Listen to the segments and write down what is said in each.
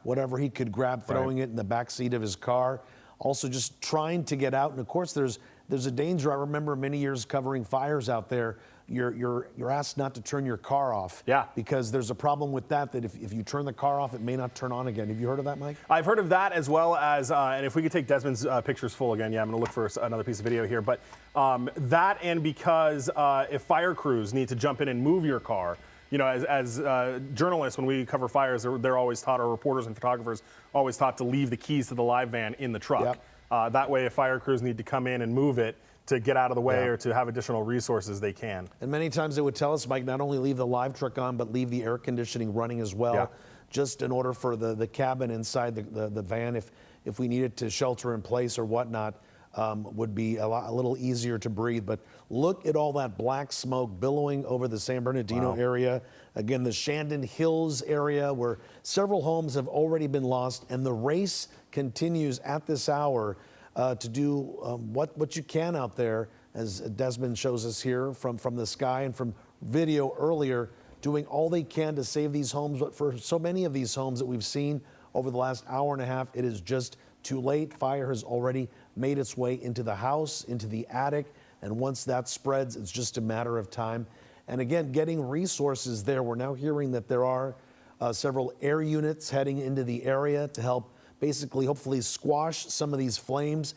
whatever he could grab, throwing it in the back seat of his car. Also just trying to get out. And of course there's a danger. I remember many years covering fires out there. You're asked not to turn your car off. Yeah. Because there's a problem with that if you turn the car off, it may not turn on again. Have you heard of that, Mike? I've heard of that, as well as, and if we could take Desmond's pictures full again, yeah, I'm going to look for another piece of video here. But that, and because if fire crews need to jump in and move your car, you know, as journalists, when we cover fires, they're always taught, or reporters and photographers always taught to leave the keys to the live van in the truck. Yep. That way, if fire crews need to come in and move it to get out of the way or to have additional resources, they can. And many times they would tell us, Mike, not only leave the live truck on, but leave the air conditioning running as well, just in order for the cabin inside the van, if we needed to shelter in place or whatnot, would be a little easier to breathe. But look at all that black smoke billowing over the San Bernardino area. Again, the Shandon Hills area, where several homes have already been lost, and the race continues at this hour to do what you can out there, as Desmond shows us here from the sky and from video earlier, doing all they can to save these homes. But for so many of these homes that we've seen over the last hour and a half, it is just too late. Fire has already made its way into the house, into the attic, and once that spreads, it's just a matter of time. And again, getting resources there. We're now hearing that there are several air units heading into the area to help basically, hopefully, squash some of these flames.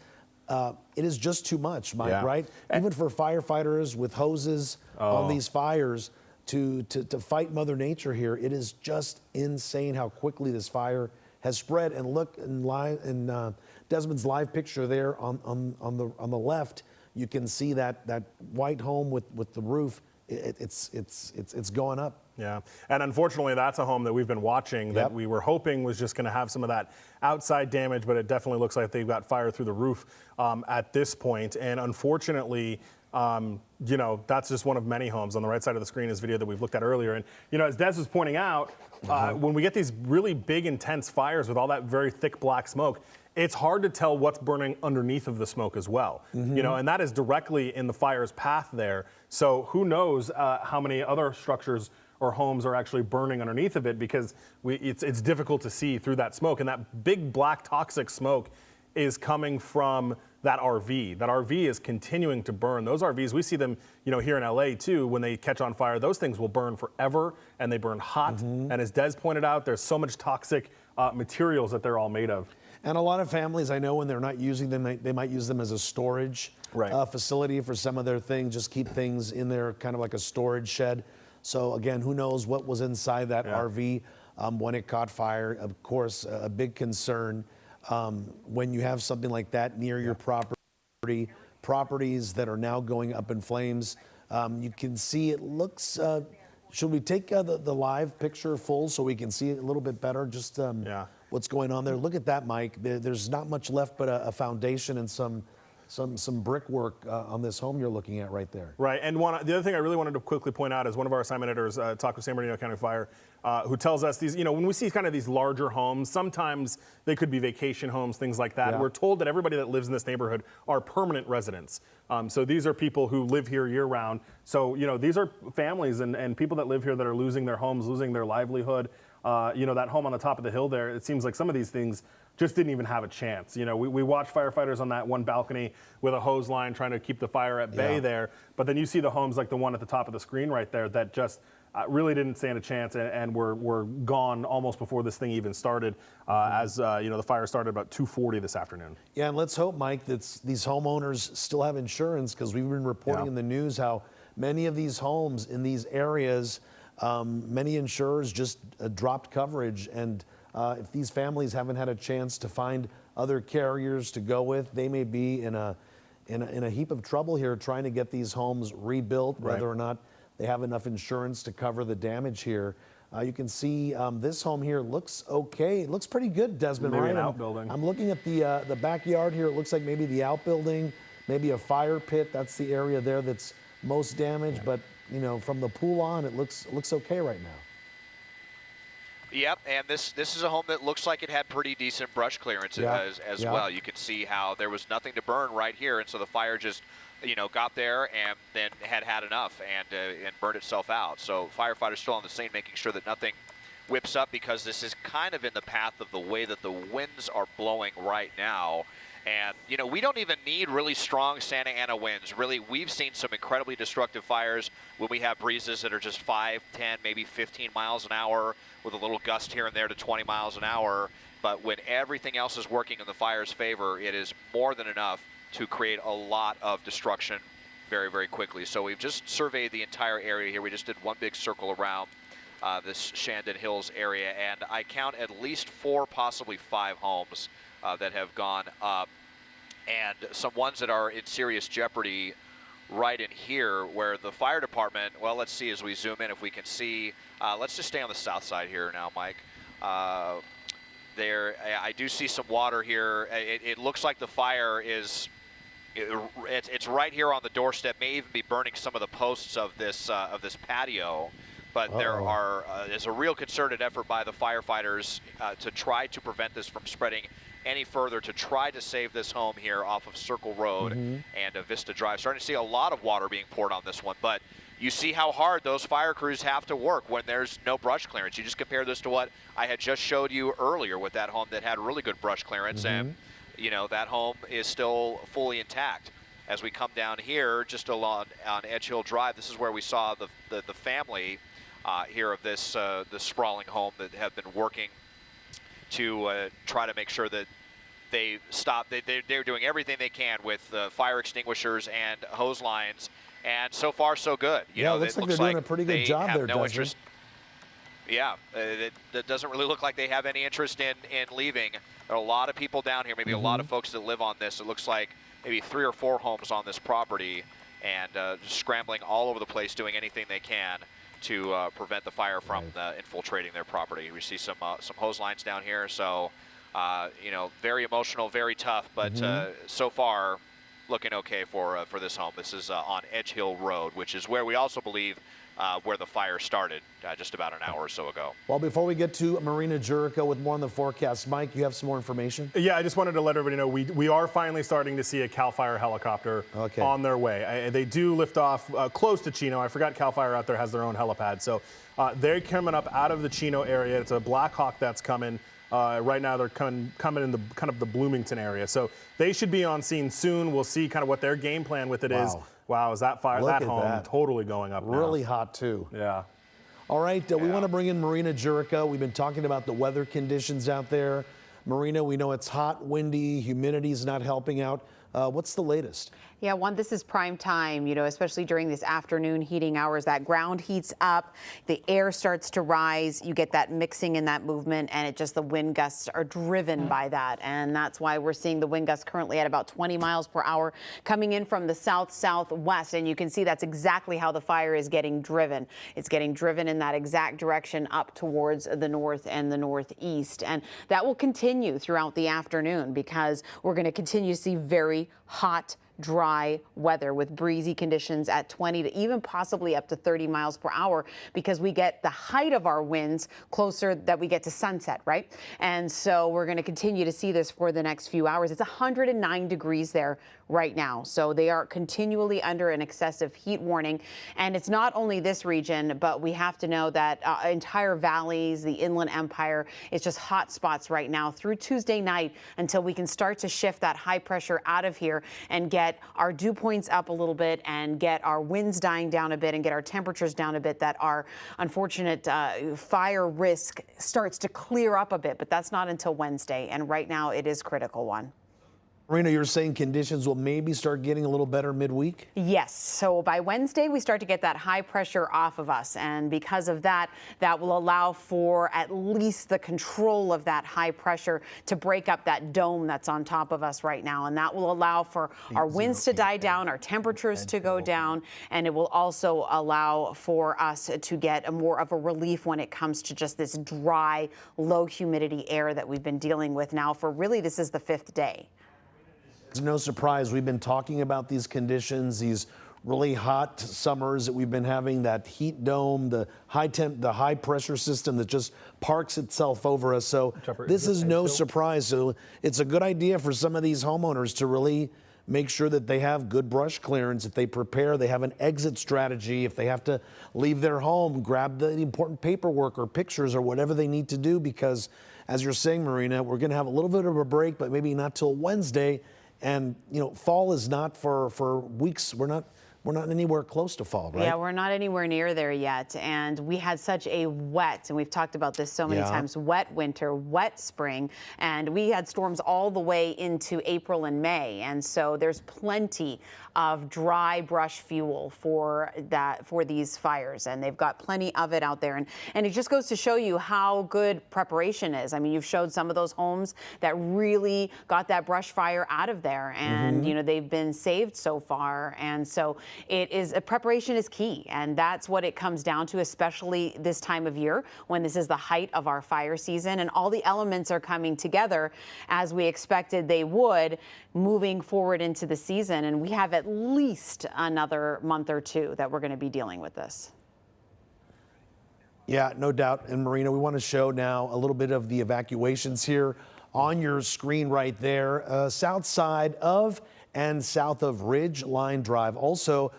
It is just too much, Mike, right? Even for firefighters with hoses on these fires to fight Mother Nature here, it is just insane how quickly this fire has spread. And look in Desmond's live picture there on the left, you can see that white home with the roof. It's going up. Yeah, and unfortunately, that's a home that we've been watching that we were hoping was just going to have some of that outside damage, but it definitely looks like they've got fire through the roof at this point. And unfortunately, you know, that's just one of many homes. On the right side of the screen is video that we've looked at earlier. And, you know, as Des was pointing out, when we get these really big, intense fires with all that very thick black smoke, it's hard to tell what's burning underneath of the smoke as well. You know, and that is directly in the fire's path there. So who knows how many other structures or homes are actually burning underneath of it, because it's difficult to see through that smoke. And that big black toxic smoke is coming from that RV. That RV is continuing to burn. Those RVs, we see them, you know, here in LA too, when they catch on fire, those things will burn forever, and they burn hot. And as Des pointed out, there's so much toxic materials that they're all made of. And a lot of families, I know, when they're not using them, they might use them as a storage facility for some of their things, just keep things in there, kind of like a storage shed. So again, who knows what was inside that RV when it caught fire. Of course, a big concern when you have something like that near your properties that are now going up in flames. You can see it looks, should we take the live picture full so we can see it a little bit better, just what's going on there? Look at that, Mike. There's not much left but a foundation and some brickwork on this home you're looking at right there. Right, and the other thing I really wanted to quickly point out is one of our assignment editors talked with San Bernardino County Fire, who tells us these, you know, when we see kind of these larger homes, sometimes they could be vacation homes, things like that. We're told that everybody that lives in this neighborhood are permanent residents. So these are people who live here year round. So, you know, these are families and people that live here that are losing their homes, losing their livelihood. You know, that home on the top of the hill there, it seems like some of these things just didn't even have a chance. You know, we watched firefighters on that one balcony with a hose line trying to keep the fire at bay there. But then you see the homes like the one at the top of the screen right there that just really didn't stand a chance and were gone almost before this thing even started. As you know, the fire started about 2:40 this afternoon. Yeah, and let's hope, Mike, that these homeowners still have insurance, because we've been reporting in the news how many of these homes in these areas, many insurers just dropped coverage. And if these families haven't had a chance to find other carriers to go with, they may be in a heap of trouble here trying to get these homes rebuilt, whether or not they have enough insurance to cover the damage here. You can see this home here looks okay. It looks pretty good, Desmond, maybe right? An outbuilding. I'm looking at the backyard here. It looks like maybe the outbuilding, maybe a fire pit. That's the area there that's most damaged. But, you know, from the pool on, it looks okay right now. Yep, and this is a home that looks like it had pretty decent brush clearance as well. You can see how there was nothing to burn right here, and so the fire just, you know, got there and then had enough and burned itself out. So firefighters still on the scene, making sure that nothing whips up because this is kind of in the path of the way that the winds are blowing right now. And, you know, we don't even need really strong Santa Ana winds. Really, we've seen some incredibly destructive fires when we have breezes that are just 5, 10, maybe 15 miles an hour with a little gust here and there to 20 miles an hour. But when everything else is working in the fire's favor, it is more than enough to create a lot of destruction very, very quickly. So we've just surveyed the entire area here. We just did one big circle around this Shandon Hills area, and I count at least 4, possibly 5 homes that have gone up, and some ones that are in serious jeopardy right in here where the fire department, well, let's see as we zoom in if we can see. Let's just stay on the south side here now, Mike. There, I do see some water here. It looks like the fire is, it's right here on the doorstep, may even be burning some of the posts of this patio. But there's a real concerted effort by the firefighters to try to prevent this from spreading any further, to try to save this home here off of Circle Road and Vista Drive. Starting to see a lot of water being poured on this one, but you see how hard those fire crews have to work when there's no brush clearance. You just compare this to what I had just showed you earlier with that home that had really good brush clearance, and you know, that home is still fully intact. As we come down here, just along on Edge Hill Drive, this is where we saw the family here of this sprawling home that have been working to try to make sure that they stop. They're doing everything they can with fire extinguishers and hose lines, and so far so good. You know, it looks like they're doing a pretty good job there, doesn't it? Yeah, that doesn't really look like they have any interest in leaving. There are a lot of people down here, maybe a lot of folks that live on this. It looks like maybe 3 or 4 homes on this property, and just scrambling all over the place, doing anything they can to prevent the fire from infiltrating their property. We see some hose lines down here, so you know, very emotional, very tough, but so far looking okay for this home. This is on Edge Hill Road, which is where we also believe where the fire started just about an hour or so ago. Well, before we get to Marina Jericho with more on the forecast, Mike, you have some more information? Yeah, I just wanted to let everybody know we are finally starting to see a CAL FIRE helicopter on their way. They do lift off close to Chino. I forgot CAL FIRE out there has their own helipad. So they're coming up out of the Chino area. It's a Black Hawk that's coming. Right now they're coming in the kind of the Bloomington area. So they should be on scene soon. We'll see kind of what their game plan with it is. Wow, is that fire, that home totally going up now. Really hot too. Yeah. All right, we want to bring in Marina Jericho. We've been talking about the weather conditions out there. Marina, we know it's hot, windy, humidity's not helping out. What's the latest? Yeah, this is prime time, you know, especially during this afternoon heating hours. That ground heats up, the air starts to rise, you get that mixing and that movement, and the wind gusts are driven by that. And that's why we're seeing the wind gusts currently at about 20 miles per hour coming in from the south-southwest. And you can see that's exactly how the fire is getting driven. It's getting driven in that exact direction up towards the north and the northeast. And that will continue throughout the afternoon because we're going to continue to see very hot, dry weather with breezy conditions at 20 to even possibly up to 30 miles per hour because we get the height of our winds closer that we get to sunset, right? And so we're going to continue to see this for the next few hours. It's 109 degrees there right now. So they are continually under an excessive heat warning. And it's not only this region, but we have to know that entire valleys, the Inland Empire, is just hot spots right now through Tuesday night until we can start to shift that high pressure out of here and get our dew points up a little bit and get our winds dying down a bit and get our temperatures down a bit, that our unfortunate fire risk starts to clear up a bit. But that's not until Wednesday. And right now it is critical one. Marina, you're saying conditions will maybe start getting a little better midweek? Yes. So by Wednesday, we start to get that high pressure off of us. And because of that, that will allow for at least the control of that high pressure to break up that dome that's on top of us right now. And that will allow for our winds to die down, our temperatures to go down, and it will also allow for us to get more of a relief when it comes to just this dry, low humidity air that we've been dealing with now for really, this is the 5th day. It's no surprise. We've been talking about these conditions, these really hot summers that we've been having, that heat dome, the high pressure system that just parks itself over us. So this is no surprise. So it's a good idea for some of these homeowners to really make sure that they have good brush clearance, that they prepare, they have an exit strategy. If they have to leave their home, grab the important paperwork or pictures or whatever they need to do, because as you're saying, Marina, we're going to have a little bit of a break, but maybe not till Wednesday. And, you know, fall is not for weeks. We're not anywhere close to fall, right? Yeah, we're not anywhere near there yet. And we had such a wet, and we've talked about this so many times, wet winter, wet spring. And we had storms all the way into April and May. And so there's plenty of dry brush fuel for these fires. And they've got plenty of it out there. And it just goes to show you how good preparation is. I mean, you've showed some of those homes that really got that brush fire out of there. And, you know, they've been saved so far. And so preparation is key, and that's what it comes down to, especially this time of year when this is the height of our fire season and all the elements are coming together as we expected they would moving forward into the season. And we have at least another month or two that we're going to be dealing with this. Yeah, no doubt. And Marina, we want to show now a little bit of the evacuations here on your screen right there, south side of and south of Ridge Line Drive. Also,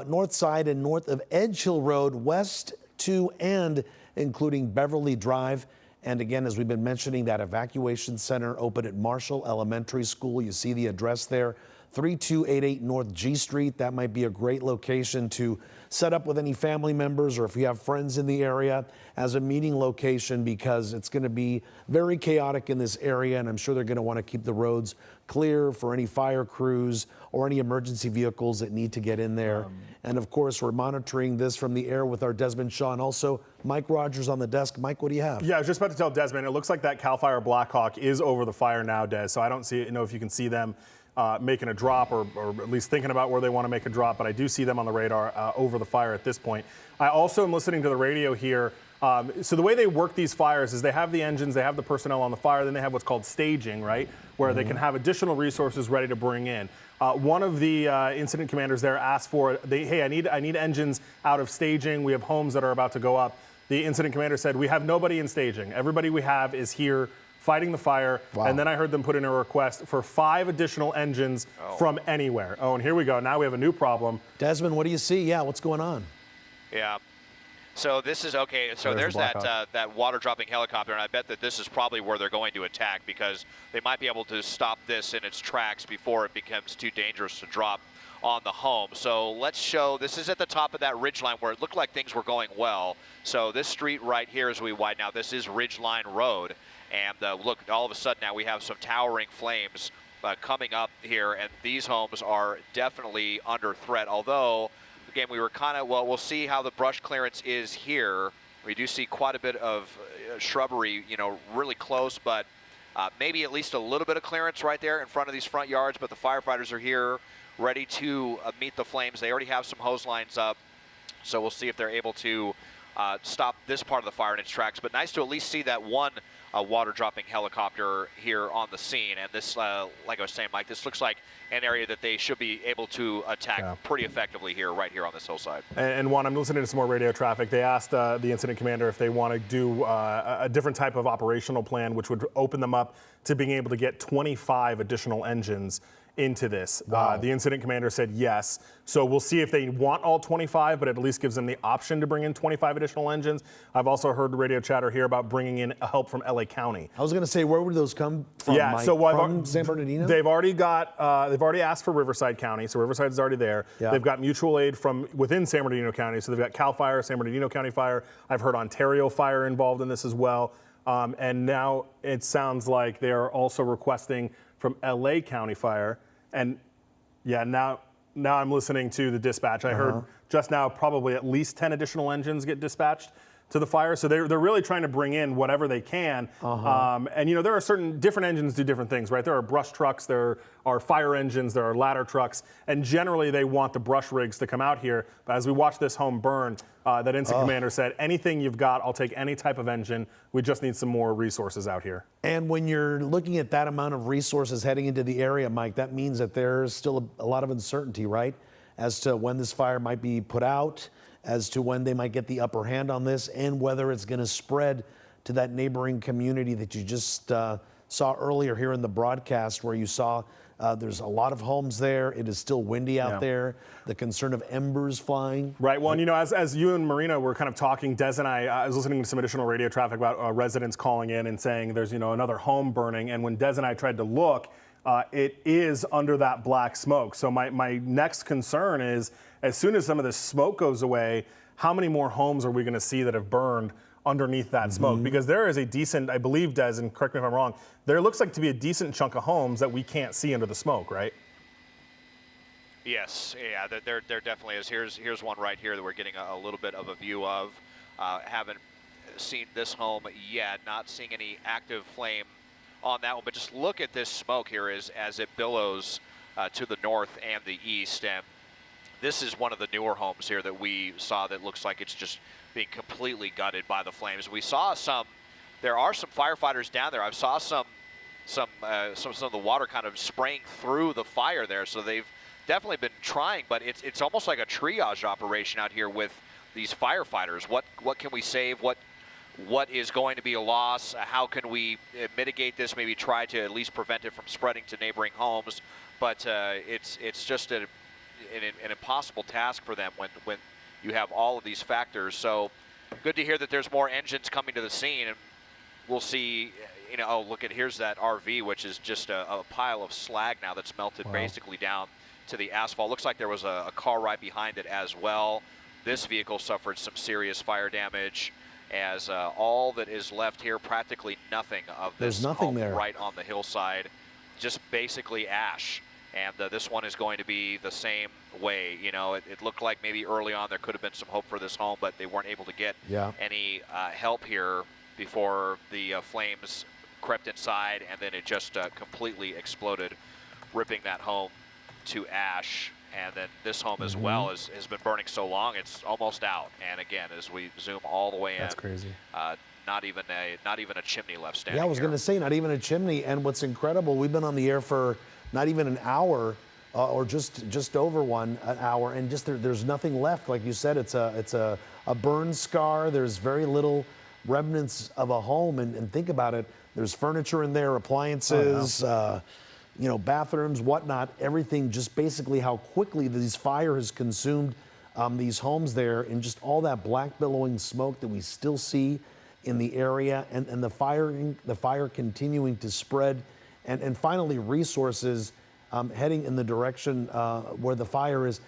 north side and north of Edge Hill Road, west to and including Beverly Drive. And again, as we've been mentioning, that evacuation center open at Marshall Elementary School. You see the address there, 3288 North G Street. That might be a great location to set up with any family members or if you have friends in the area as a meeting location, because it's going to be very chaotic in this area, and I'm sure they're going to want to keep the roads clear for any fire crews or any emergency vehicles that need to get in there. And of course, we're monitoring this from the air with our Desmond Shaw and also Mike Rogers on the desk. Mike, what do you have? Yeah, I was just about to tell Desmond, it looks like that CAL FIRE Blackhawk is over the fire now, Des, so I don't know if you can see them making a drop or at least thinking about where they want to make a drop, but I do see them on the radar over the fire at this point. I also am listening to the radio here. So the way they work these fires is they have the engines, they have the personnel on the fire, then they have what's called staging, right? Where they can have additional resources ready to bring in. One of the incident commanders there asked for, hey, I need engines out of staging. We have homes that are about to go up. The incident commander said, we have nobody in staging. Everybody we have is here fighting the fire. Wow. And then I heard them put in a request for 5 additional engines from anywhere. Oh, and here we go. Now we have a new problem. Desmond, what do you see? Yeah, what's going on? Yeah. So this is okay. So there's that water dropping helicopter, and I bet that this is probably where they're going to attack, because they might be able to stop this in its tracks before it becomes too dangerous to drop on the home. So let's show, this is at the top of that ridge line where it looked like things were going well. So this street right here, as we widen out, this is Ridge Line Road. And look, all of a sudden now we have some towering flames coming up here, and these homes are definitely under threat. Although, again, we were kind of, well, we'll see how the brush clearance is here. We do see quite a bit of shrubbery, you know, really close, but maybe at least a little bit of clearance right there in front of these front yards. But the firefighters are here ready to meet the flames. They already have some hose lines up, so we'll see if they're able to stop this part of the fire in its tracks. But nice to at least see that one water dropping helicopter here on the scene. And this, like I was saying, Mike, this looks like an area that they should be able to attack pretty effectively here, right here on this hillside. And Juan, I'm listening to some more radio traffic. They asked the incident commander if they want to do a different type of operational plan, which would open them up to being able to get 25 additional engines into this. Wow. The incident commander said yes. So we'll see if they want all 25, but it at least gives them the option to bring in 25 additional engines. I've also heard radio chatter here about bringing in help from LA County. I was going to say, where would those come from? Yeah, Mike? so from San Bernardino? They've already asked for Riverside County, so Riverside is already there. Yeah. They've got mutual aid from within San Bernardino County, so they've got CAL FIRE, San Bernardino County Fire. I've heard Ontario Fire involved in this as well. And now it sounds like they are also requesting from LA County Fire. And yeah, now I'm listening to the dispatch. I heard just now probably at least 10 additional engines get dispatched to the fire. So they're really trying to bring in whatever they can. And you know, there are certain different engines do different things, right? There are brush trucks, there are fire engines, there are ladder trucks, and generally they want the brush rigs to come out here. But as we watch this home burn, that incident commander said, anything you've got, I'll take any type of engine. We just need some more resources out here. And when you're looking at that amount of resources heading into the area, Mike, that means that there's still a lot of uncertainty, right? As to when this fire might be put out, as to when they might get the upper hand on this, and whether it's going to spread to that neighboring community that you just saw earlier here in the broadcast, where you saw there's a lot of homes there. It is still windy out there. The concern of embers flying. Right. Well, and, you know, as you and Marina were kind of talking, Des and I was listening to some additional radio traffic about residents calling in and saying there's, you know, another home burning. And when Des and I tried to look, it is under that black smoke. So my next concern is, as soon as some of this smoke goes away, how many more homes are we going to see that have burned underneath that smoke? Because there is a decent, I believe, Des, and correct me if I'm wrong, there looks like to be a decent chunk of homes that we can't see under the smoke, right? Yes, yeah, there definitely is. Here's one right here that we're getting a little bit of a view of. Haven't seen this home yet, not seeing any active flame on that one, but just look at this smoke here as it billows to the north and the east. And this is one of the newer homes here that we saw that looks like it's just being completely gutted by the flames. We saw there are some firefighters down there. I saw some of the water kind of spraying through the fire there, so they've definitely been trying, but it's almost like a triage operation out here with these firefighters. What can we save? What is going to be a loss? How can we mitigate this? Maybe try to at least prevent it from spreading to neighboring homes. But it's just an impossible task for them when you have all of these factors. So good to hear that there's more engines coming to the scene, and we'll see. You know, oh, look at, here's that RV, which is just a pile of slag now that's melted basically down to the asphalt. Looks like there was a car right behind it as well. This vehicle suffered some serious fire damage, as all that is left here, practically nothing of this There's nothing home there. right on the hillside, just basically ash. And this one is going to be the same way. You know, it looked like maybe early on there could have been some hope for this home, but they weren't able to get any help here before the flames crept inside, and then it just completely exploded, ripping that home to ash. And then this home as well has been burning so long it's almost out. And again, as we zoom all the way in, That's crazy. not even a chimney left standing. Yeah, I was going to say, not even a chimney. And what's incredible, we've been on the air for not even an hour, or just over an hour, and just there's nothing left. Like you said, it's a burn scar. There's very little remnants of a home. And think about it. There's furniture in there, appliances. You know, bathrooms, whatnot, everything, just basically how quickly this fire has consumed these homes there, and just all that black billowing smoke that we still see in the area, and the fire continuing to spread, and finally resources heading in the direction where the fire is.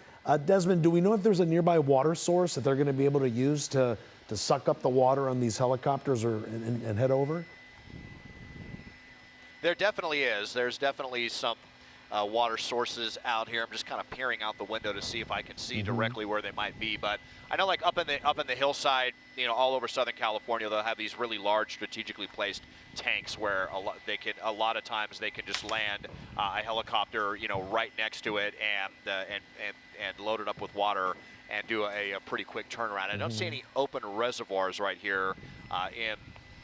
Desmond, do we know if there's a nearby water source that they're going to be able to use to suck up the water on these helicopters and head over? There definitely is. There's definitely some water sources out here. I'm just kind of peering out the window to see if I can see directly where they might be. But I know, like up in the hillside, you know, all over Southern California, they'll have these really large, strategically placed tanks where a lot of times they can just land a helicopter, you know, right next to it and load it up with water and do a pretty quick turnaround. I don't see any open reservoirs right here in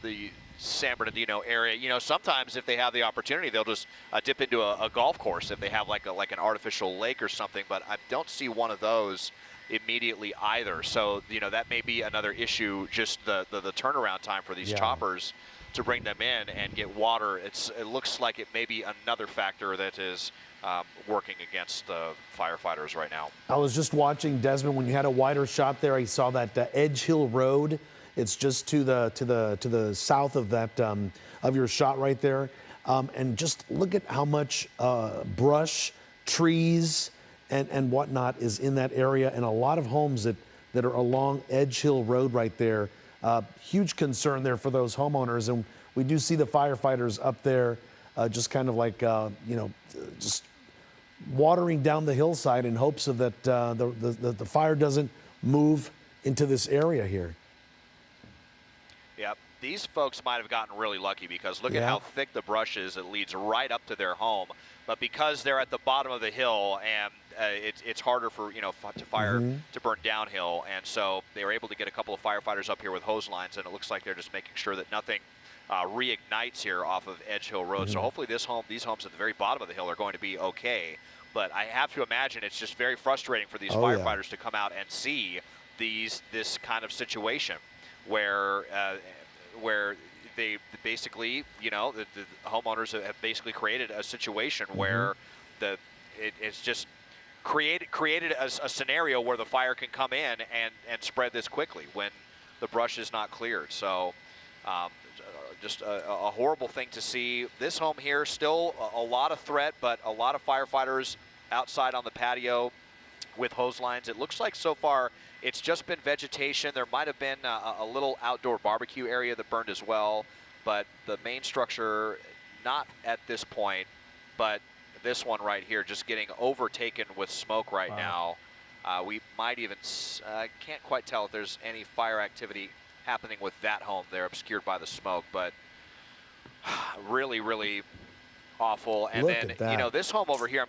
the San Bernardino area. You know, sometimes if they have the opportunity, they'll just dip into a golf course if they have like an artificial lake or something, but I don't see one of those immediately either. So, you know, that may be another issue, just the turnaround time for these choppers to bring them in and get water. It looks like it may be another factor that is working against the firefighters right now. I was just watching, Desmond, when you had a wider shot there, I saw that Edge Hill Road. It's just to the south of that of your shot right there, and just look at how much brush, trees, and whatnot is in that area, and a lot of homes that are along Edge Hill Road right there. Huge concern there for those homeowners, and we do see the firefighters up there, just kind of like you know, just watering down the hillside in hopes of that the fire doesn't move into this area here. Yep, these folks might have gotten really lucky, because look at how thick the brush is. It leads right up to their home, but because they're at the bottom of the hill, and it's harder for, you know, to burn downhill, and so they were able to get a couple of firefighters up here with hose lines, and it looks like they're just making sure that nothing reignites here off of Edge Hill Road. So hopefully these homes at the very bottom of the hill are going to be okay. But I have to imagine it's just very frustrating for these firefighters to come out and see this kind of situation where where they basically, the homeowners have basically created a situation where it's just created a scenario where the fire can come in and spread this quickly when the brush is not cleared. So just a horrible thing to see. This home here, still a lot of threat, but a lot of firefighters outside on the patio with hose lines. It looks like so far it's just been vegetation. There might have been a little outdoor barbecue area that burned as well, but the main structure, not at this point, but this one right here just getting overtaken with smoke right now. We might even, can't quite tell if there's any fire activity happening with that home there, obscured by the smoke, but really, really awful. And Look then, at that. this home over here,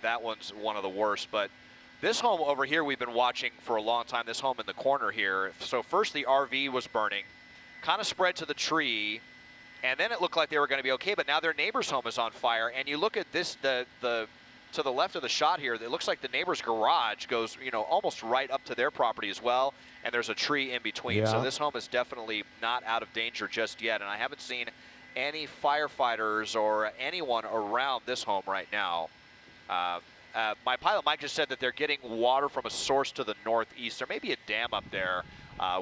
that one's one of the worst, but this home over here we've been watching for a long time, this home in the corner here. So first the RV was burning, kind of spread to the tree, and then it looked like they were going to be okay, but now their neighbor's home is on fire. And you look at this, to the left of the shot here, it looks like the neighbor's garage goes, almost right up to their property as well, and there's a tree in between. Yeah. So this home is definitely not out of danger just yet, and I haven't seen any firefighters or anyone around this home right now. My pilot Mike just said that they're getting water from a source to the northeast. There may be a dam up there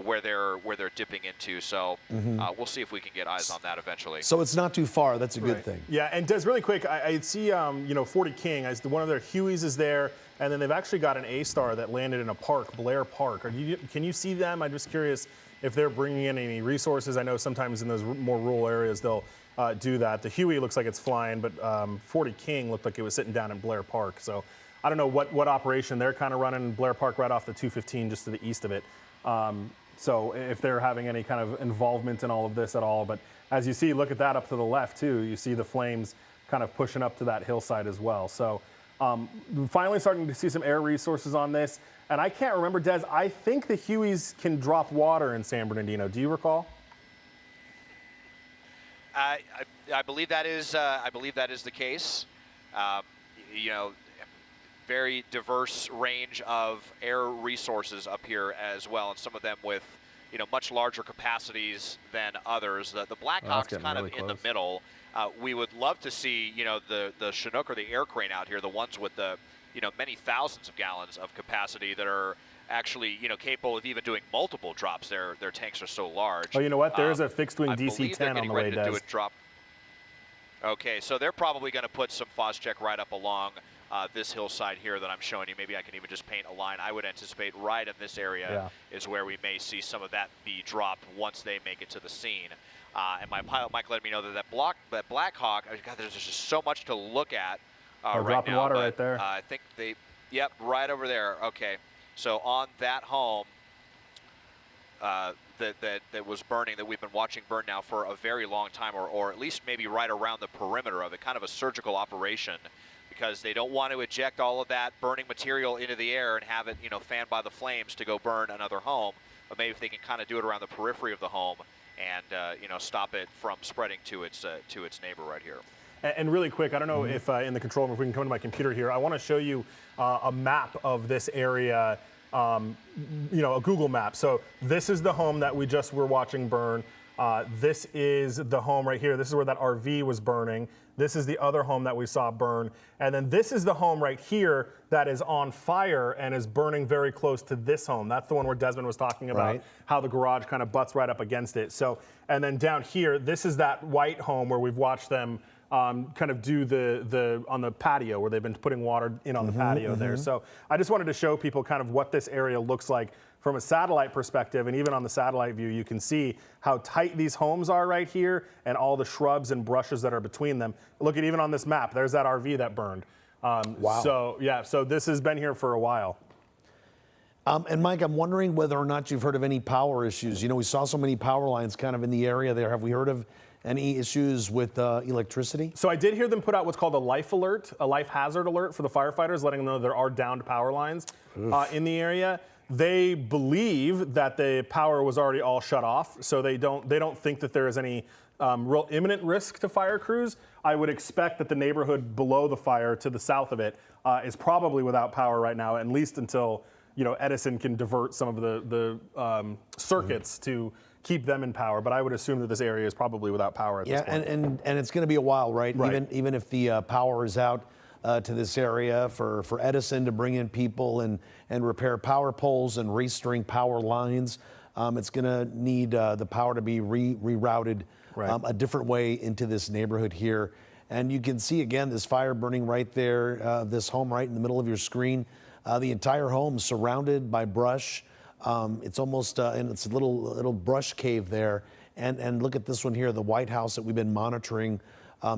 where they're dipping into. So we'll see if we can get eyes on that eventually. So it's not too far. That's a good thing. Yeah, and Des, really quick, I see 40 King. One of their Hueys is there, and then they've actually got an A-Star that landed in a park, Blair Park. Can you see them? I'm just curious if they're bringing in any resources. I know sometimes in those more rural areas they'll do that. The Huey looks like it's flying, but 40 King looked like it was sitting down in Blair Park. So I don't know what operation they're kind of running. Blair Park right off the 215 just to the east of it. So if they're having any kind of involvement in all of this at all. But as you see, look at that up to the left too. You see the flames kind of pushing up to that hillside as well. So we're finally starting to see some air resources on this. And I can't remember, Des, I think the Hueys can drop water in San Bernardino. Do you recall? I believe that is the case. Very diverse range of air resources up here as well, and some of them with much larger capacities than others. The Blackhawk's kind of in the middle. We would love to see the Chinook or the air crane out here, the ones with the many thousands of gallons of capacity that are actually capable of even doing multiple drops. Their tanks are so large. Oh, you know what? There's a fixed wing DC-10 on the way, Des. Okay, so they're probably going to put some Phos-Chek right up along this hillside here that I'm showing you. Maybe I can even just paint a line. I would anticipate right in this area is where we may see some of that be dropped once they make it to the scene. And my pilot Mike let me know that that Blackhawk, God, there's just so much to look at right dropping now. Water right there. I think right over there. Okay, so on that home that was burning, that we've been watching burn now for a very long time, or at least maybe right around the perimeter of it, kind of a surgical operation, because they don't want to eject all of that burning material into the air and have it, fanned by the flames to go burn another home. But maybe if they can kind of do it around the periphery of the home and stop it from spreading to its neighbor right here. And really quick, I don't know if in the control room, if we can come to my computer here, I want to show you a map of this area, a Google map. So this is the home that we just were watching burn. This is the home right here. This is where that RV was burning. This is the other home that we saw burn. And then this is the home right here that is on fire and is burning very close to this home. That's the one where Desmond was talking about how the garage kind of butts right up against it. So, and then down here, this is that white home where we've watched them kind of do the on the patio, where they've been putting water in on the patio there. So I just wanted to show people kind of what this area looks like from a satellite perspective, and even on the satellite view, you can see how tight these homes are right here and all the shrubs and brushes that are between them. Look at even on this map, there's that RV that burned. Wow. So yeah, so this has been here for a while. And Mike, I'm wondering whether or not you've heard of any power issues. We saw so many power lines kind of in the area there. Have we heard of any issues with electricity? So I did hear them put out what's called a life alert, a life hazard alert for the firefighters, letting them know there are downed power lines in the area. They believe that the power was already all shut off, so they don't think that there is any real imminent risk to fire crews. I would expect that the neighborhood below the fire to the south of it is probably without power right now, at least until Edison can divert some of the circuits to keep them in power. But I would assume that this area is probably without power at this point. And it's going to be a while, right? Even if the power is out to this area for Edison to bring in people and repair power poles and restring power lines, it's going to need the power to be rerouted a different way into this neighborhood here. And you can see again this fire burning right there, this home right in the middle of your screen. The entire home surrounded by brush. It's almost, and it's a little brush cave there. And look at this one here, the White House that we've been monitoring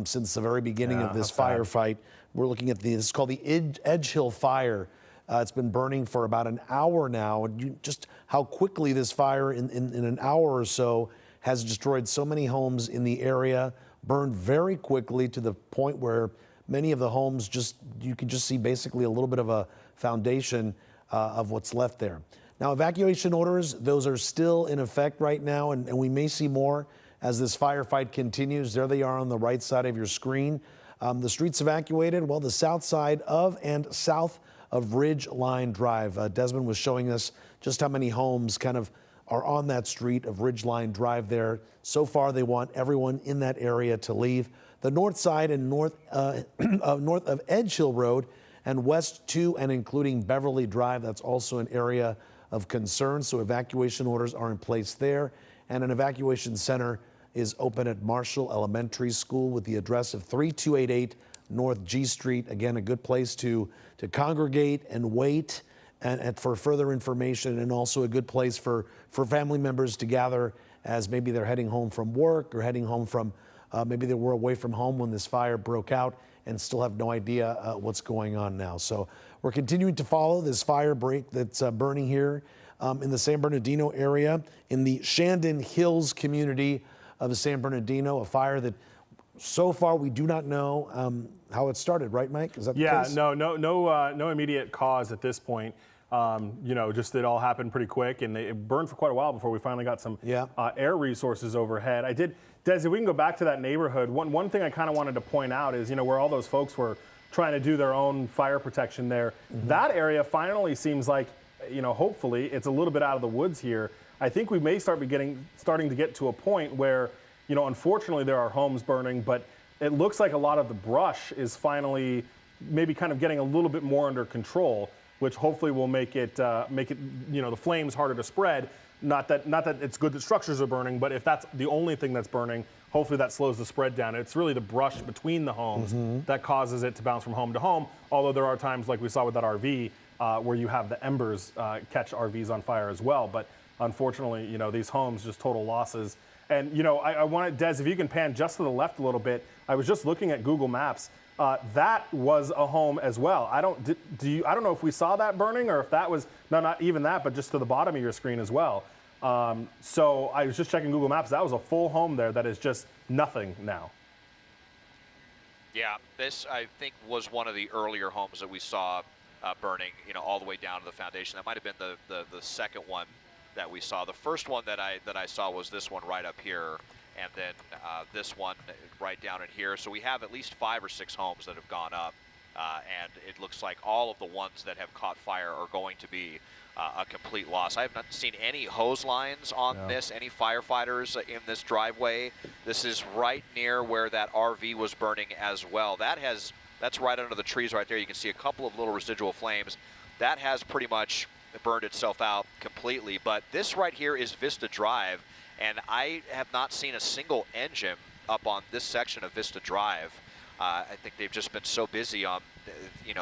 since the very beginning of this firefight. We're looking at this is called the Edge Hill Fire. It's been burning for about an hour now. And just how quickly this fire in an hour or so has destroyed so many homes in the area, burned very quickly to the point where many of the homes you can just see basically a little bit of a foundation of what's left there. Now, evacuation orders, those are still in effect right now, and we may see more as this firefight continues. There they are on the right side of your screen. The streets evacuated, well, the south side of and south of Ridge Line Drive. Desmond was showing us just how many homes kind of are on that street of Ridge Line Drive there. So far, they want everyone in that area to leave. The north side and north of Edge Hill Road and west to and including Beverly Drive, that's also an area of concern. So evacuation orders are in place there. And an evacuation center is open at Marshall Elementary School with the address of 3288 North G Street. Again, a good place to congregate and wait and for further information, and also a good place for family members to gather as maybe they're heading home from work or heading home from, maybe they were away from home when this fire broke out and still have no idea what's going on now. So we're continuing to follow this fire break that's burning here in the San Bernardino area, in the Shandon Hills community of the San Bernardino, a fire that so far we do not know how it started, right, Mike? Is that the case? No immediate cause at this point. Just it all happened pretty quick, and it burned for quite a while before we finally got some air resources overhead. Des, if we can go back to that neighborhood, one thing I kind of wanted to point out is, where all those folks were trying to do their own fire protection there, that area finally seems like, hopefully it's a little bit out of the woods here. I think we may starting to get to a point where, unfortunately there are homes burning, but it looks like a lot of the brush is finally maybe kind of getting a little bit more under control, which hopefully will make it the flames harder to spread. Not that it's good that structures are burning, but if that's the only thing that's burning, hopefully that slows the spread down. It's really the brush between the homes that causes it to bounce from home to home. Although there are times, like we saw with that RV, where you have the embers catch RVs on fire as well. But unfortunately, these homes, just total losses. And I wanted, Des, if you can pan just to the left a little bit. I was just looking at Google Maps. That was a home as well. I don't know if we saw that burning or if that was, no, not even that, but just to the bottom of your screen as well. So I was just checking Google Maps. That was a full home there that is just nothing now. Yeah, this I think was one of the earlier homes that we saw burning, all the way down to the foundation. That might have been the second one that we saw. The first one that I saw was this one right up here, and then this one right down in here. So we have at least 5 or 6 homes that have gone up, and it looks like all of the ones that have caught fire are going to be a complete loss. I have not seen any hose lines on this, any firefighters in this driveway. This is right near where that RV was burning as well. That's right under the trees right there. You can see a couple of little residual flames. That has pretty much burned itself out completely. But this right here is Vista Drive, and I have not seen a single engine up on this section of Vista Drive. I think they've just been so busy on,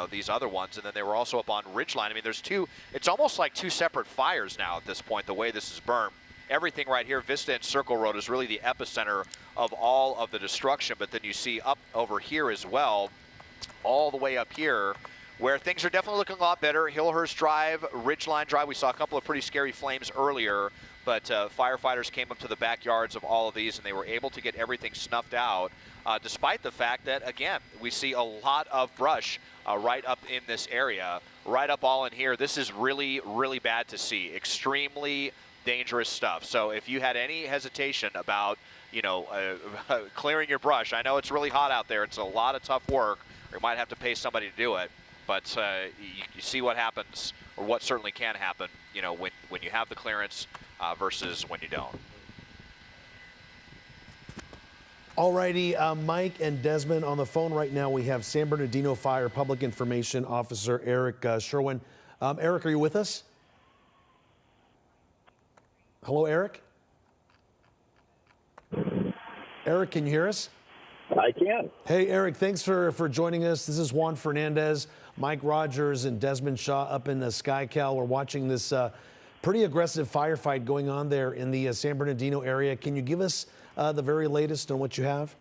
these other ones, and then they were also up on Ridgeline. I mean, there's two. It's almost like 2 separate fires now at this point, the way this is burned. Everything right here, Vista and Circle Road, is really the epicenter of all of the destruction. But then you see up over here as well, all the way up here, where things are definitely looking a lot better. Hillhurst Drive, Ridgeline Drive, we saw a couple of pretty scary flames earlier, but firefighters came up to the backyards of all of these, and they were able to get everything snuffed out, despite the fact that, again, we see a lot of brush right up in this area, right up all in here. This is really, really bad to see. Extremely dangerous stuff. So if you had any hesitation about, clearing your brush, I know it's really hot out there. It's a lot of tough work. Or you might have to pay somebody to do it. But you see what happens, or what certainly can happen, when you have the clearance versus when you don't. Alrighty, Mike and Desmond on the phone right now. We have San Bernardino Fire Public Information Officer Eric Sherwin. Eric, are you with us? Hello, Eric? Eric, can you hear us? I can. Hey, Eric, thanks for joining us. This is Juan Fernandez, Mike Rogers, and Desmond Shaw up in KCAL. We're watching this pretty aggressive firefight going on there in the San Bernardino area. Can you give us the very latest on what you have?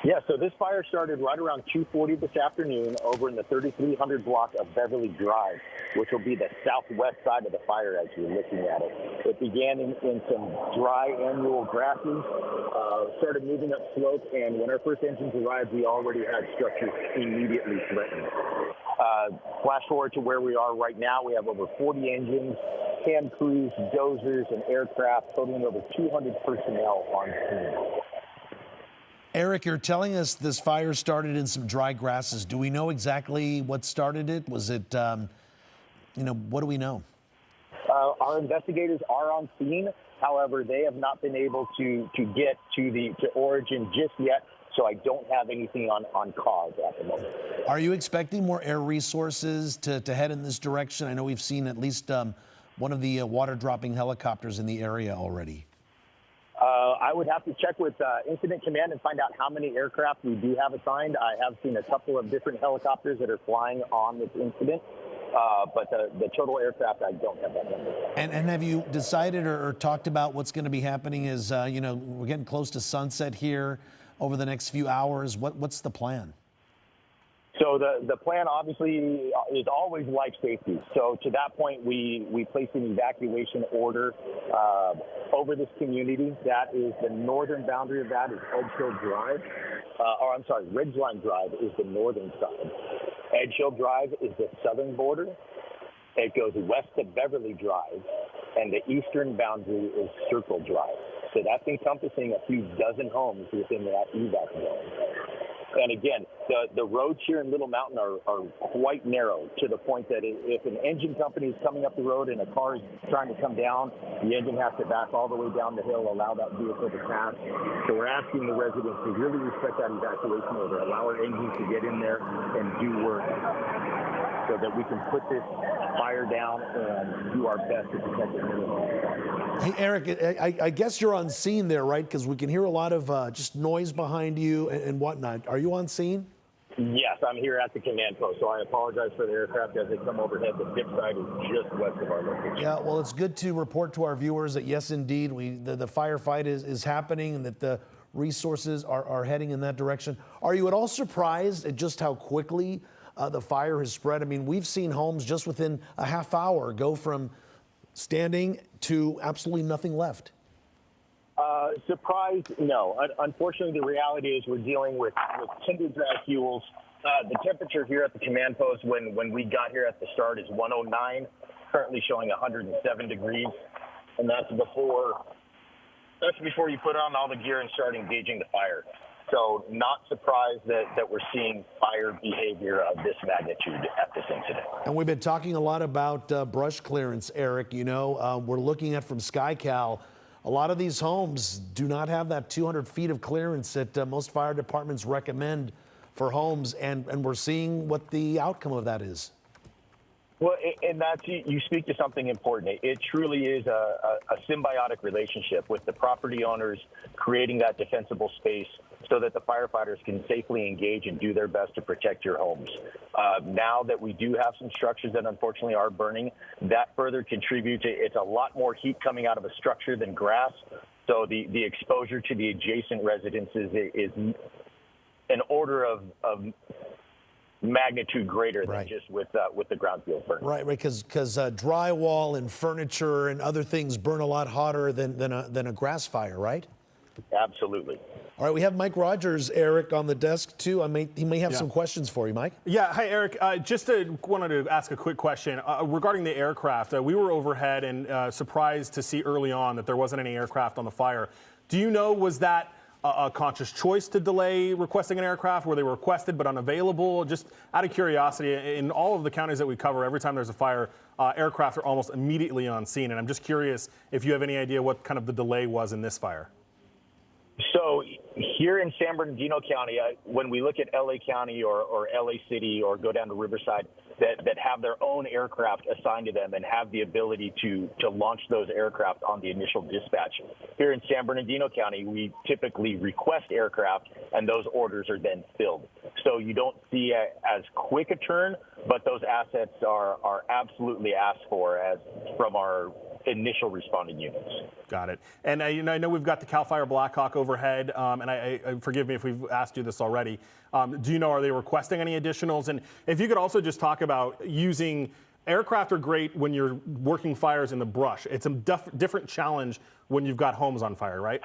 Yeah, so this fire started right around 2:40 this afternoon over in the 3300 block of Beverly Drive, which will be the southwest side of the fire as you're looking at it. It began in some dry annual grasses, started moving up slope, and when our first engines arrived, we already had structures immediately threatened. Flash forward to where we are right now. We have over 40 engines, hand crews, dozers, and aircraft, totaling over 200 personnel on scene. Eric, you're telling us this fire started in some dry grasses. Do we know exactly what started it? Was it, what do we know? Our investigators are on scene. However, they have not been able to get to origin just yet, so I don't have anything on cause at the moment. Are you expecting more air resources to head in this direction? I know we've seen at least one of the water-dropping helicopters in the area already. I would have to check with Incident Command and find out how many aircraft we do have assigned. I have seen a couple of different helicopters that are flying on this incident, but the total aircraft, I don't have that number. And have you decided or talked about what's going to be happening as, we're getting close to sunset here over the next few hours? What's the plan? So the plan obviously is always life safety. So to that point, we placed an evacuation order over this community. That is the northern boundary of that is Edge Hill Drive. Ridgeline Drive is the northern side. Edge Hill Drive is the southern border. It goes west of Beverly Drive, and the eastern boundary is Circle Drive. So that's encompassing a few dozen homes within that evac zone. And again, the roads here in Little Mountain are quite narrow to the point that if an engine company is coming up the road and a car is trying to come down, the engine has to back all the way down the hill, allow that vehicle to pass. So we're asking the residents to really respect that evacuation order, allow our engines to get in there and do work so that we can put this fire down and do our best to protect the community. Hey, Eric, I guess you're on scene there, right? Because we can hear a lot of just noise behind you and whatnot. Are you on scene? Yes, I'm here at the command post, so I apologize for the aircraft as they come overhead. The dip side is just west of our location. Yeah, well, it's good to report to our viewers that, yes, indeed, the firefight is happening and that the resources are heading in that direction. Are you at all surprised at just how quickly the fire has spread? I mean, we've seen homes just within a half hour go from standing to absolutely nothing left. Surprised? No. Unfortunately, the reality is we're dealing with tinder dry fuels. The temperature here at the command post when we got here at the start is 109, currently showing 107 degrees, and that's before you put on all the gear and start engaging the fire. So not surprised that we're seeing fire behavior of this magnitude at this incident. And we've been talking a lot about brush clearance, Eric. We're looking at from KCAL. A lot of these homes do not have that 200 feet of clearance that most fire departments recommend for homes, and we're seeing what the outcome of that is. Well, and that's, you speak to something important. It truly is a symbiotic relationship with the property owners creating that defensible space so that the firefighters can safely engage and do their best to protect your homes. Now that we do have some structures that unfortunately are burning, that further contributes. It's a lot more heat coming out of a structure than grass. So the exposure to the adjacent residences is an order of magnitude greater than just with the ground field burn. Right, because drywall and furniture and other things burn a lot hotter than a grass fire, right? Absolutely. All right, we have Mike Rogers, Eric, on the desk too. He may have some questions for you, Mike. Yeah, hi, Eric. Wanted to ask a quick question regarding the aircraft. We were overhead and surprised to see early on that there wasn't any aircraft on the fire. Do you know, was that a conscious choice to delay requesting an aircraft? Were they requested but unavailable? Just out of curiosity, in all of the counties that we cover, every time there's a fire, aircraft are almost immediately on scene. And I'm just curious if you have any idea what kind of the delay was in this fire. So here in San Bernardino County, when we look at LA County or LA City or go down to Riverside that have their own aircraft assigned to them and have the ability to launch those aircraft on the initial dispatch. Here in San Bernardino County, we typically request aircraft and those orders are then filled. So you don't see as quick a turn, but those assets are absolutely asked for from our initial responding units. Got it. And I know we've got the CAL FIRE Blackhawk overhead, and I forgive me if we've asked you this already. Do you know, are they requesting any additionals? And if you could also just talk about using aircraft are great when you're working fires in the brush. It's a different challenge when you've got homes on fire, right?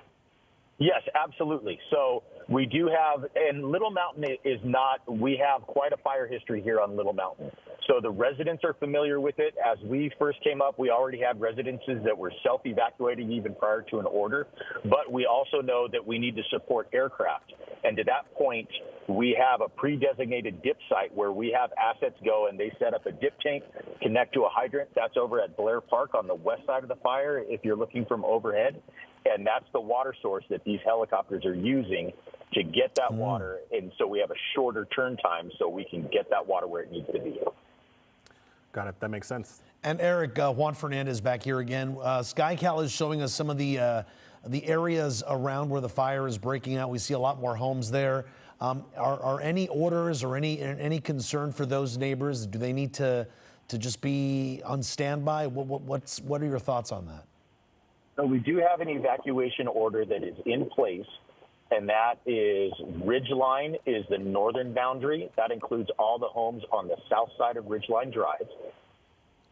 Yes, absolutely. So we do have, and Little Mountain is not, we have quite a fire history here on Little Mountain. So the residents are familiar with it. As we first came up, we already had residences that were self-evacuating even prior to an order. But we also know that we need to support aircraft. And to that point, we have a pre-designated dip site where we have assets go and they set up a dip tank, connect to a hydrant. That's over at Blair Park on the west side of the fire if you're looking from overhead. And that's the water source that these helicopters are using to get that water. And so we have a shorter turn time so we can get that water where it needs to be. Got it. That makes sense. And Eric, Juan Fernandez back here again. KCAL is showing us some of the areas around where the fire is breaking out. We see a lot more homes there. Are any orders or any concern for those neighbors? Do they need to just be on standby? What are your thoughts on that? So we do have an evacuation order that is in place, and that is Ridgeline is the northern boundary. That includes all the homes on the south side of Ridgeline Drive.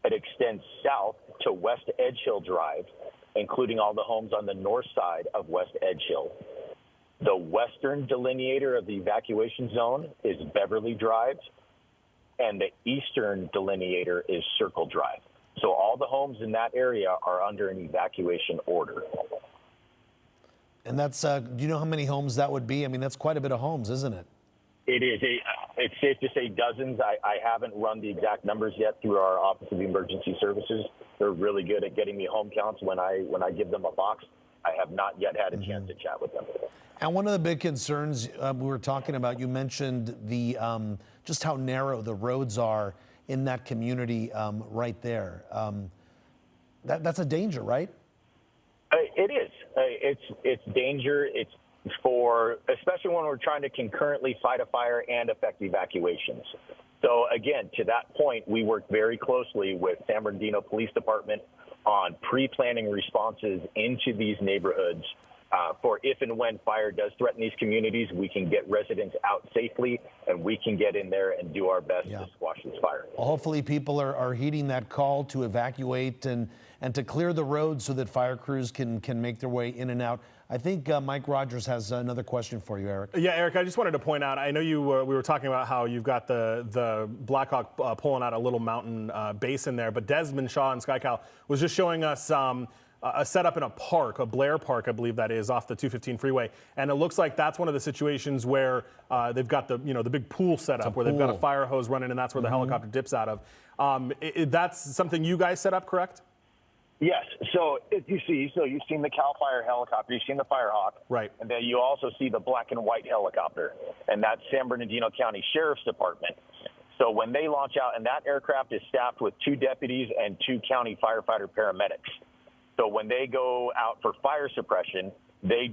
It extends south to West Edge Hill Drive, including all the homes on the north side of West Edge Hill. The western delineator of the evacuation zone is Beverly Drive, and the eastern delineator is Circle Drive. So all the homes in that area are under an evacuation order. And that's, do you know how many homes that would be? I mean, that's quite a bit of homes, isn't it? It is. It's safe to say dozens. I haven't run the exact numbers yet through our Office of Emergency Services. They're really good at getting me home counts when I give them a box. I have not yet had a chance to chat with them. And one of the big concerns we were talking about, you mentioned the just how narrow the roads are in that community right there. That's a danger, right? It is. It's danger. It's for, especially when we're trying to concurrently fight a fire and effect evacuations. So again, to that point, we work very closely with San Bernardino Police Department on pre-planning responses into these neighborhoods for if and when fire does threaten these communities, we can get residents out safely and we can get in there and do our best to squash this fire. Well, hopefully people are heeding that call to evacuate and to clear the roads so that fire crews can make their way in and out. I think Mike Rogers has another question for you, Eric. Yeah, Eric, I just wanted to point out, I know we were talking about how you've got the Blackhawk pulling out a Little Mountain base in there, but Desmond Shaw and KCAL was just showing us a setup in a park, a Blair Park, I believe that is, off the 215 freeway. And it looks like that's one of the situations where they've got the big pool set up where they've got a fire hose running and that's where the helicopter dips out of. That's something you guys set up, correct? Yes. So if you see, you've seen the CAL FIRE helicopter, you've seen the Firehawk. Right. And then you also see the black and white helicopter, and that's San Bernardino County Sheriff's Department. So when they launch out, and that aircraft is staffed with 2 deputies and 2 county firefighter paramedics. So when they go out for fire suppression, they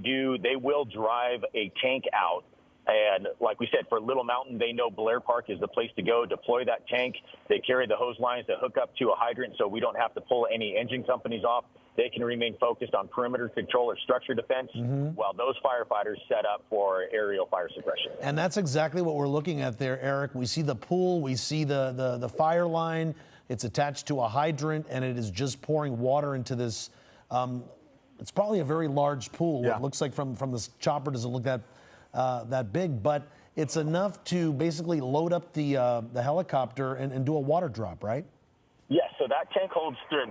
will drive a tank out. And like we said, for Little Mountain, they know Blair Park is the place to go, deploy that tank. They carry the hose lines that hook up to a hydrant so we don't have to pull any engine companies off. They can remain focused on perimeter control or structure defense while those firefighters set up for aerial fire suppression. And that's exactly what we're looking at there, Eric. We see the pool, we see the fire line. It's attached to a hydrant, and it is just pouring water into this. It's probably a very large pool. Yeah. It looks like from the chopper doesn't look that big, but it's enough to basically load up the helicopter and do a water drop, right? Yes, so that tank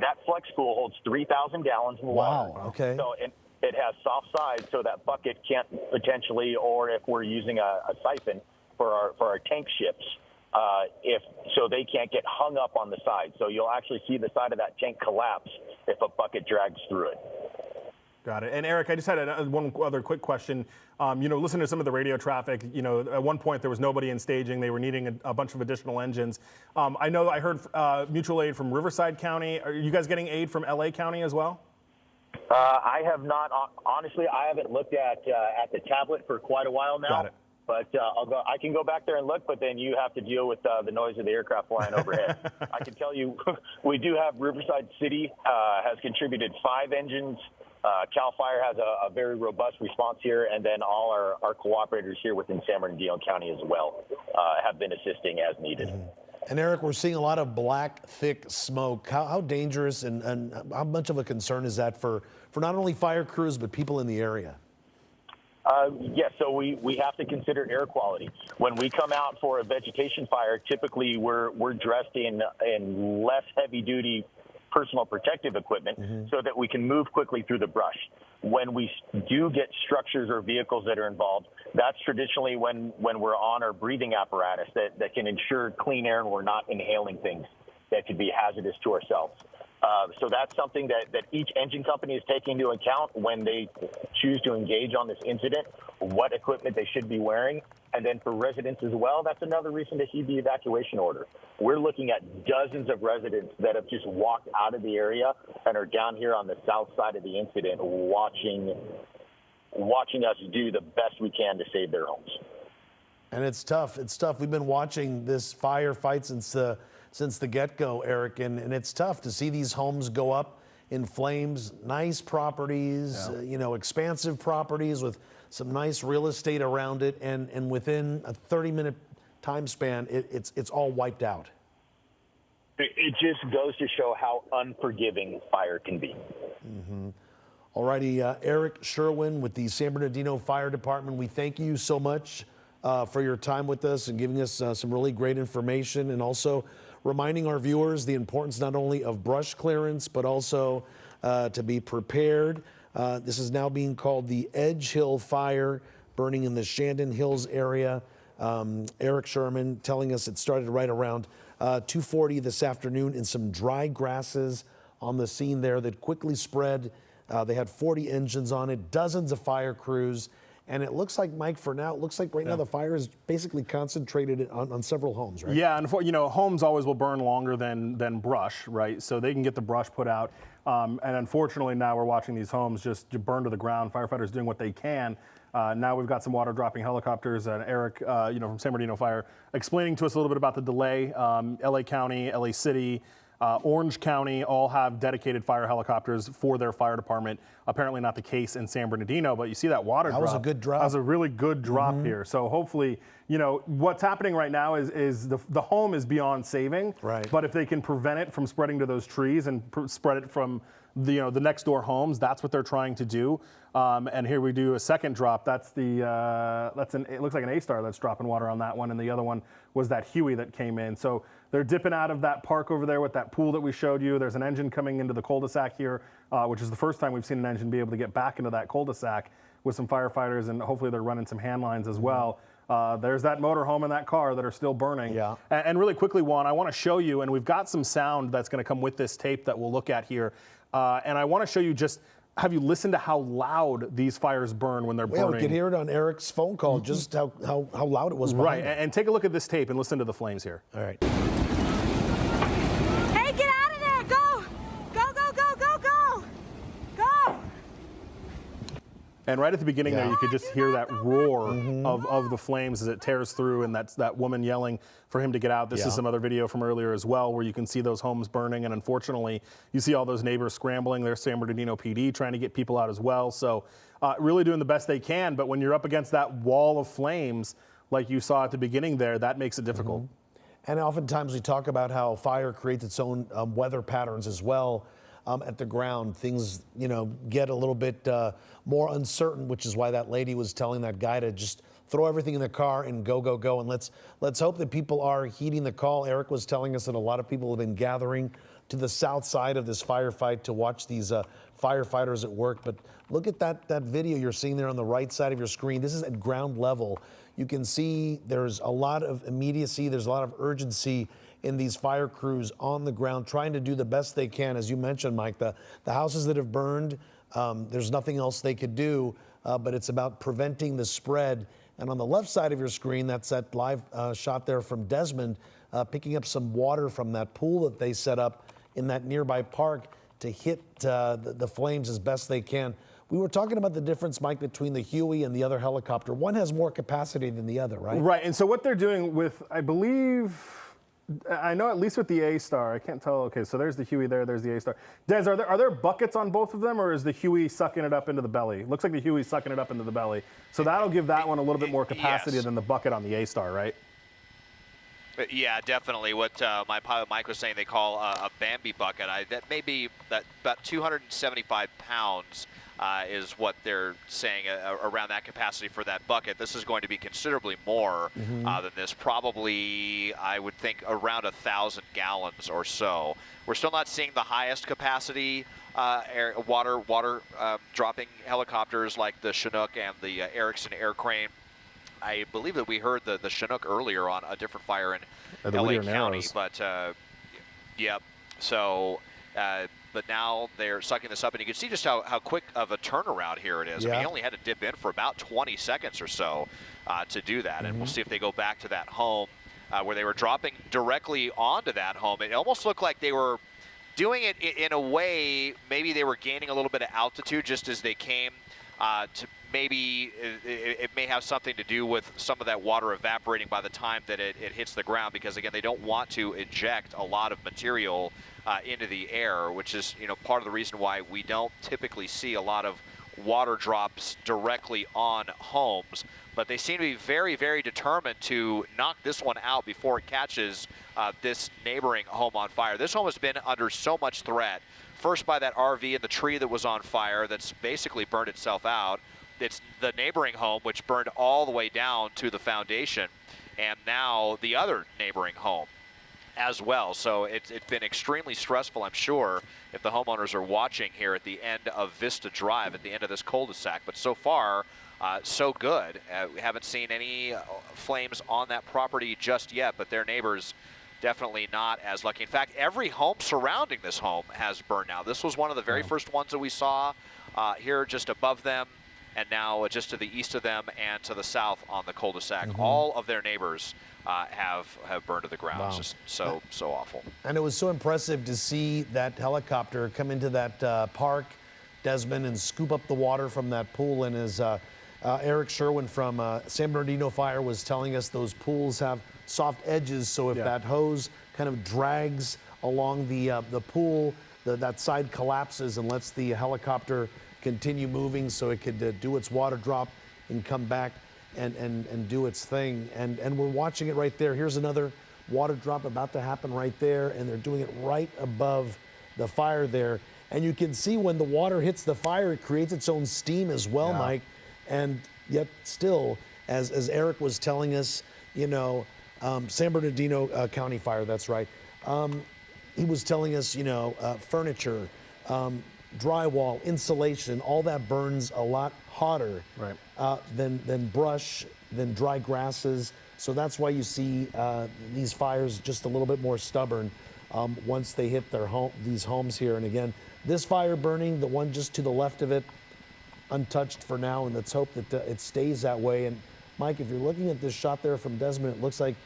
that flex pool holds 3,000 gallons of water. Wow, okay. So it has soft sides so that bucket can't potentially, or if we're using a siphon for our tank ships, so they can't get hung up on the side. So you'll actually see the side of that tank collapse if a bucket drags through it. Got it. And Eric, I just had one other quick question. Listening to some of the radio traffic, at one point there was nobody in staging. They were needing a bunch of additional engines. I know I heard mutual aid from Riverside County. Are you guys getting aid from LA County as well? I have not. Honestly, I haven't looked at the tablet for quite a while now. Got it. But I can go back there and look, but then you have to deal with the noise of the aircraft flying overhead. I can tell you, we do have Riverside City has contributed 5 engines. CAL FIRE has a very robust response here, and then all our cooperators here within San Bernardino County as well have been assisting as needed. And Eric, we're seeing a lot of black, thick smoke. How dangerous and how much of a concern is that for not only fire crews, but people in the area? Yes, so we have to consider air quality. When we come out for a vegetation fire, typically we're dressed in less heavy-duty personal protective equipment so that we can move quickly through the brush. When we do get structures or vehicles that are involved, that's traditionally when we're on our breathing apparatus that can ensure clean air and we're not inhaling things that could be hazardous to ourselves. So that's something that each engine company is taking into account when they choose to engage on this incident, what equipment they should be wearing. And then for residents as well, that's another reason to heed the evacuation order. We're looking at dozens of residents that have just walked out of the area and are down here on the south side of the incident watching us do the best we can to save their homes. And it's tough. It's tough. We've been watching this firefight since the get-go, Eric, and it's tough to see these homes go up in flames. Nice properties, expansive properties with some nice real estate around it, and within a 30-minute time span, it's all wiped out. It just goes to show how unforgiving fire can be. All righty, Eric Sherwin with the San Bernardino Fire Department, we thank you so much for your time with us and giving us some really great information, and also reminding our viewers the importance not only of brush clearance, but also to be prepared. This is now being called the Edge Hill Fire, burning in the Shandon Hills area. Eric Sherman telling us it started right around 2:40 this afternoon in some dry grasses on the scene there that quickly spread. They had 40 engines on it, dozens of fire crews. And it looks like, Mike, for now, it looks like right now the fire is basically concentrated on several homes, right? Yeah, and homes always will burn longer than brush, right? So they can get the brush put out. And unfortunately, now we're watching these homes just burn to the ground. Firefighters doing what they can. Now we've got some water dropping helicopters, and Eric, from San Bernardino Fire, explaining to us a little bit about the delay. LA County, LA City, Orange County all have dedicated fire helicopters for their fire department. Apparently not the case in San Bernardino, but you see that water drop. That was a good drop. That was a really good drop here. So hopefully, what's happening right now is the home is beyond saving. Right. But if they can prevent it from spreading to those trees and spread it from the next door homes, that's what they're trying to do. And here we do a second drop. That's it looks like an A-Star that's dropping water on that one, and the other one was that Huey that came in. So they're dipping out of that park over there with that pool that we showed you. There's an engine coming into the cul-de-sac here, which is the first time we've seen an engine be able to get back into that cul-de-sac with some firefighters, and hopefully they're running some hand lines as well. There's that motorhome and that car that are still burning. Yeah. And really quickly, Juan, I want to show you, and we've got some sound that's going to come with this tape that we'll look at here. And I want to show you have you listened to how loud these fires burn when they're burning? We could hear it on Eric's phone call, just how loud it was behind Right, and take a look at this tape and listen to the flames here. All right. Hey, get out of there! Go! Go, go, go, go, go! Go! And right at the beginning there, you could just hear that roar of the flames as it tears through, and that's that woman yelling for him to get out. This is some other video from earlier as well, where you can see those homes burning, and unfortunately, you see all those neighbors scrambling. There's San Bernardino PD trying to get people out as well. So really doing the best they can, but when you're up against that wall of flames, like you saw at the beginning there, that makes it difficult. And oftentimes we talk about how fire creates its own weather patterns as well. At the ground, things, get a little bit more uncertain, which is why that lady was telling that guy to just throw everything in the car and go, go, go. And let's hope that people are heeding the call. Eric was telling us that a lot of people have been gathering to the south side of this firefight to watch these firefighters at work. But look at that video you're seeing there on the right side of your screen. This is at ground level. You can see there's a lot of immediacy. There's a lot of urgency in these fire crews on the ground, trying to do the best they can. As you mentioned, Mike, the houses that have burned, There's nothing else they could do, but it's about preventing the spread. And on the left side of your screen, that's that live shot there from Desmond, picking up some water from that pool that they set up in that nearby park to hit the flames as best they can. We were talking about the difference, Mike, between the Huey and the other helicopter. One has more capacity than the other, right? Right, and so what they're doing with, I believe, I know at least with the A-Star, I can't tell, okay, so there's the Huey there's the A-Star. Des, are there buckets on both of them, or is the Huey sucking it up into the belly? Looks like the Huey's sucking it up into the belly. So that'll give that one a little bit more capacity than the bucket on the A-Star, right? Yeah, definitely. What my pilot Mike was saying, they call a Bambi bucket. That may be about 275 pounds is what they're saying around that capacity for that bucket. This is going to be considerably more than this. Probably, I would think, around 1,000 gallons or so. We're still not seeing the highest capacity water dropping helicopters like the Chinook and the Erickson Air Crane. I believe that we heard the Chinook earlier on a different fire in LA County, but yep. So, but now they're sucking this up, and you can see just how quick of a turnaround here it is. Yeah. I mean, he only had to dip in for about 20 seconds or so to do that, and we'll see if they go back to that home where they were dropping directly onto that home. It almost looked like they were doing it in a way, maybe they were gaining a little bit of altitude just as they came to maybe it may have something to do with some of that water evaporating by the time that it hits the ground, because again, they don't want to inject a lot of material into the air, which is, you know, part of the reason why we don't typically see a lot of water drops directly on homes. But they seem to be very, very determined to knock this one out before it catches this neighboring home on fire. This home has been under so much threat. First by that RV and the tree that was on fire that's basically burned itself out. It's the neighboring home, which burned all the way down to the foundation, and now the other neighboring home as well. So it's been extremely stressful, I'm sure, if the homeowners are watching here at the end of Vista Drive, at the end of this cul-de-sac. But so far, so good. We haven't seen any flames on that property just yet, but their neighbors definitely not as lucky. In fact, every home surrounding this home has burned now. This was one of the very first ones that we saw here just above them, and now just to the east of them and to the south on the cul-de-sac. All of their neighbors have burned to the ground. It's just so awful. And it was so impressive to see that helicopter come into that park, Desmond, and scoop up the water from that pool. And as Eric Sherwin from San Bernardino Fire was telling us, those pools have soft edges, so if that hose kind of drags along the pool, that side collapses and lets the helicopter continue moving so it could do its water drop and come back and do its thing. And we're watching it right there. Here's another water drop about to happen right there, and they're doing it right above the fire there. And you can see when the water hits the fire, it creates its own steam as well, Mike. And yet still, as Eric was telling us, you know, San Bernardino County Fire, that's right. He was telling us, you know, furniture, drywall, insulation, all that burns a lot hotter than brush, than dry grasses. So that's why you see these fires just a little bit more stubborn once they hit these homes here. And again, this fire burning, the one just to the left of it, untouched for now, and let's hope that it stays that way. And Mike, if you're looking at this shot there from Desmond, it looks like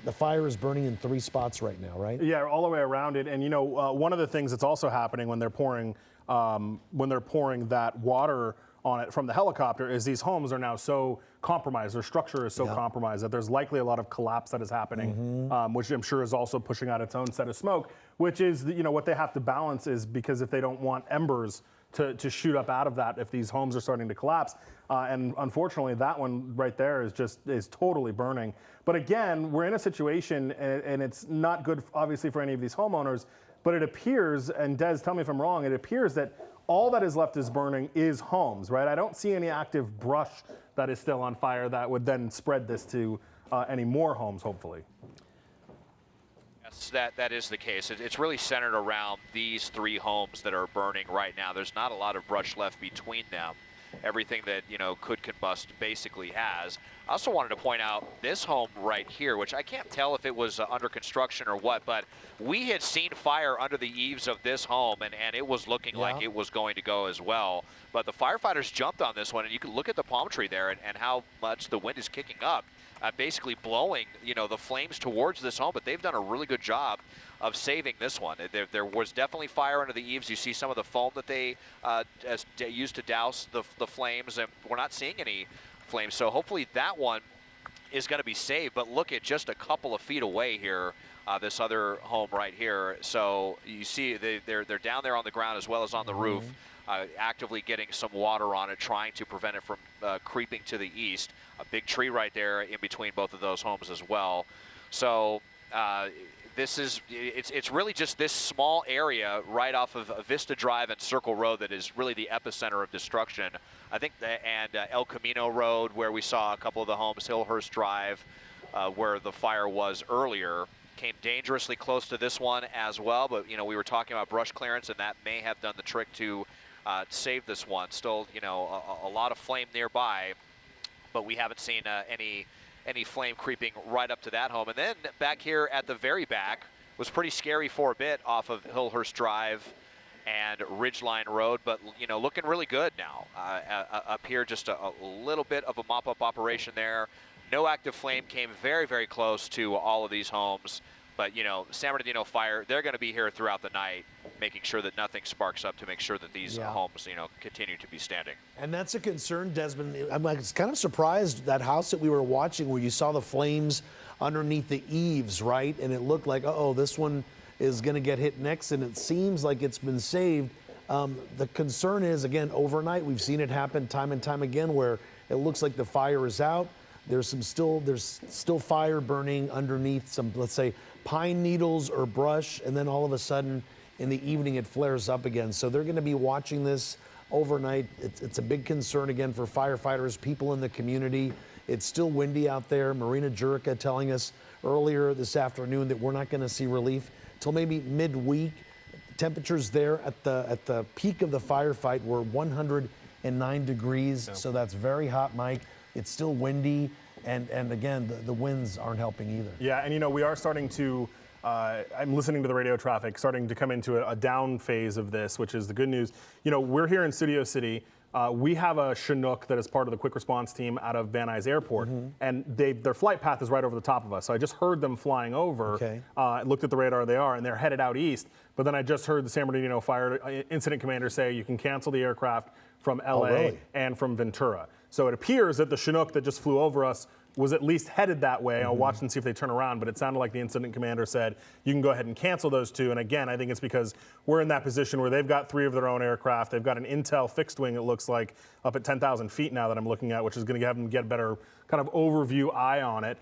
the fire is burning in 3 spots right now, right? Yeah, all the way around it. And you know, one of the things that's also happening when they're pouring that water on it from the helicopter is these homes are now so compromised. Their structure is so compromised that there's likely a lot of collapse that is happening, which I'm sure is also pushing out its own set of smoke. Which is, you know, what they have to balance is, because if they don't want embers to shoot up out of that if these homes are starting to collapse. And unfortunately, that one right there is totally burning. But again, we're in a situation, and it's not good, obviously, for any of these homeowners, but it appears, and Des, tell me if I'm wrong, it appears that all that is left is burning is homes, right? I don't see any active brush that is still on fire that would then spread this to any more homes, hopefully. That is the case. It's really centered around these 3 homes that are burning right now. There's not a lot of brush left between them. everything that, you know, could combust basically has. I also wanted to point out this home right here, which I can't tell if it was under construction or what, but we had seen fire under the eaves of this home, and it was looking like it was going to go as well. But the firefighters jumped on this one, and you can look at the palm tree there and how much the wind is kicking up, basically blowing, you know, the flames towards this home. But they've done a really good job of saving this one. There was definitely fire under the eaves. You see some of the foam that they used to douse the flames, and we're not seeing any flames. So hopefully that one is going to be saved. But look at just a couple of feet away here, this other home right here. So you see they're down there on the ground as well as on the roof, actively getting some water on it, trying to prevent it from creeping to the east. A big tree right there in between both of those homes as well. So it's really just this small area right off of Vista Drive and Circle Road that is really the epicenter of destruction. I think, and El Camino Road, where we saw a couple of the homes, Hillhurst Drive, where the fire was earlier, came dangerously close to this one as well. But, you know, we were talking about brush clearance, and that may have done the trick to save this one. Still, you know, a lot of flame nearby, but we haven't seen any flame creeping right up to that home. And then back here at the very back was pretty scary for a bit off of Hillhurst Drive and Ridgeline Road, but, you know, looking really good now. Up here, just a little bit of a mop-up operation there. No active flame, came very, very close to all of these homes. But, you know, San Bernardino Fire, they're going to be here throughout the night, making sure that nothing sparks up to make sure that these homes, you know, continue to be standing. And that's a concern, Desmond. I'm kind of surprised that house that we were watching where you saw the flames underneath the eaves, right? And it looked like, uh-oh, this one is going to get hit next, and it seems like it's been saved. The concern is, again, overnight, we've seen it happen time and time again where it looks like the fire is out. There's still fire burning underneath some, let's say, pine needles or brush, and then all of a sudden in the evening it flares up again. So they're going to be watching this overnight. It's a big concern again for firefighters, people in the community. It's still windy out there. Marina Jurica telling us earlier this afternoon that we're not going to see relief till maybe midweek. Temperatures there at the peak of the firefight were 109 degrees, so that's very hot, Mike. It's still windy, and again, the winds aren't helping either. Yeah, and you know, we are starting to, I'm listening to the radio traffic, starting to come into a down phase of this, which is the good news. You know, we're here in Studio City. We have a Chinook that is part of the quick response team out of Van Nuys Airport, and their flight path is right over the top of us. So I just heard them flying over, looked at the radar they are, and they're headed out east. But then I just heard the San Bernardino Fire Incident Commander say you can cancel the aircraft from LA and from Ventura. So it appears that the Chinook that just flew over us was at least headed that way. I'll watch and see if they turn around, but it sounded like the incident commander said you can go ahead and cancel those two. And again, I think it's because we're in that position where they've got 3 of their own aircraft. They've got an Intel fixed wing, it looks like, up at 10,000 feet now that I'm looking at, which is going to have them get a better kind of overview eye on it.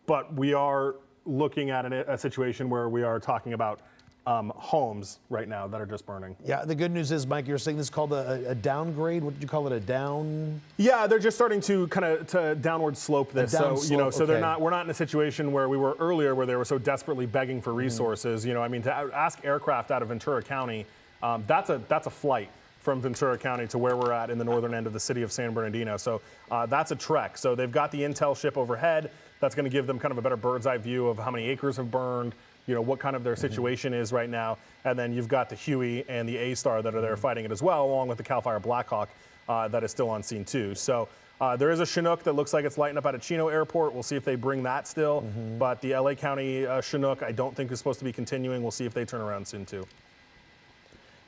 But we are looking at a situation where we are talking about homes right now that are just burning. Yeah, the good news is, Mike, you're saying this is called a downgrade. What did you call it? A down? Yeah, they're just starting to kind of downward slope this. You know, so we're not in a situation where we were earlier, where they were so desperately begging for resources. You know, I mean, to ask aircraft out of Ventura County, that's a flight from Ventura County to where we're at in the northern end of the city of San Bernardino. So that's a trek. So they've got the Intel ship overhead. That's going to give them kind of a better bird's eye view of how many acres have burned, you know, what kind of their situation is right now. And then you've got the Huey and the A-Star that are there fighting it as well, along with the CAL FIRE Blackhawk that is still on scene too. So there is a Chinook that looks like it's lighting up out of Chino Airport. We'll see if they bring that still. But the LA County Chinook, I don't think is supposed to be continuing. We'll see if they turn around soon too.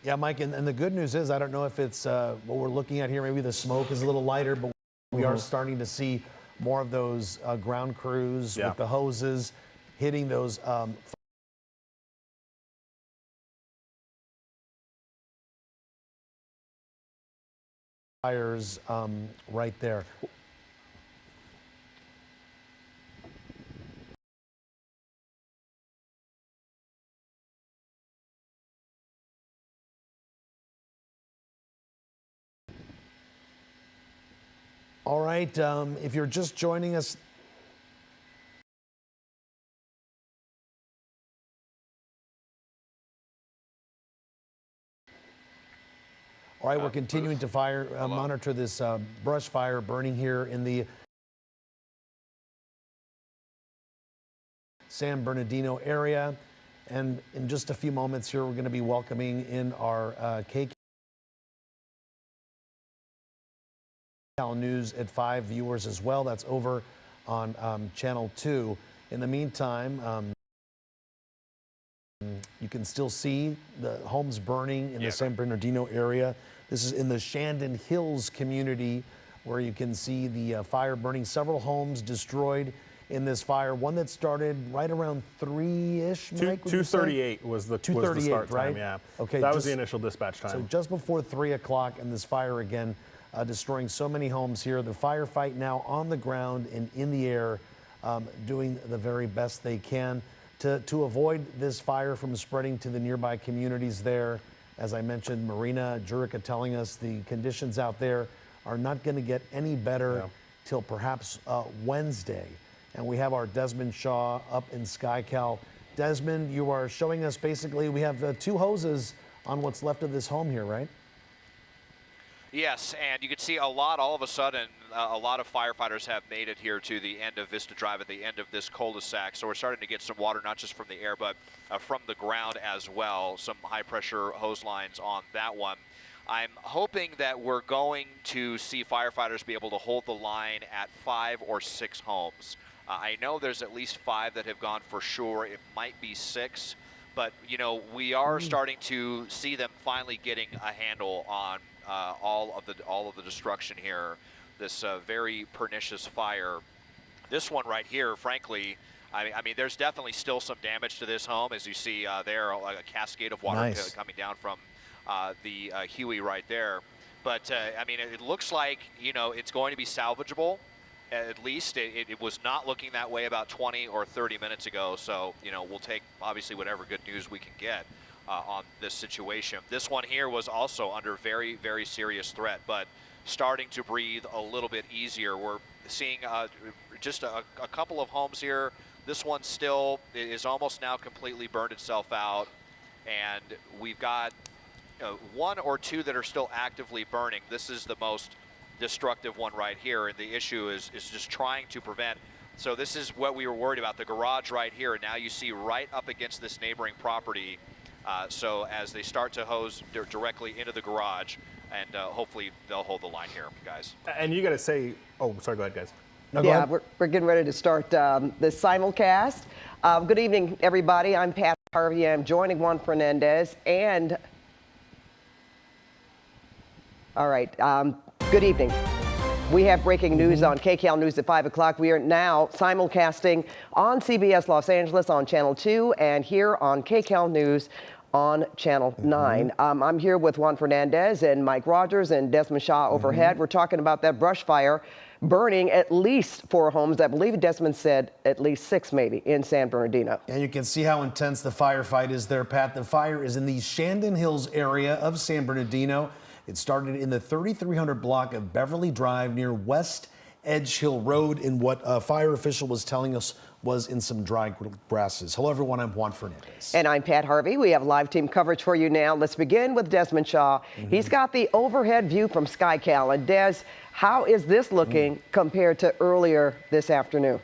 Yeah, Mike, and the good news is, I don't know if it's what we're looking at here, maybe the smoke is a little lighter, but we are starting to see more of those ground crews with the hoses hitting those fires right there. All right, if you're just joining us, All right, we're continuing to monitor this brush fire burning here in the San Bernardino area. And in just a few moments here, we're going to be welcoming in our KCAL News at 5 viewers as well. That's over on Channel 2. In the meantime, you can still see the homes burning in the San Bernardino area. This is in the Shandon Hills community where you can see the fire burning. Several homes destroyed in this fire. One that started right around 3-ish, Mike? 2:38 was the start time, right? yeah. Okay, that was the initial dispatch time. So just before 3 o'clock, and this fire again destroying so many homes here. The firefight now on the ground and in the air, doing the very best they can to avoid this fire from spreading to the nearby communities there. As I mentioned, Marina Jurica telling us the conditions out there are not going to get any better till perhaps Wednesday. And we have our Desmond Shaw up in SkyCal. Desmond, you are showing us basically we have 2 hoses on what's left of this home here, right? Yes, and you can see all of a sudden, a lot of firefighters have made it here to the end of Vista Drive at the end of this cul-de-sac. So we're starting to get some water, not just from the air, but from the ground as well. Some high pressure hose lines on that one. I'm hoping that we're going to see firefighters be able to hold the line at 5 or 6 homes. I know there's at least 5 that have gone for sure. It might be 6, but you know, we are starting to see them finally getting a handle on all of the destruction here. This very pernicious fire. This one right here, frankly, I mean, there's definitely still some damage to this home, as you see there, a cascade of water coming down from the Huey right there. But I mean, it looks like, you know, it's going to be salvageable. At least it was not looking that way about 20 or 30 minutes ago. So, you know, we'll take obviously whatever good news we can get on this situation. This one here was also under very, very serious threat, but starting to breathe a little bit easier. We're seeing just a couple of homes here. This one still is almost now completely burned itself out. And we've got 1 or 2 that are still actively burning. This is the most destructive one right here, and the issue is just trying to prevent. So this is what we were worried about, the garage right here, and now you see right up against this neighboring property. So as they start to hose directly into the garage, and hopefully they'll hold the line here, guys. And you got to say, oh, sorry, go ahead, guys. No, yeah, we're getting ready to start the simulcast. Good evening, everybody. I'm Pat Harvey. I'm joining Juan Fernandez, and all right. Good evening. We have breaking news on KCAL News at 5 o'clock. We are now simulcasting on CBS Los Angeles on Channel 2 and here on KCAL News on Channel 9. I'm here with Juan Fernandez and Mike Rogers and Desmond Shaw overhead. We're talking about that brush fire burning at least 4 homes. I believe Desmond said at least 6 maybe in San Bernardino. And you can see how intense the firefight is there, Pat. The fire is in the Shandon Hills area of San Bernardino. It started in the 3300 block of Beverly Drive near West Edge Hill Road in what a fire official was telling us was in some dry grasses. Hello, everyone. I'm Juan Fernandez. And I'm Pat Harvey. We have live team coverage for you now. Let's begin with Desmond Shaw. He's got the overhead view from SkyCal. And Des, how is this looking compared to earlier this afternoon?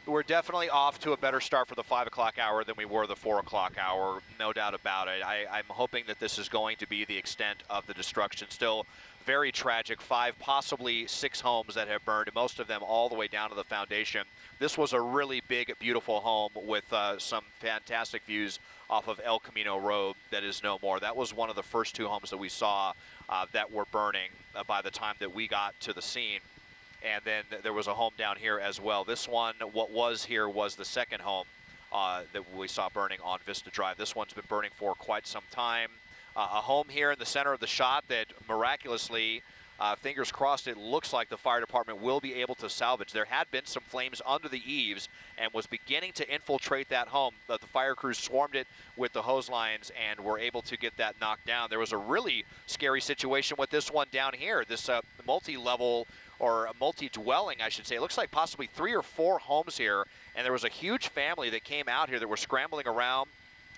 We're definitely off to a better start for the 5 o'clock hour than we were the 4 o'clock hour, no doubt about it. I'm hoping that this is going to be the extent of the destruction. Still very tragic. 5, possibly 6 homes that have burned, most of them all the way down to the foundation. This was a really big, beautiful home with some fantastic views off of El Camino Road that is no more. That was one of the first 2 homes that we saw that were burning by the time that we got to the scene. And then there was a home down here as well. This one, what was here was the second home that we saw burning on Vista Drive. This one's been burning for quite some time. A home here in the center of the shot that miraculously, fingers crossed, it looks like the fire department will be able to salvage. There had been some flames under the eaves and was beginning to infiltrate that home, but the fire crews swarmed it with the hose lines and were able to get that knocked down. There was a really scary situation with this one down here, this multi-level or a multi-dwelling, I should say. It looks like possibly 3 or 4 homes here, and there was a huge family that came out here that were scrambling around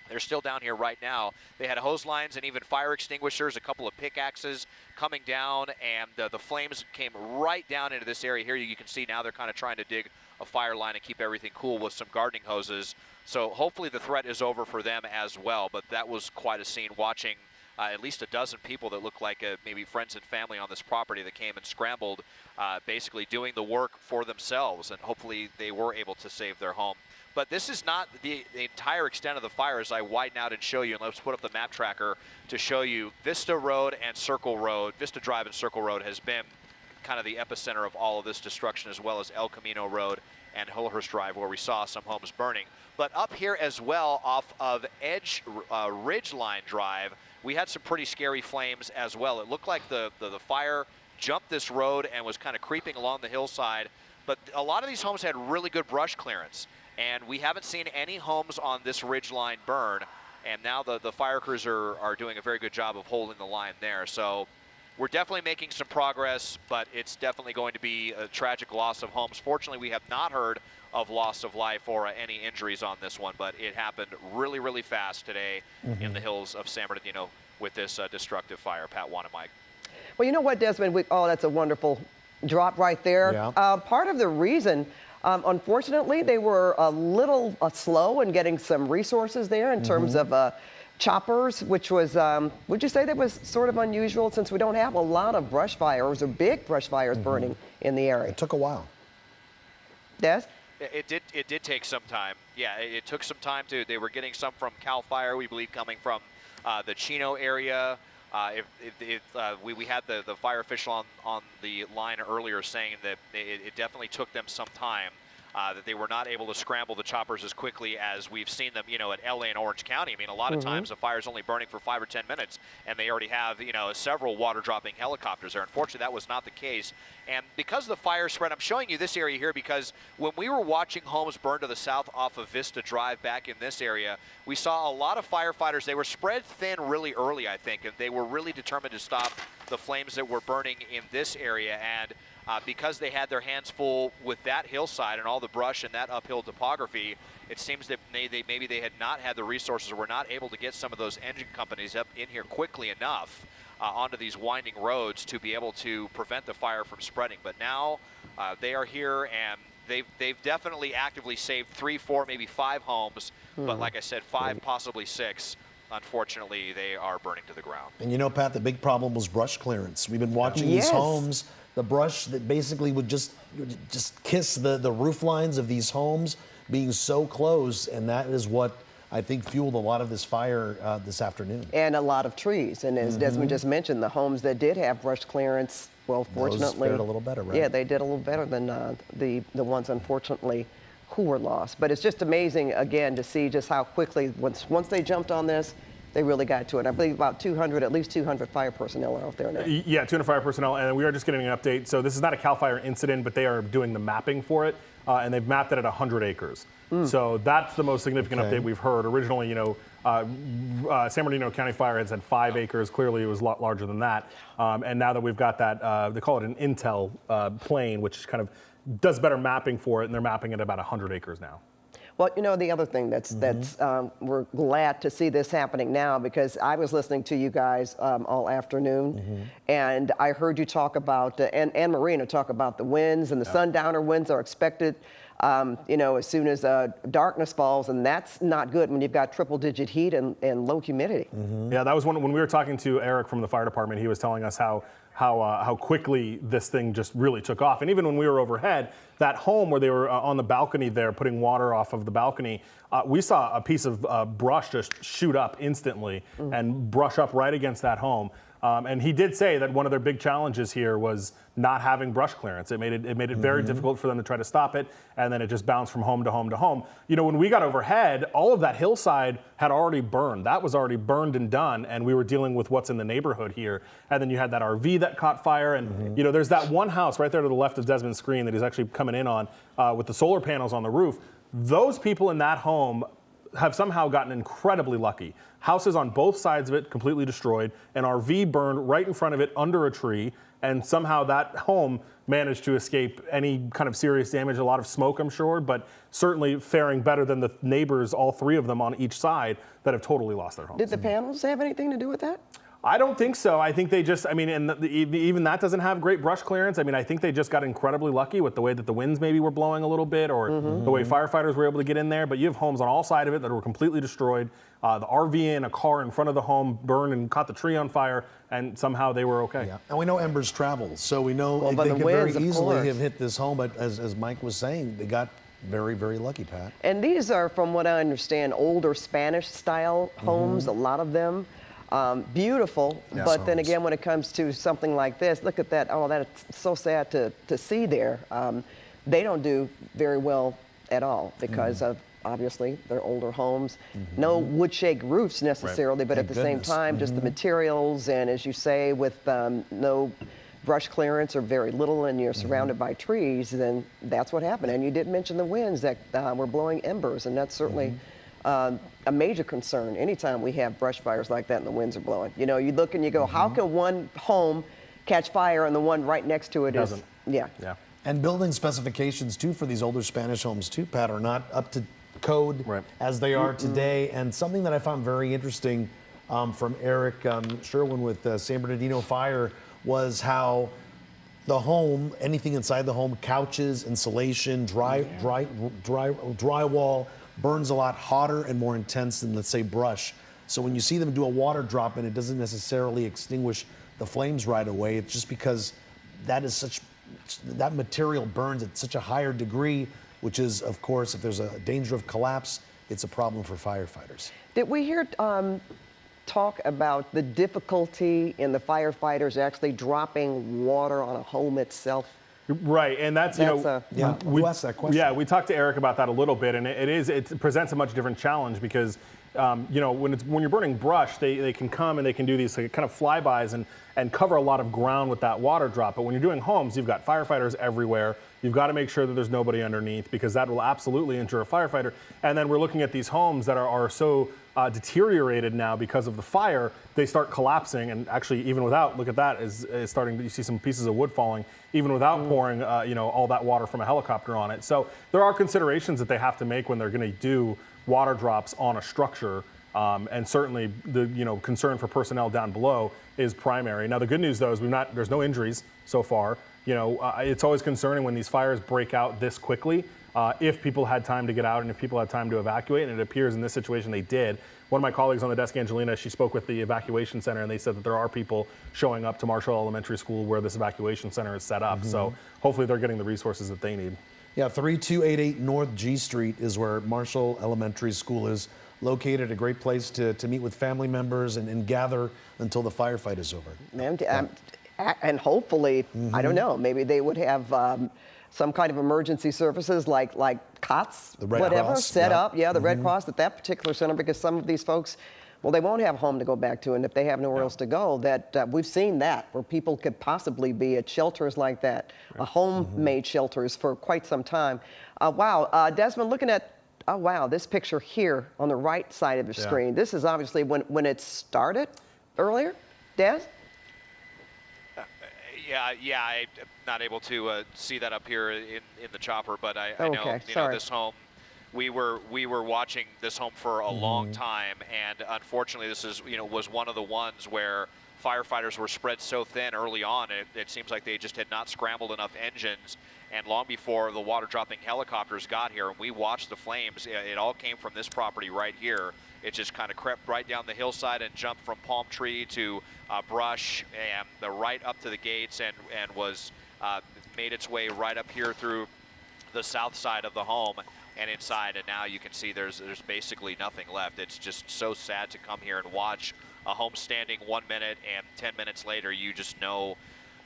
They're still down here right now. They had hose lines and even fire extinguishers, a couple of pickaxes coming down, and the flames came right down into this area here. You can see now they're kind of trying to dig a fire line and keep everything cool with some gardening hoses. So hopefully the threat is over for them as well, but that was quite a scene watching at least a dozen people that looked like maybe friends and family on this property that came and scrambled, basically doing the work for themselves, and hopefully they were able to save their home. But this is not the entire extent of the fire as I widen out and show you. And let's put up the map tracker to show you Vista Road and Circle Road. Vista Drive and Circle Road has been kind of the epicenter of all of this destruction, as well as El Camino Road and Hillhurst Drive, where we saw some homes burning. But up here as well, off of Edge Ridgeline Drive, we had some pretty scary flames as well. It looked like the fire jumped this road and was kind of creeping along the hillside. But a lot of these homes had really good brush clearance. And we haven't seen any homes on this ridge line burn, and now the fire crews are doing a very good job of holding the line there. So we're definitely making some progress, but it's definitely going to be a tragic loss of homes. Fortunately, we have not heard of loss of life or any injuries on this one, but it happened really, really fast today in the hills of San Bernardino with this destructive fire. Pat, Juan, and Mike. Well, you know what, Desmond? Oh, that's a wonderful drop right there. Yeah. Part of the reason, unfortunately, they were a little slow in getting some resources there in terms of choppers, which was, would you say that was sort of unusual since we don't have a lot of brush fires or big brush fires burning in the area? It took a while. Des? It did take some time. Yeah, it took some time they were getting some from CAL FIRE, we believe, coming from the Chino area. We had the fire official on the line earlier saying that it definitely took them some time, that they were not able to scramble the choppers as quickly as we've seen them, at LA and Orange County. I mean, a lot of times the fire's only burning for 5 or 10 minutes, and they already have, several water-dropping helicopters there. Unfortunately, that was not the case. And because the fire spread, I'm showing you this area here because when we were watching homes burn to the south off of Vista Drive back in this area, we saw a lot of firefighters. They were spread thin really early, I think, and they were really determined to stop the flames that were burning in this area. And because they had their hands full with that hillside and all the brush and that uphill topography, it seems that maybe they had not had the resources or were not able to get some of those engine companies up in here quickly enough onto these winding roads to be able to prevent the fire from spreading. But now they are here, and they've definitely actively saved 3, 4, maybe 5 homes. But like I said, 5, possibly 6. Unfortunately, they are burning to the ground. And Pat, the big problem was brush clearance. We've been watching these homes, the brush that basically would just kiss the roof lines of these homes being so close, and that is what I think fueled a lot of this fire this afternoon. And a lot of trees. And as Desmond just mentioned, the homes that did have brush clearance, well, fortunately, those fared a little better, right? Yeah, they did a little better than the ones, unfortunately, who were lost. But it's just amazing, again, to see just how quickly, once they jumped on this, they really got to it. I believe about at least 200 fire personnel are out there now. Yeah, 200 fire personnel, and we are just getting an update. So this is not a CAL FIRE incident, but they are doing the mapping for it, and they've mapped it at 100 acres. So that's the most significant update we've heard. Originally, San Bernardino County Fire had said 5 acres. Clearly, it was a lot larger than that. And now that we've got that, they call it an intel plane, which kind of does better mapping for it, and they're mapping it at about 100 acres now. Well, the other thing that's we're glad to see this happening now, because I was listening to you guys all afternoon, and I heard you talk about, and Marina talk about the winds, and the sundowner winds are expected, as soon as darkness falls, and that's not good when you've got triple-digit heat and low humidity. Yeah, that was when we were talking to Eric from the fire department. He was telling us how quickly this thing just really took off. And even when we were overhead, that home where they were on the balcony there, putting water off of the balcony, we saw a piece of brush just shoot up instantly and brush up right against that home. And he did say that one of their big challenges here was not having brush clearance. It made it very difficult for them to try to stop it, and then it just bounced from home to home to home. When we got overhead, all of that hillside had already burned. That was already burned and done, and we were dealing with what's in the neighborhood here. And then you had that RV that caught fire, and there's that one house right there to the left of Desmond's screen that he's actually coming in on with the solar panels on the roof. Those people in that home have somehow gotten incredibly lucky. Houses on both sides of it completely destroyed, an RV burned right in front of it under a tree, and somehow that home managed to escape any kind of serious damage, a lot of smoke, I'm sure, but certainly faring better than the neighbors, all three of them on each side, that have totally lost their homes. Did the panels have anything to do with that? I don't think so. I think they just, I mean, and even that doesn't have great brush clearance. I mean, I think they just got incredibly lucky with the way that the winds maybe were blowing a little bit, or the way firefighters were able to get in there. But you have homes on all sides of it that were completely destroyed. The RV and a car in front of the home burned and caught the tree on fire, and somehow they were okay. Yeah. And we know embers travel, so we know they could very easily have hit this home. But as Mike was saying, they got very, very lucky, Pat. And these are, from what I understand, older Spanish-style homes, a lot of them. Beautiful, but then again, when it comes to something like this, look at that. Oh, that's so sad to see there. They don't do very well at all because of, obviously, their older homes. No wood shake roofs necessarily, but at the same time, just the materials, and as you say, with no brush clearance or very little, and you're surrounded by trees, then that's what happened. And you did mention the winds that were blowing embers, and that's certainly a major concern anytime we have brush fires like that and the winds are blowing. You know, you look and you go, how can one home catch fire and the one right next to it doesn't? Yeah. And building specifications too for these older Spanish homes too, Pat, are not up to code as they are today. And something that I found very interesting from Eric Sherwin with San Bernardino Fire was how the home, anything inside the home, couches, insulation, drywall, burns a lot hotter and more intense than, let's say, brush. So when you see them do a water drop in, it doesn't necessarily extinguish the flames right away. It's just because that material burns at such a higher degree, which is, of course, if there's a danger of collapse, it's a problem for firefighters. Did we hear talk about the difficulty in the firefighters actually dropping water on a home itself? Right, and that's, you know, who asked that question? Yeah, we talked to Eric about that a little bit, and it presents a much different challenge because, you know, when you're burning brush, they can come and they can do these kind of flybys and cover a lot of ground with that water drop. But when you're doing homes, you've got firefighters everywhere. You've got to make sure that there's nobody underneath because that will absolutely injure a firefighter. And then we're looking at these homes that are so deteriorated now because of the fire, they start collapsing. And actually, even without, look at that, is starting. You see some pieces of wood falling, even without pouring, you know, all that water from a helicopter on it. So there are considerations that they have to make when they're going to do water drops on a structure. And certainly the concern for personnel down below is primary. Now the good news though is there's no injuries so far. You know, it's always concerning when these fires break out this quickly. If people had time to get out and if people had time to evacuate, and it appears in this situation they did. One of my colleagues on the desk, Angelina, she spoke with the evacuation center and they said that there are people showing up to Marshall Elementary School where this evacuation center is set up. So hopefully they're getting the resources that they need. Yeah, 3288 North G Street is where Marshall Elementary School is located, a great place to meet with family members and gather until the firefight is over. And hopefully, I don't know, maybe they would have some kind of emergency services like cots, the Red whatever, Cross, set up, the Red Cross at that particular center, because some of these folks, well, they won't have a home to go back to, and if they have nowhere else to go, that we've seen that, where people could possibly be at shelters like that, homemade shelters for quite some time. Wow, Desmond, looking at, oh wow, this picture here on the right side of the screen, this is obviously when it started earlier, Des? Yeah, I'm not able to see that up here in the chopper, but I know, you know, this home, we were watching this home for a long time, and unfortunately this is, was one of the ones where firefighters were spread so thin early on, it seems like they just had not scrambled enough engines, and long before the water dropping helicopters got here, and we watched the flames, it all came from this property right here. It just kind of crept right down the hillside and jumped from palm tree to brush and right up to the gates, and was made its way right up here through the south side of the home and inside, and now you can see there's basically nothing left. It's just so sad to come here and watch a home standing 1 minute, and 10 minutes later you just know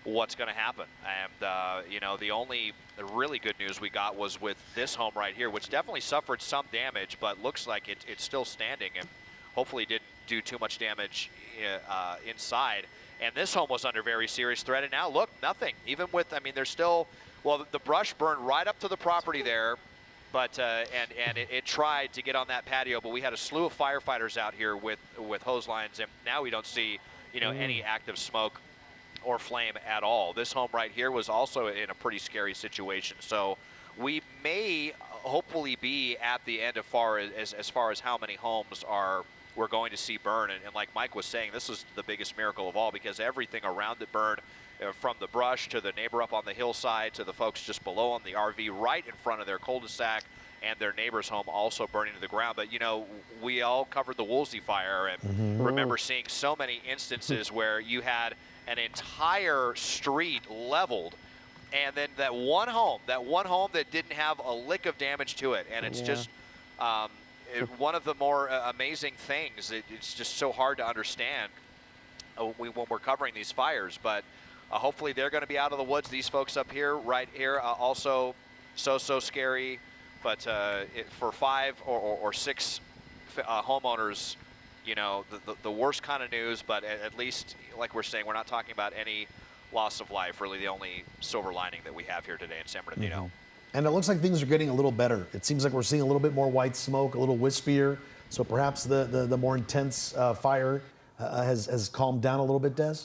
what's going to happen. And the only really good news we got was with this home right here, which definitely suffered some damage, but looks like it's still standing and hopefully didn't do too much damage inside. And this home was under very serious threat, and now look, nothing. Even with, there's still, well, the brush burned right up to the property there, but it tried to get on that patio, but we had a slew of firefighters out here with hose lines, and now we don't see any active smoke or flame at all. This home right here was also in a pretty scary situation. So we may hopefully be at the end as far as how many homes we're going to see burn. And like Mike was saying, this is the biggest miracle of all, because everything around it burned, from the brush to the neighbor up on the hillside to the folks just below on the RV right in front of their cul-de-sac, and their neighbor's home also burning to the ground. But, you know, we all covered the Woolsey fire and remember seeing so many instances where you had an entire street leveled, and then that one home that didn't have a lick of damage to it. And it's just one of the more amazing things. It's just so hard to understand when we're covering these fires. But hopefully they're going to be out of the woods. These folks up here, right here, also so scary. But for 5 or 6 homeowners, you know, the worst kind of news. But at least, like we're saying, we're not talking about any loss of life. Really, the only silver lining that we have here today in San Bernardino. And it looks like things are getting a little better. It seems like we're seeing a little bit more white smoke, a little wispier. So perhaps the more intense fire has calmed down a little bit, Des?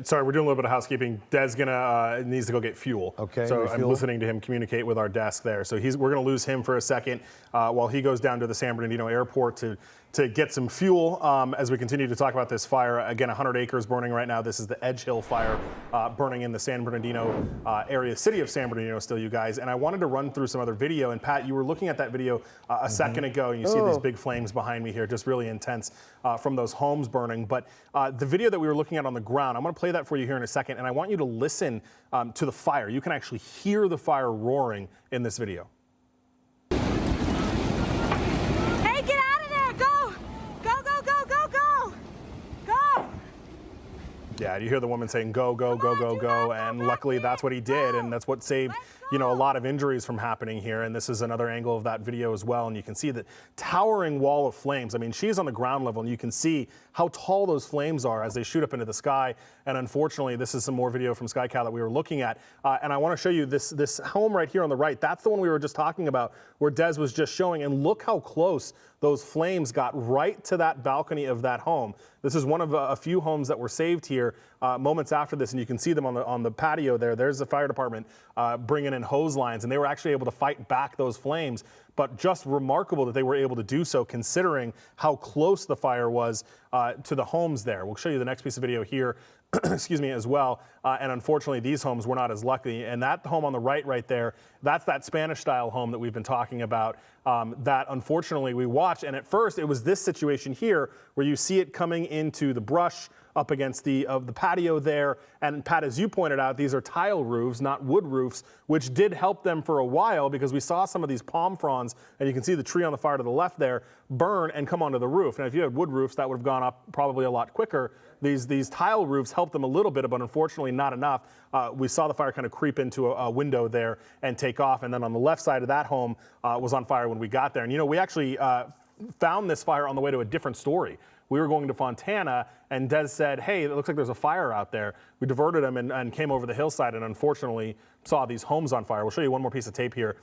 Sorry, we're doing a little bit of housekeeping. Des needs to go get fuel. Okay. So refuel. I'm listening to him communicate with our desk there. So we're going to lose him for a second while he goes down to the San Bernardino airport to get some fuel as we continue to talk about this fire. Again, 100 acres burning right now. This is the Edge Hill fire burning in the San Bernardino area, city of San Bernardino still, you guys. And I wanted to run through some other video. And Pat, you were looking at that video a second ago, and you see these big flames behind me here, just really intense from those homes burning. But the video that we were looking at on the ground, I'm going to play that for you here in a second. And I want you to listen to the fire. You can actually hear the fire roaring in this video. Yeah, you hear the woman saying, go, go, go, go, go, and luckily that's what he did, and that's what saved, you know, a lot of injuries from happening here. And this is another angle of that video as well, and you can see that towering wall of flames. I mean, she's on the ground level, and you can see how tall those flames are as they shoot up into the sky. And unfortunately, this is some more video from KCAL that we were looking at, and I want to show you this home right here on the right. That's the one we were just talking about, where Des was just showing, and look how close those flames got right to that balcony of that home. This is one of a few homes that were saved here moments after this, and you can see them on the patio there. There's the fire department bringing in hose lines, and they were actually able to fight back those flames. But just remarkable that they were able to do so, considering how close the fire was to the homes there. We'll show you the next piece of video here, excuse me, as well. And unfortunately, these homes were not as lucky. And that home on the right there, that's that Spanish-style home that we've been talking about that unfortunately we watched. And at first, it was this situation here where you see it coming into the brush up against the patio there. And Pat, as you pointed out, these are tile roofs, not wood roofs, which did help them for a while because we saw some of these palm fronds, and you can see the tree on the far to the left there burn and come onto the roof. Now, if you had wood roofs, that would have gone up probably a lot quicker. These tile roofs helped them a little bit, but unfortunately not enough. We saw the fire kind of creep into a window there and take off. And then on the left side of that home was on fire when we got there. And, you know, we actually found this fire on the way to a different story. We were going to Fontana, and Des said, hey, it looks like there's a fire out there. We diverted him and came over the hillside and unfortunately saw these homes on fire. We'll show you one more piece of tape here.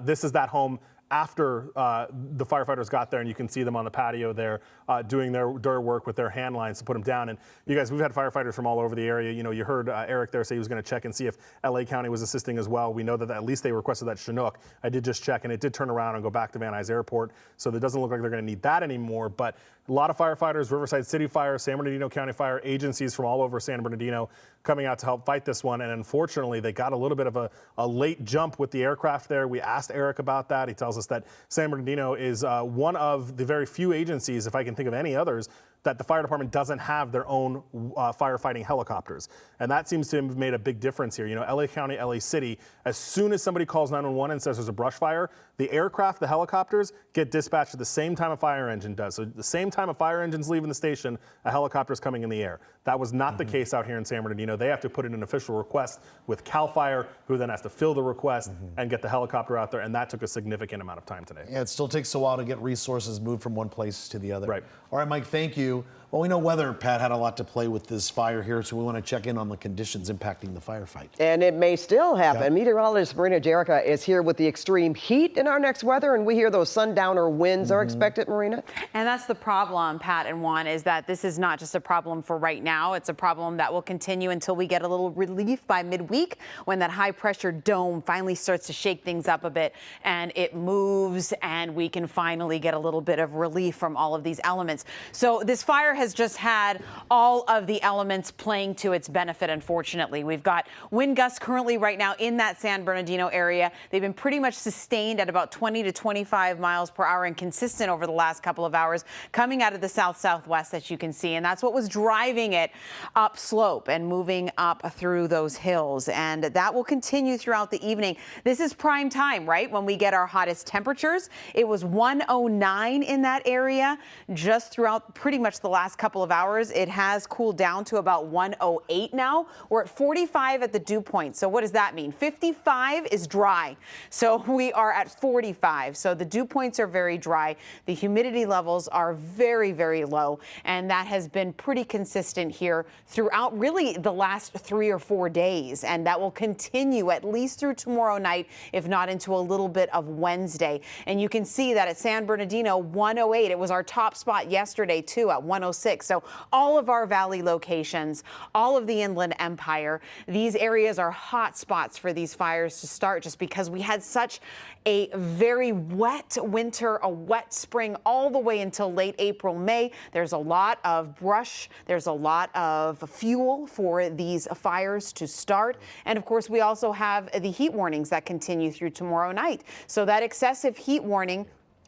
This is that home after the firefighters got there, and you can see them on the patio there doing their work with their hand lines to put them down. And you guys, we've had firefighters from all over the area. You know, you heard Eric there say he was going to check and see if LA County was assisting as well. We know that at least they requested that Chinook. I did just check, and it did turn around and go back to Van Nuys Airport, so it doesn't look like they're going to need that anymore. But a lot of firefighters, Riverside City Fire, San Bernardino County Fire, agencies from all over San Bernardino coming out to help fight this one. And unfortunately, they got a little bit of a late jump with the aircraft there. We asked Eric about that. He tells us that San Bernardino is one of the very few agencies, if I can think of any others, that the fire department doesn't have their own firefighting helicopters. And that seems to have made a big difference here. You know, LA County, LA City, as soon as somebody calls 911 and says there's a brush fire, the aircraft, the helicopters, get dispatched at the same time a fire engine does. So the same time a fire engine's leaving the station, a helicopter's coming in the air. That was not the case out here in San Bernardino. They have to put in an official request with CAL FIRE, who then has to fill the request and get the helicopter out there, and that took a significant amount of time today. Yeah, it still takes a while to get resources moved from one place to the other. Right. All right, Mike, thank you. you. Well, we know weather, Pat, had a lot to play with this fire here, so we want to check in on the conditions impacting the firefight. And it may still happen. Yep. Meteorologist Marina Jerica is here with the extreme heat in our next weather, and we hear those sundowner winds are expected, Marina. And that's the problem, Pat and Juan, is that this is not just a problem for right now. It's a problem that will continue until we get a little relief by midweek, when that high pressure dome finally starts to shake things up a bit and it moves, and we can finally get a little bit of relief from all of these elements. So this fire has just had all of the elements playing to its benefit, unfortunately. We've got wind gusts currently right now in that San Bernardino area. They've been pretty much sustained at about 20 to 25 miles per hour and consistent over the last couple of hours, coming out of the south-southwest, as you can see. And that's what was driving it upslope and moving up through those hills. And that will continue throughout the evening. This is prime time, right, when we get our hottest temperatures. It was 109 in that area just throughout pretty much the last couple of hours. It has cooled down to about 108 now. We're at 45 at the dew point. So what does that mean? 55 is dry. So we are at 45. So the dew points are very dry. The humidity levels are very, very low. And that has been pretty consistent here throughout really the last 3 or 4 days. And that will continue at least through tomorrow night, if not into a little bit of Wednesday. And you can see that at San Bernardino, 108. It was our top spot yesterday, too, at 106. So all of our valley locations, all of the Inland Empire, these areas are hot spots for these fires to start, just because we had such a very wet winter, a wet spring, all the way until late April, May. There's a lot of brush. There's a lot of fuel for these fires to start. And of course, we also have the heat warnings that continue through tomorrow night. So that excessive heat warning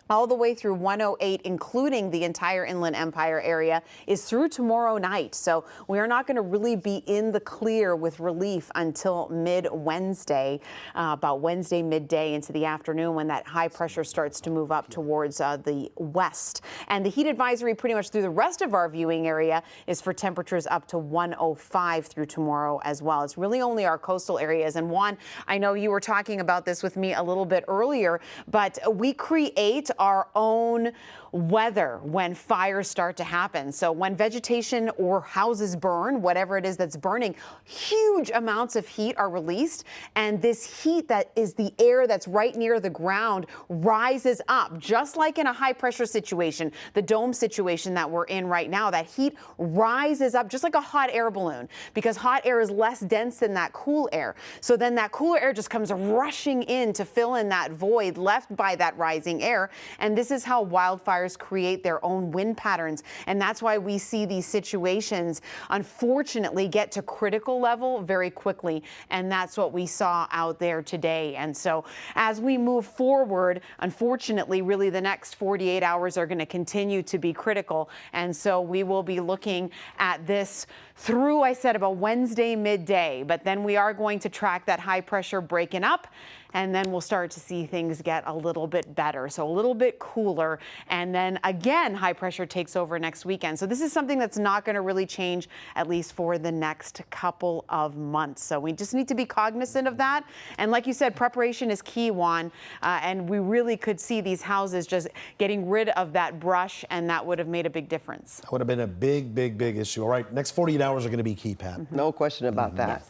all the way through 108, including the entire Inland Empire area, is through tomorrow night. So we are not going to really be in the clear with relief until mid-Wednesday, about Wednesday midday into the afternoon, when that high pressure starts to move up towards the west. And the heat advisory pretty much through the rest of our viewing area is for temperatures up to 105 through tomorrow as well. It's really only our coastal areas. And Juan, I know you were talking about this with me a little bit earlier, but we create our own weather when fires start to happen. So when vegetation or houses burn, whatever it is that's burning, huge amounts of heat are released. And this heat, that is the air that's right near the ground, rises up, just like in a high pressure situation, the dome situation that we're in right now. That heat rises up just like a hot air balloon, because hot air is less dense than that cool air. So then that cooler air just comes rushing in to fill in that void left by that rising air. And this is how wildfires create their own wind patterns. And that's why we see these situations, unfortunately, get to critical level very quickly. And that's what we saw out there today. And so as we move forward, unfortunately, really the next 48 hours are going to continue to be critical. And so we will be looking at this through, I said, about Wednesday midday. But then we are going to track that high pressure breaking up, and then we'll start to see things get a little bit better. So a little bit cooler. And then again, high pressure takes over next weekend. So this is something that's not going to really change, at least for the next couple of months. So we just need to be cognizant of that. And like you said, preparation is key, Juan. And we really could see these houses just getting rid of that brush, and that would have made a big difference. That would have been a big, big, big issue. All right, next 48 hours are going to be key, Pat. No question about that.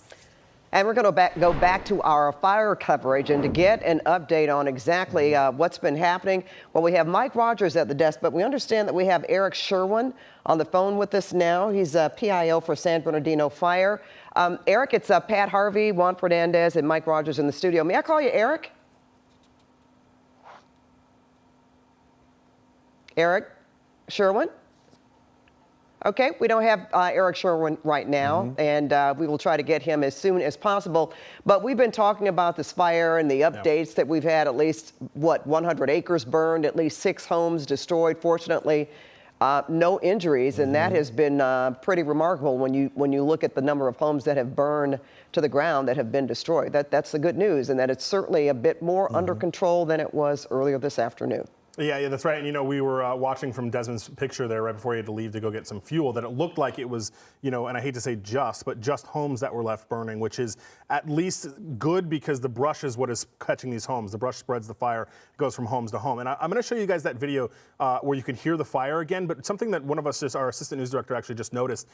And we're going to go back to our fire coverage, and to get an update on exactly what's been happening. Well, we have Mike Rogers at the desk, but we understand that we have Eric Sherwin on the phone with us now. He's a PIO for San Bernardino Fire. Eric, it's Pat Harvey, Juan Fernandez, and Mike Rogers in the studio. May I call you Eric? Eric Sherwin? Okay, we don't have Eric Sherwin right now, and we will try to get him as soon as possible. But we've been talking about this fire and the updates that we've had. At least, 100 acres burned, at least 6 homes destroyed. Fortunately, no injuries, and that has been pretty remarkable when you look at the number of homes that have burned to the ground, that have been destroyed. That's the good news, and that it's certainly a bit more under control than it was earlier this afternoon. Yeah, that's right. And, we were watching from Desmond's picture there right before he had to leave to go get some fuel, that it looked like it was, and I hate to say just homes that were left burning, which is at least good because the brush is what is catching these homes. The brush spreads the fire, goes from homes to home. And I'm going to show you guys that video where you can hear the fire again. But something that one of us, our assistant news director, actually just noticed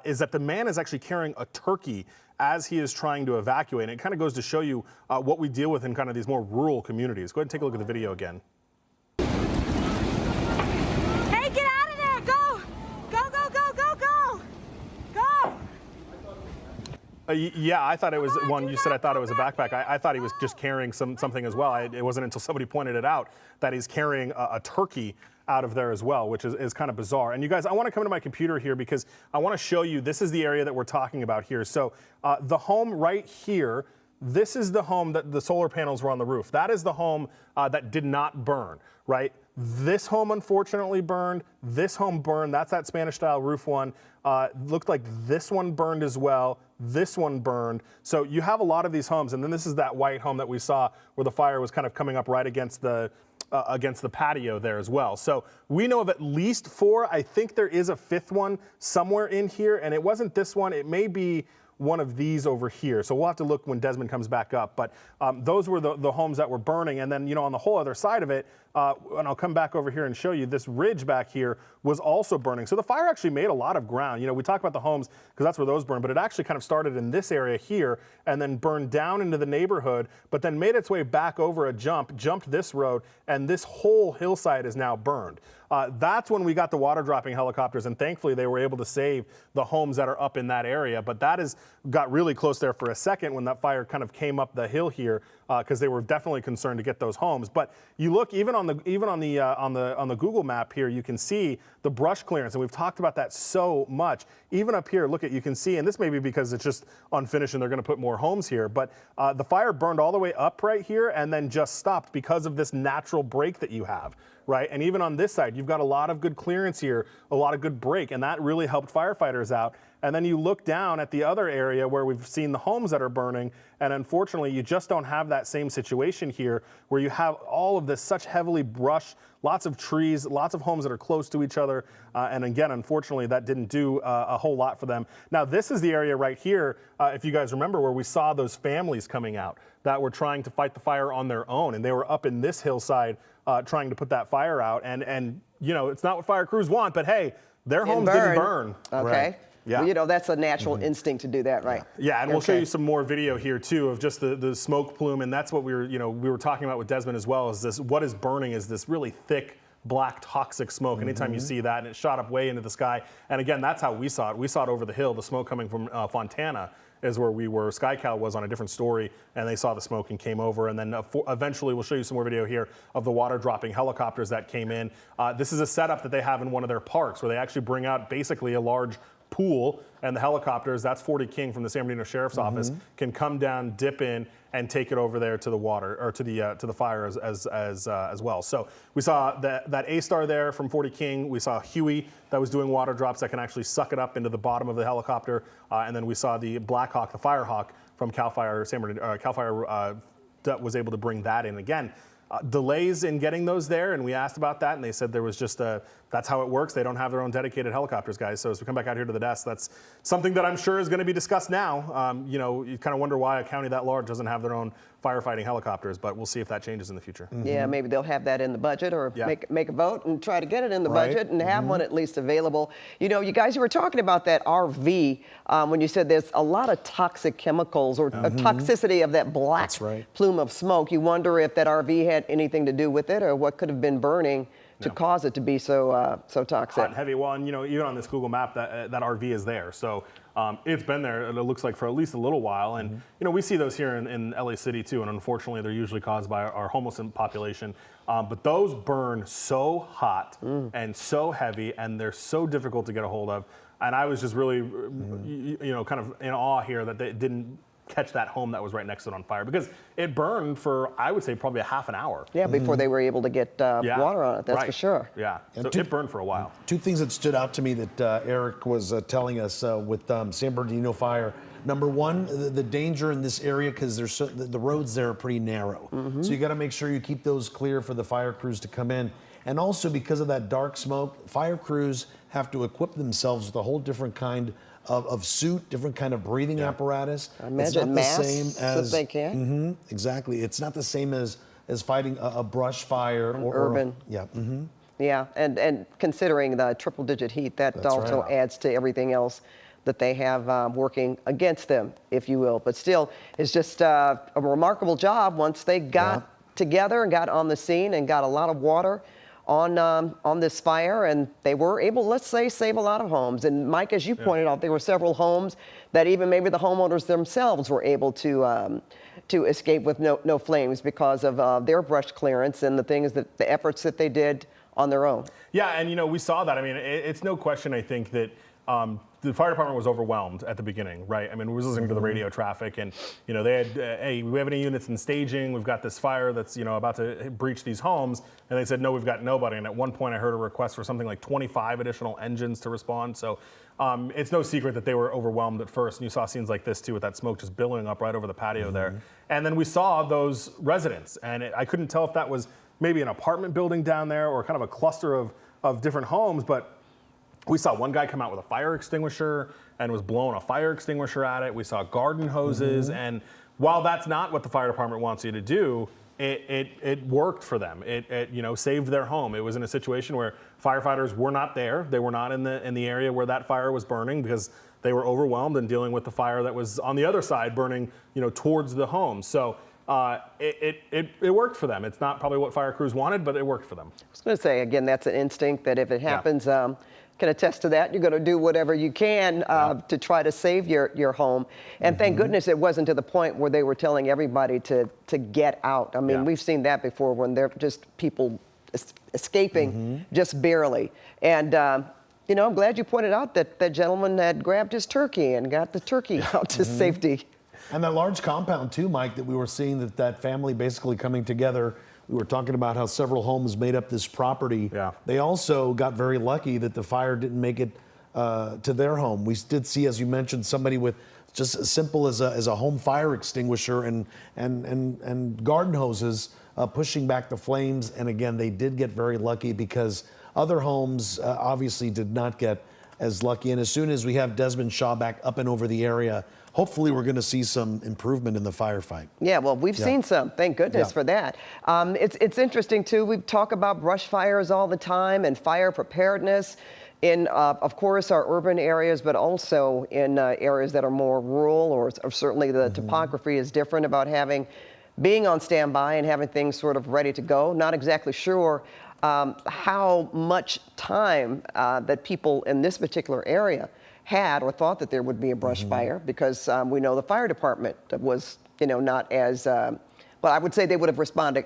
is that the man is actually carrying a turkey as he is trying to evacuate. And it kind of goes to show you what we deal with in kind of these more rural communities. Go ahead and take a look at the video again. Yeah, I thought it was one. You said I thought it was a backpack. I thought he was just carrying something as well. It wasn't until somebody pointed it out that he's carrying a turkey out of there as well, which is kind of bizarre. And you guys, I want to come to my computer here because I want to show you, this is the area that we're talking about here. So the home right here, this is the home that the solar panels were on the roof. That is the home that did not burn, right? This home unfortunately burned. This home burned. That's that Spanish-style roof one. Looked like this one burned as well. This one burned. So you have a lot of these homes, and then this is that white home that we saw where the fire was kind of coming up right against the patio there as well. So we know of at least 4. I think there is a 5th one somewhere in here, and it wasn't this one. It may be one of these over here. So we'll have to look when Desmond comes back up. But those were the homes that were burning. And then, on the whole other side of it, and I'll come back over here and show you, this ridge back here was also burning. So the fire actually made a lot of ground. We talk about the homes because that's where those burned, but it actually kind of started in this area here and then burned down into the neighborhood, but then made its way back over a jumped this road, and this whole hillside is now burned. That's when we got the water dropping helicopters, and thankfully they were able to save the homes that are up in that area. But that got really close there for a second when that fire kind of came up the hill here, because they were definitely concerned to get those homes. But you look even on the Google map here, you can see the brush clearance, and we've talked about that so much. Even up here, you can see, and this may be because it's just unfinished and they're going to put more homes here, but the fire burned all the way up right here and then just stopped because of this natural break that you have. Right? And even on this side, you've got a lot of good clearance here, a lot of good break, and that really helped firefighters out. And then you look down at the other area where we've seen the homes that are burning, and unfortunately, you just don't have that same situation here where you have all of this such heavily brushed, lots of trees, lots of homes that are close to each other. And again, unfortunately, that didn't do a whole lot for them. Now, this is the area right here, if you guys remember, where we saw those families coming out that were trying to fight the fire on their own, and they were up in this hillside trying to put that fire out. And it's not what fire crews want, but hey, their homes didn't burn. Okay. Right. Yeah. Well, that's a natural instinct to do that, right? Yeah, and we'll show you some more video here too of just the smoke plume, and that's what we were talking about with Desmond as well. Is this what is burning? Is this really thick black toxic smoke? Anytime you see that, and it shot up way into the sky. And again, that's how we saw it. We saw it over the hill. The smoke coming from Fontana is where we were. KCAL was on a different story, and they saw the smoke and came over. And then eventually, we'll show you some more video here of the water dropping helicopters that came in. This is a setup that they have in one of their parks where they actually bring out basically a large pool, and the helicopters, that's 40 King from the San Bernardino Sheriff's Office, can come down, dip in, and take it over there to the water, or to the fire as well. So we saw that A-Star there from 40 King. We saw Huey that was doing water drops that can actually suck it up into the bottom of the helicopter, and then we saw the Black Hawk, the Fire Hawk from CAL FIRE, CAL FIRE that was able to bring that in again. Delays in getting those there, and we asked about that, and they said there was just that's how it works. They don't have their own dedicated helicopters, guys. So as we come back out here to the desk, that's something that I'm sure is going to be discussed now. You kind of wonder why a county that large doesn't have their own firefighting helicopters, but we'll see if that changes in the future. Yeah, maybe they'll have that in the budget, or make a vote and try to get it in the budget and have one at least available. You guys, you were talking about that RV when you said there's a lot of toxic chemicals or toxicity of that black plume of smoke. You wonder if that RV had anything to do with it, or what could have been burning to cause it to be so toxic. Hot and heavy. Well, and even on this Google map, that RV is there. So it's been there, and it looks like for at least a little while. And we see those here in LA City too. And unfortunately, they're usually caused by our homeless population. But those burn so hot and so heavy, and they're so difficult to get a hold of. And I was just really, kind of in awe here that they didn't catch that home that was right next to it on fire, because it burned for, I would say, probably a half an hour. Yeah, before they were able to get water on it, that's for sure. Yeah, so it burned for a while. Two things that stood out to me that Eric was telling us with San Bernardino fire. Number one, the danger in this area, because the roads there are pretty narrow. So you got to make sure you keep those clear for the fire crews to come in. And also because of that dark smoke, fire crews have to equip themselves with a whole different kind of suit, different kind of breathing apparatus. I imagine masks that they can. Exactly. It's not the same as fighting a brush fire or urban. Yeah, and considering the triple-digit heat, that That's also right. adds to everything else that they have working against them, if you will. But still, it's just a remarkable job once they got together and got on the scene and got a lot of water on this fire, and they were able, let's say, save a lot of homes. And Mike, as you pointed out, there were several homes that even maybe the homeowners themselves were able to escape with no flames because of their brush clearance and the efforts that they did on their own. Yeah, and we saw that. I mean, it's no question, I think, that the fire department was overwhelmed at the beginning, right? I mean, we were listening to the radio traffic, and they had, hey, we have any units in staging? We've got this fire that's about to breach these homes, and they said, no, we've got nobody. And at one point, I heard a request for something like 25 additional engines to respond. So it's no secret that they were overwhelmed at first, and you saw scenes like this too, with that smoke just billowing up right over the patio there. And then we saw those residents, and I couldn't tell if that was maybe an apartment building down there or kind of a cluster of different homes, but we saw one guy come out with a fire extinguisher and was blowing a fire extinguisher at it. We saw garden hoses, and while that's not what the fire department wants you to do, it worked for them. It saved their home. It was in a situation where firefighters were not there. They were not in the area where that fire was burning because they were overwhelmed and dealing with the fire that was on the other side burning, towards the home. So it worked for them. It's not probably what fire crews wanted, but it worked for them. I was going to say, again, that's an instinct that if it happens, can attest to that. You're going to do whatever you can to try to save your home. And thank goodness it wasn't to the point where they were telling everybody to get out. I mean, we've seen that before when they're just people escaping just barely. And I'm glad you pointed out that that gentleman had grabbed his turkey and got the turkey out to safety. And that large compound too, Mike, that we were seeing that family basically coming together. We were talking about how several homes made up this property. Yeah. They also got very lucky that the fire didn't make it to their home. We did see, as you mentioned, somebody with just as simple as a home fire extinguisher and garden hoses pushing back the flames. And again, they did get very lucky because other homes obviously did not get as lucky. And as soon as we have Desmond Shaw back up and over the area, hopefully we're going to see some improvement in the firefight. Yeah, well, we've seen some. Thank goodness for that. It's interesting, too. We talk about brush fires all the time and fire preparedness in, of course, our urban areas, but also in areas that are more rural, or certainly the topography is different about being on standby and having things sort of ready to go. Not exactly sure how much time that people in this particular area had or thought that there would be a brush fire, because we know the fire department was, not as, well, I would say they would have responded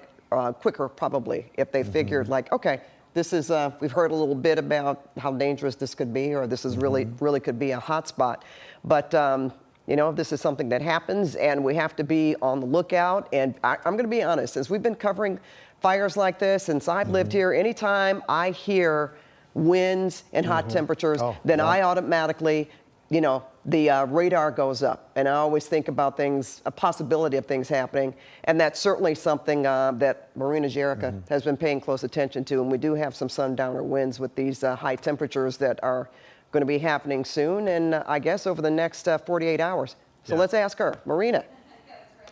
quicker probably if they figured like, okay, this is, we've heard a little bit about how dangerous this could be, or this is really could be a hot spot. But, this is something that happens and we have to be on the lookout. And I'm going to be honest, since we've been covering fires like this, since I've lived here, anytime I hear winds and hot temperatures, then I automatically, the radar goes up. And I always think about things, a possibility of things happening. And that's certainly something that Marina Jerica has been paying close attention to. And we do have some sundowner winds with these high temperatures that are going to be happening soon, and I guess over the next 48 hours. So let's ask her. Marina.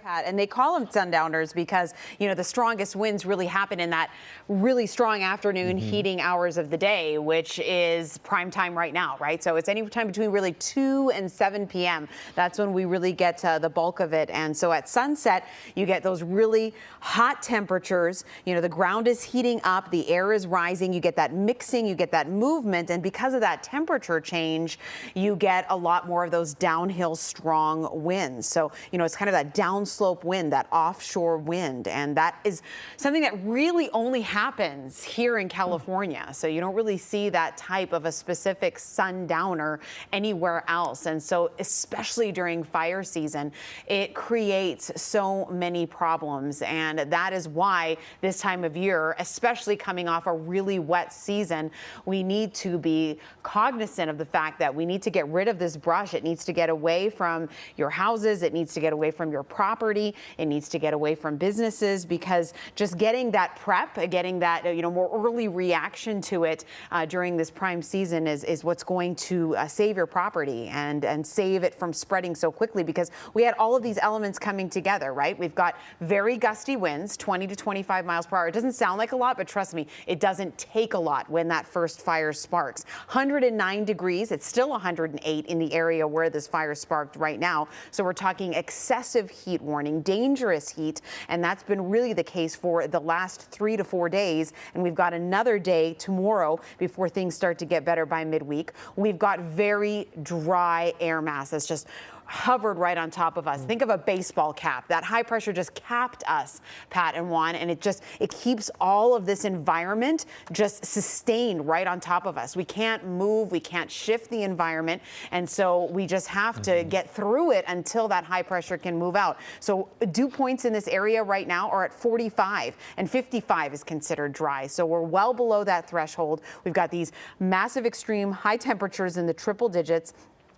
And they call them sundowners because, the strongest winds really happen in that really strong afternoon heating hours of the day, which is prime time right now, right? So it's any time between really 2 and 7 p.m. That's when we really get the bulk of it. And so at sunset, you get those really hot temperatures. The ground is heating up, the air is rising, you get that mixing, you get that movement. And because of that temperature change, you get a lot more of those downhill strong winds. So, it's kind of that downslope wind, that offshore wind. And that is something that really only happens here in California. So you don't really see that type of a specific sundowner anywhere else. And so especially during fire season, it creates so many problems. And that is why this time of year, especially coming off a really wet season, we need to be cognizant of the fact that we need to get rid of this brush. It needs to get away from your houses. It needs to get away from your property. property. It needs to get away from businesses, because just getting that prep, getting that more early reaction to it during this prime season is what's going to save your property and save it from spreading so quickly, because we had all of these elements coming together, right? We've got very gusty winds, 20 to 25 miles per hour. It doesn't sound like a lot, but trust me, it doesn't take a lot when that first fire sparks. 109 degrees, it's still 108 in the area where this fire sparked right now. So we're talking excessive heat warning, dangerous heat, and that's been really the case for the last 3 to 4 days. And we've got another day tomorrow before things start to get better by midweek. We've got very dry air mass that's just hovered right on top of us. Think of a baseball cap. That high pressure just capped us, Pat and Juan, and it keeps all of this environment just sustained right on top of us. We can't move, we can't shift the environment, and so we just have to get through it until that high pressure can move out. So dew points in this area right now are at 45, and 55 is considered dry. So we're well below that threshold. We've got these massive extreme high temperatures in the triple digits.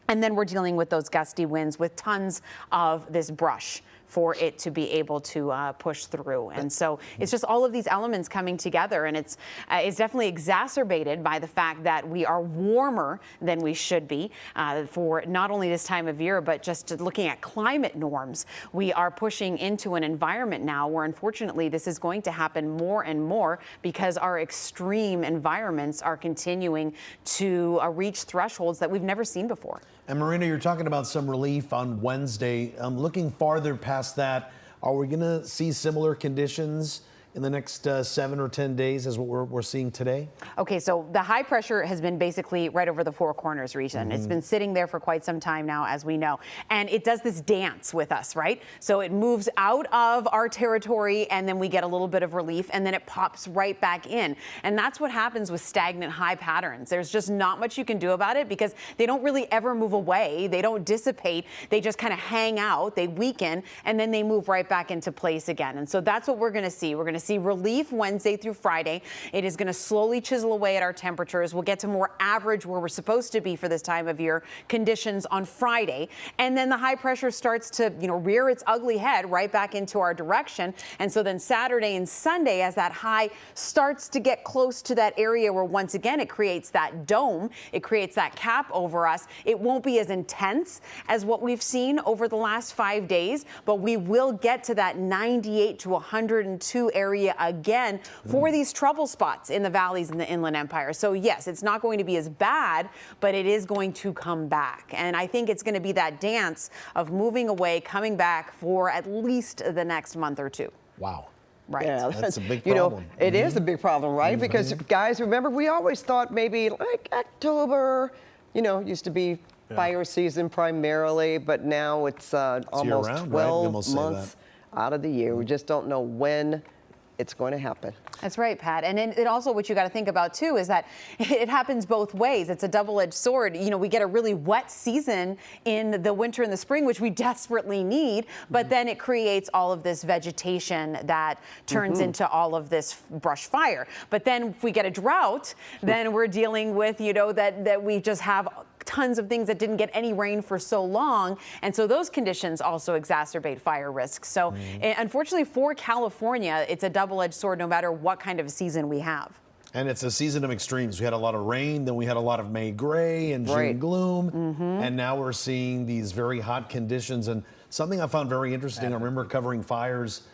And then we're dealing with those gusty winds with tons of this brush for it to be able to push through. And so it's just all of these elements coming together, and it's definitely exacerbated by the fact that we are warmer than we should be for not only this time of year, but just looking at climate norms. We are pushing into an environment now where, unfortunately, this is going to happen more and more because our extreme environments are continuing to reach thresholds that we've never seen before. And Marina, you're talking about some relief on Wednesday. Looking farther past that, are we going to see similar conditions in the next 7 or 10 days as what we're seeing today? Okay, so the high pressure has been basically right over the Four Corners region. It's been sitting there for quite some time now, as we know. And it does this dance with us, right? So it moves out of our territory, and then we get a little bit of relief, and then it pops right back in. And that's what happens with stagnant high patterns. There's just not much you can do about it because they don't really ever move away. They don't dissipate. They just kind of hang out, they weaken, and then they move right back into place again. And so that's what we're going to see. We're going to see relief Wednesday through Friday. It is going to slowly chisel away at our temperatures. We'll get to more average, where we're supposed to be for this time of year, conditions on Friday. And then the high pressure starts to, rear its ugly head right back into our direction. And so then Saturday and Sunday, as that high starts to get close to that area where once again it creates that dome, it creates that cap over us, it won't be as intense as what we've seen over the last 5 days, but we will get to that 98 to 102 area again for these trouble spots in the valleys in the Inland Empire. So yes, it's not going to be as bad, but it is going to come back. And I think it's going to be that dance of moving away, coming back for at least the next month or two. Wow. Right. Yeah, that's a big problem. It is a big problem, right? Because guys, remember, we always thought maybe like October, used to be fire season primarily, but now it's almost year-round, 12 right? months out of the year. We just don't know when it's going to happen. That's right, Pat. And it also, what you got to think about too, is that it happens both ways. It's a double-edged sword. We get a really wet season in the winter and the spring, which we desperately need, but then it creates all of this vegetation that turns into all of this brush fire. But then if we get a drought, then we're dealing with, that we just have tons of things that didn't get any rain for so long. And so those conditions also exacerbate fire risks. So unfortunately for California, it's a double-edged sword no matter what kind of season we have. And it's a season of extremes. We had a lot of rain, then we had a lot of May gray and June gloom. And now we're seeing these very hot conditions. And something I found very interesting, I remember covering fires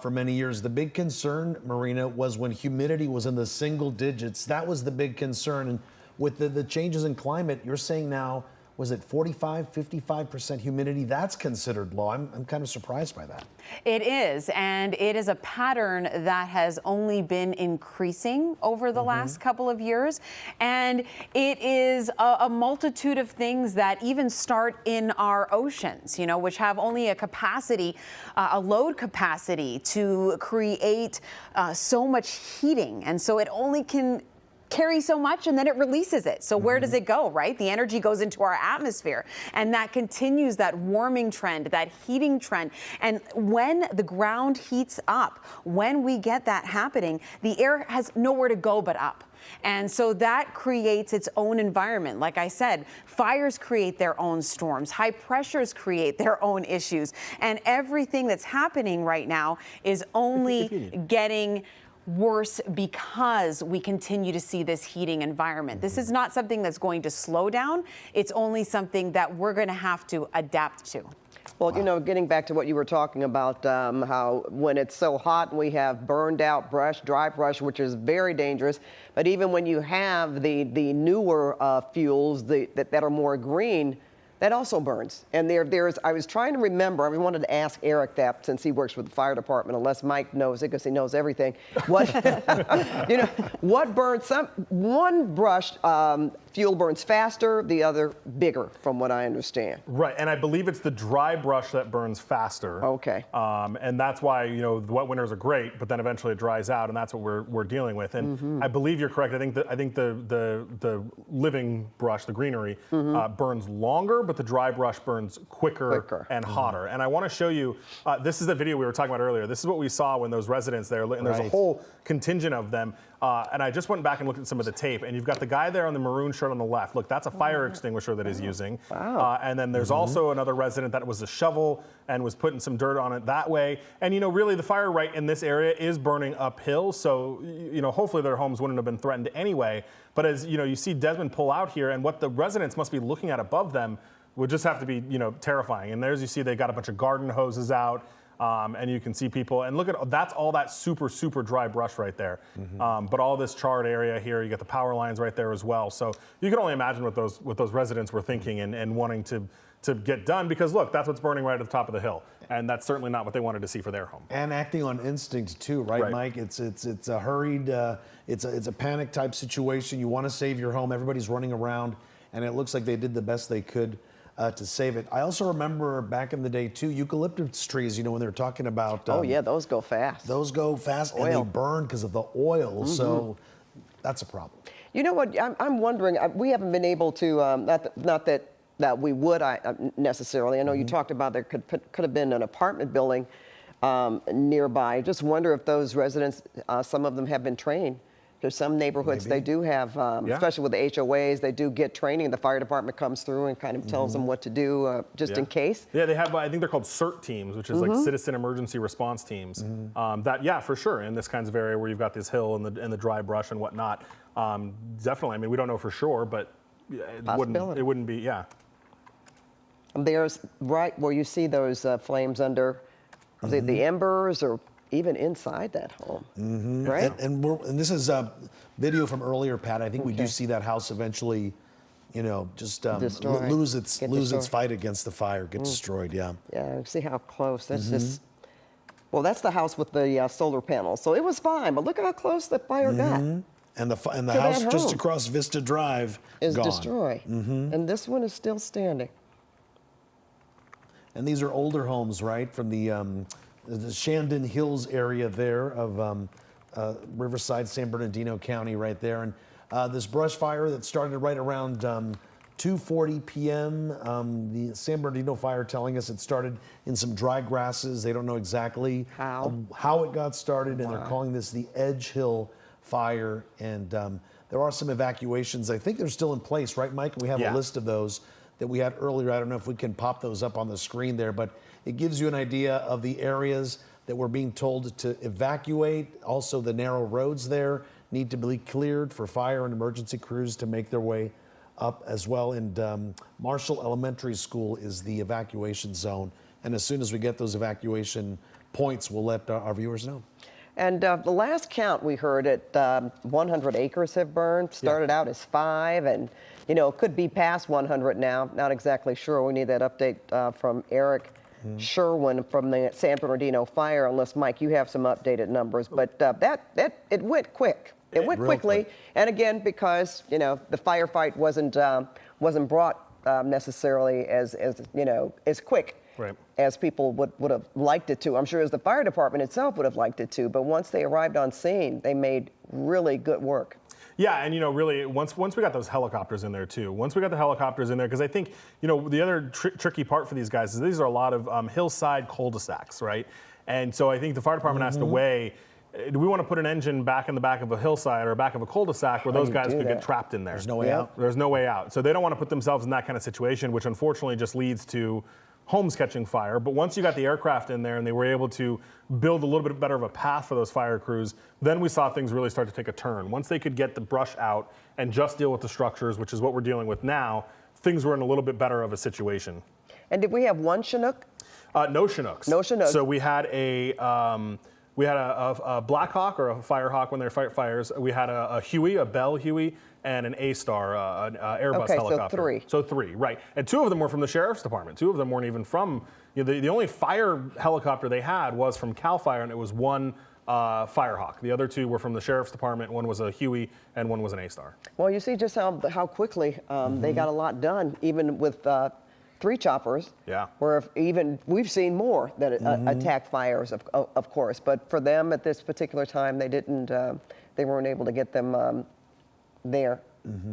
for many years. The big concern, Marina, was when humidity was in the single digits. That was the big concern. And with the changes in climate, you're saying now, was it 45, 55% humidity? That's considered low. I'm kind of surprised by that. It is, and it is a pattern that has only been increasing over the last couple of years. And it is a multitude of things that even start in our oceans, which have only a capacity, a load capacity to create so much heating. And so it only can carry so much and then it releases it. So where does it go, right? The energy goes into our atmosphere, and that continues that warming trend, that heating trend. And when the ground heats up, when we get that happening, the air has nowhere to go but up. And so that creates its own environment. Like I said, fires create their own storms, high pressures create their own issues, and everything that's happening right now is only getting worse because we continue to see this heating environment. This is not something that's going to slow down. It's only something that we're going to have to adapt to. Well, you know, getting back to what you were talking about, how when it's so hot we have burned out brush, dry brush, which is very dangerous. But even when you have the newer fuels that are more green, that also burns. And I was trying to remember, I wanted to ask Eric that since he works with the fire department, unless Mike knows it because he knows everything. What, you know, what burns, one brush fuel burns faster, the other bigger, from what I understand. Right, and I believe it's the dry brush that burns faster. Okay. And that's why, you know, the wet winters are great, but then eventually it dries out, and that's what we're dealing with. And I believe you're correct. I think the living brush, the greenery, burns longer, but the dry brush burns quicker. And hotter. And I want to show you, this is the video we were talking about earlier. This is what we saw when those residents there, and there's a whole contingent of them. And I just went back and looked at some of the tape, and you've got the guy there on the maroon shirt on the left. Look, that's a fire extinguisher that he's using. Wow. And then there's also another resident that was a shovel and was putting some dirt on it that way. And, you know, really the fire right in this area is burning uphill. So, you know, hopefully their homes wouldn't have been threatened anyway. But as, you know, you see Desmond pull out here, and what the residents must be looking at above them would just have to be, you know, terrifying. And there's, you see, they got a bunch of garden hoses out. And you can see people, and look at, that's all that super, super dry brush right there. But all this charred area here, you got the power lines right there as well. So you can only imagine what those residents were thinking and wanting to get done, because look, that's what's burning right at the top of the hill. And that's certainly not what they wanted to see for their home. And acting on instinct too, right, Mike? It's a hurried, it's a panic type situation. You want to save your home. Everybody's running around, and it looks like they did the best they could to save it. I also remember back in the day too, eucalyptus trees, you know, when they were talking about oh yeah, those go fast. Those go fast, and they burn because of the oil. So that's a problem. You know what, I'm wondering, we haven't been able to, not that we would necessarily. I know you talked about there could have been an apartment building nearby. Just wonder if those residents, some of them have been trained. There's some neighborhoods they do have, especially with the HOAs, they do get training. The fire department comes through and kind of tells them what to do just in case. Yeah, they have, I think they're called CERT teams, which is like citizen emergency response teams. That, yeah, for sure, in this kinds of area where you've got this hill and the dry brush and whatnot. Definitely, I mean, we don't know for sure, but it wouldn't be, yeah. There's right where you see those flames under the embers, or even inside that home, right? And this is a video from earlier, Pat. I think we do see that house eventually, you know, just lose its fight against the fire, get destroyed. Yeah. Yeah. See how close. That's just. Well, that's the house with the solar panels, so it was fine. But look how close the fire got. And the house just across Vista Drive is gone. destroyed, and this one is still standing. And these are older homes, right, from the Shandon Hills area there of Riverside, San Bernardino County right there. And this brush fire that started right around 2:40 p.m. The San Bernardino fire telling us it started in some dry grasses. They don't know exactly how it got started, and they're calling this the Edge Hill fire. And there are some evacuations. I think they're still in place, right, Mike? We have a list of those that we had earlier. I don't know if we can pop those up on the screen there, but it gives you an idea of the areas that we're being told to evacuate. Also, the narrow roads there need to be cleared for fire and emergency crews to make their way up as well. And Marshall Elementary School is the evacuation zone. And as soon as we get those evacuation points, we'll let our viewers know. And the last count we heard at 100 acres have burned. Started out as 5, and you know, it could be past 100 now. Not exactly sure. We need that update from Eric Sherwin from the San Bernardino fire, unless Mike, you have some updated numbers. But it went quick. It went quickly, and again, because you know the firefight wasn't brought necessarily as you know as quick as people would have liked it to. I'm sure as the fire department itself would have liked it to. But once they arrived on scene, they made really good work. Yeah, and really, once we got those helicopters in there too. Once we got the helicopters in there, because I think the other tricky part for these guys is these are a lot of hillside cul-de-sacs, right? And so I think the fire department has to weigh. Do we want to put an engine back in the back of a hillside or back of a cul-de-sac where those guys could get trapped in there? There's no way out. There's no way out. So they don't want to put themselves in that kind of situation, which unfortunately just leads to homes catching fire. But once you got the aircraft in there and they were able to build a little bit better of a path for those fire crews, then we saw things really start to take a turn. Once they could get the brush out and just deal with the structures, which is what we're dealing with now, things were in a little bit better of a situation. And did we have one Chinook? No Chinooks. No Chinooks. So we had a Black Hawk or a Firehawk when they fight fires. We had a Huey, a Bell Huey, and an A-Star, an Airbus helicopter. So three. So three, right. And two of them were from the sheriff's department. Two of them weren't even from, the only fire helicopter they had was from CAL FIRE, and it was one Firehawk. The other two were from the sheriff's department. One was a Huey, and one was an A-Star. Well, you see just how quickly they got a lot done, even with 3 choppers. Yeah. Where we've seen more that attack fires, of course. But for them at this particular time, they weren't able to get them there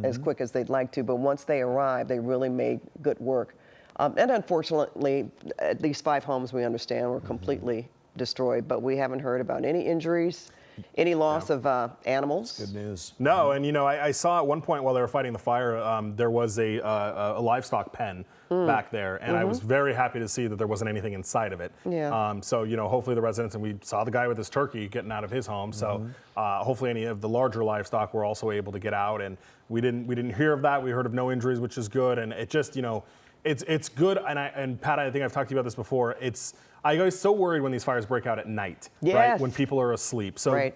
as quick as they'd like to. But once they arrived, they really made good work. And unfortunately, these 5 homes, we understand, were completely destroyed. But we haven't heard about any injuries, any loss of animals. Good news. No, and I saw at one point while they were fighting the fire, there was a livestock pen back there, and I was very happy to see that there wasn't anything inside of it. Yeah. So hopefully the residents, and we saw the guy with his turkey getting out of his home. So hopefully any of the larger livestock were also able to get out, and we didn't hear of that. We heard of no injuries, which is good, and it just it's good. And Pat, I think I've talked to you about this before. I was so worried when these fires break out at night, right? When people are asleep. So,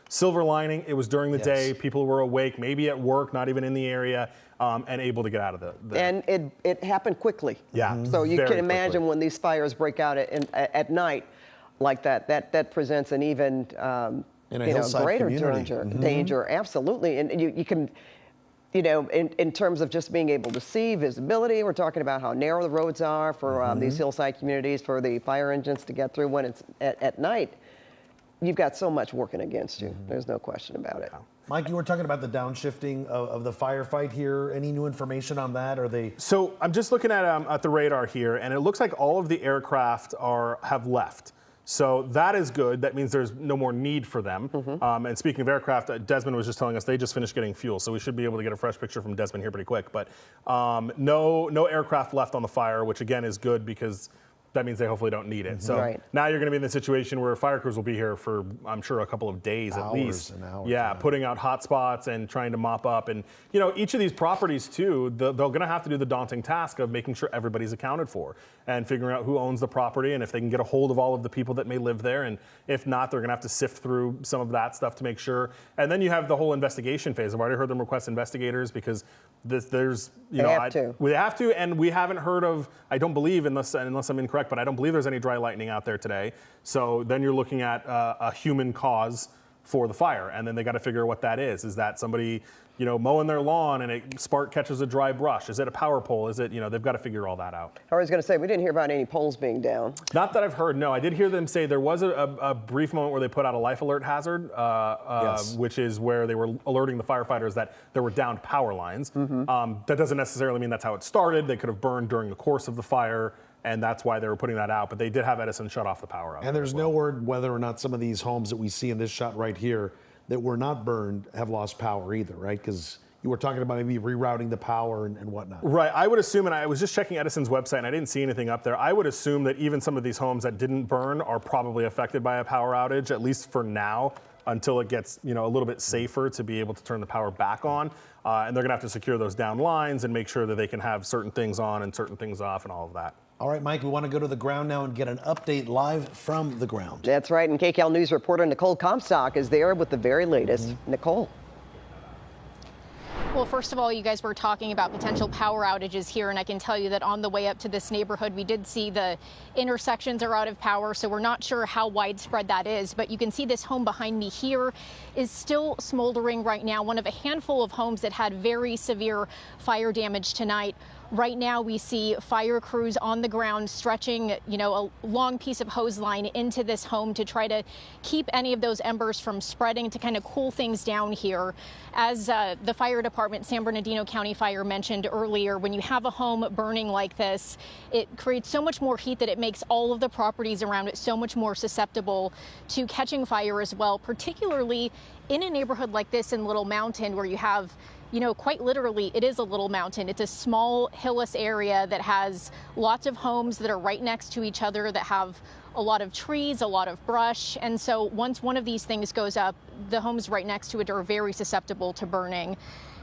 silver lining, it was during the day. People were awake, maybe at work, not even in the area, and able to get out of the And it happened quickly. Yeah. So you very can imagine quickly. when these fires break out at night like that presents an even In a hillside greater community. danger. Absolutely. And you can, in terms of just being able to see visibility, we're talking about how narrow the roads are for these hillside communities, for the fire engines to get through when it's at night. You've got so much working against you. There's no question about it. Mike, you were talking about the downshifting of the firefight here. Any new information on that? Are they? So I'm just looking at the radar here, and it looks like all of the aircraft have left. So that is good. That means there's no more need for them. And speaking of aircraft, Desmond was just telling us they just finished getting fuel, so we should be able to get a fresh picture from Desmond here pretty quick. But no aircraft left on the fire, which again is good because that means they hopefully don't need it. So now you're going to be in the situation where fire crews will be here for, I'm sure, a couple of days at least. And hours, yeah, putting out hot spots and trying to mop up. And, each of these properties, too, they're going to have to do the daunting task of making sure everybody's accounted for and figuring out who owns the property and if they can get a hold of all of the people that may live there. And if not, they're going to have to sift through some of that stuff to make sure. And then you have the whole investigation phase. I've already heard them request investigators because there's, they have to, and we haven't heard of, I don't believe, unless I'm incorrect, but I don't believe there's any dry lightning out there today. So then you're looking at a human cause for the fire, and then they got to figure out what that is. Is that somebody, mowing their lawn and a spark catches a dry brush? Is it a power pole? Is it, they've got to figure all that out. I was going to say, we didn't hear about any poles being down. Not that I've heard, no. I did hear them say there was a brief moment where they put out a life alert hazard, which is where they were alerting the firefighters that there were downed power lines. That doesn't necessarily mean that's how it started. They could have burned during the course of the fire, and that's why they were putting that out. But they did have Edison shut off the power. And there's no word whether or not some of these homes that we see in this shot right here that were not burned have lost power either, right? Because you were talking about maybe rerouting the power and whatnot. Right, I would assume, and I was just checking Edison's website and I didn't see anything up there. I would assume that even some of these homes that didn't burn are probably affected by a power outage, at least for now, until it gets a little bit safer to be able to turn the power back on. And they're gonna have to secure those down lines and make sure that they can have certain things on and certain things off and all of that. All right, Mike, we want to go to the ground now and get an update live from the ground. That's right, and KCAL News reporter Nicole Comstock is there with the very latest. Nicole. Well, first of all, you guys were talking about potential power outages here, and I can tell you that on the way up to this neighborhood, we did see the intersections are out of power, so we're not sure how widespread that is. But you can see this home behind me here is still smoldering right now, one of a handful of homes that had very severe fire damage tonight. Right now, we see fire crews on the ground stretching, a long piece of hose line into this home to try to keep any of those embers from spreading, to kind of cool things down here. As the fire department, San Bernardino County Fire, mentioned earlier, when you have a home burning like this, it creates so much more heat that it makes all of the properties around it so much more susceptible to catching fire as well, particularly in a neighborhood like this in Little Mountain, where you have, quite literally, it is a little mountain. It's a small hillless area that has lots of homes that are right next to each other, that have a lot of trees, a lot of brush. And so once one of these things goes up, the homes right next to it are very susceptible to burning.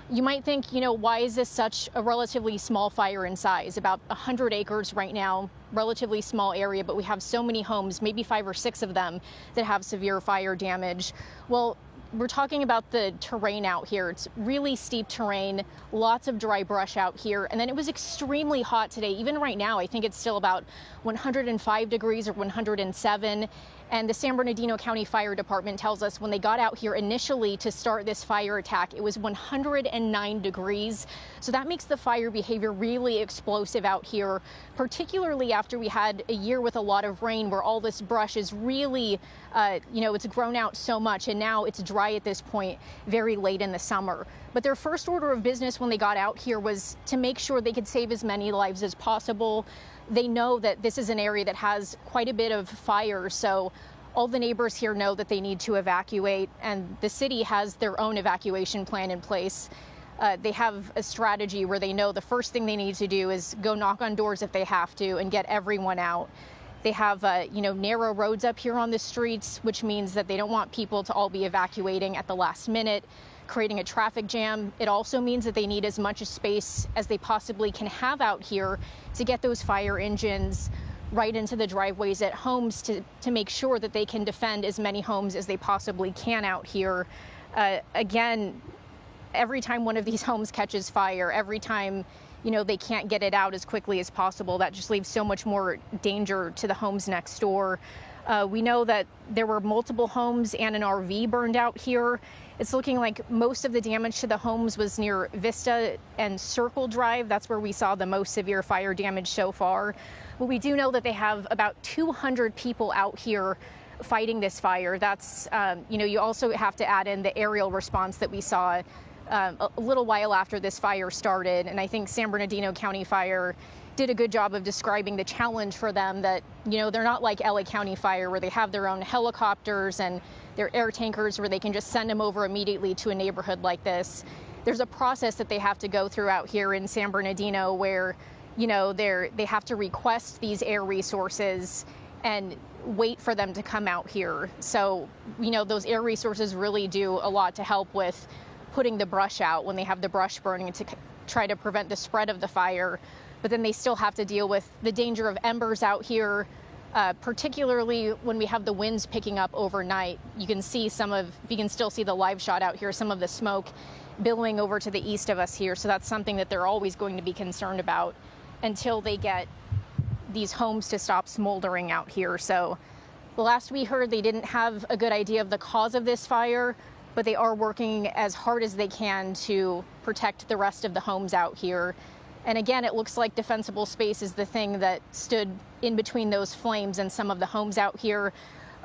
You might think, why is this such a relatively small fire in size? About 100 acres right now, relatively small area, but we have so many homes, maybe 5 or 6 of them, that have severe fire damage. Well, we're talking about the terrain out here. It's really steep terrain, lots of dry brush out here. And then it was extremely hot today. Even right now, I think it's still about 105 degrees or 107. And the San Bernardino County Fire Department tells us when they got out here initially to start this fire attack, it was 109 degrees. So that makes the fire behavior really explosive out here, particularly after we had a year with a lot of rain where all this brush is really, it's grown out so much, and now it's dry at this point very late in the summer. But their first order of business when they got out here was to make sure they could save as many lives as possible. They know that this is an area that has quite a bit of fire, so all the neighbors here know that they need to evacuate, and the city has their own evacuation plan in place. They have a strategy where they know the first thing they need to do is go knock on doors if they have to and get everyone out. They have, narrow roads up here on the streets, which means that they don't want people to all be evacuating at the last minute, creating a traffic jam. It also means that they need as much space as they possibly can have out here to get those fire engines right into the driveways at homes to make sure that they can defend as many homes as they possibly can out here. Again, every time one of these homes catches fire, every time they can't get it out as quickly as possible, that just leaves so much more danger to the homes next door. We know that there were multiple homes and an RV burned out here. It's looking like most of the damage to the homes was near Vista and Circle Drive. That's where we saw the most severe fire damage so far. But we do know that they have about 200 people out here fighting this fire. That's, you also have to add in the aerial response that we saw a little while after this fire started. And I think San Bernardino County Fire did a good job of describing the challenge for them, that, they're not like LA County Fire where they have their own helicopters and their air tankers where they can just send them over immediately to a neighborhood like this. There's a process that they have to go through out here in San Bernardino where, they have to request these air resources and wait for them to come out here. So, those air resources really do a lot to help with putting the brush out when they have the brush burning to try to prevent the spread of the fire. But then they still have to deal with the danger of embers out here, particularly when we have the winds picking up overnight. You can see if you can still see the live shot out here, some of the smoke billowing over to the east of us here. So that's something that they're always going to be concerned about until they get these homes to stop smoldering out here. So the last we heard, they didn't have a good idea of the cause of this fire, but they are working as hard as they can to protect the rest of the homes out here. And again, it looks like defensible space is the thing that stood in between those flames and some of the homes out here.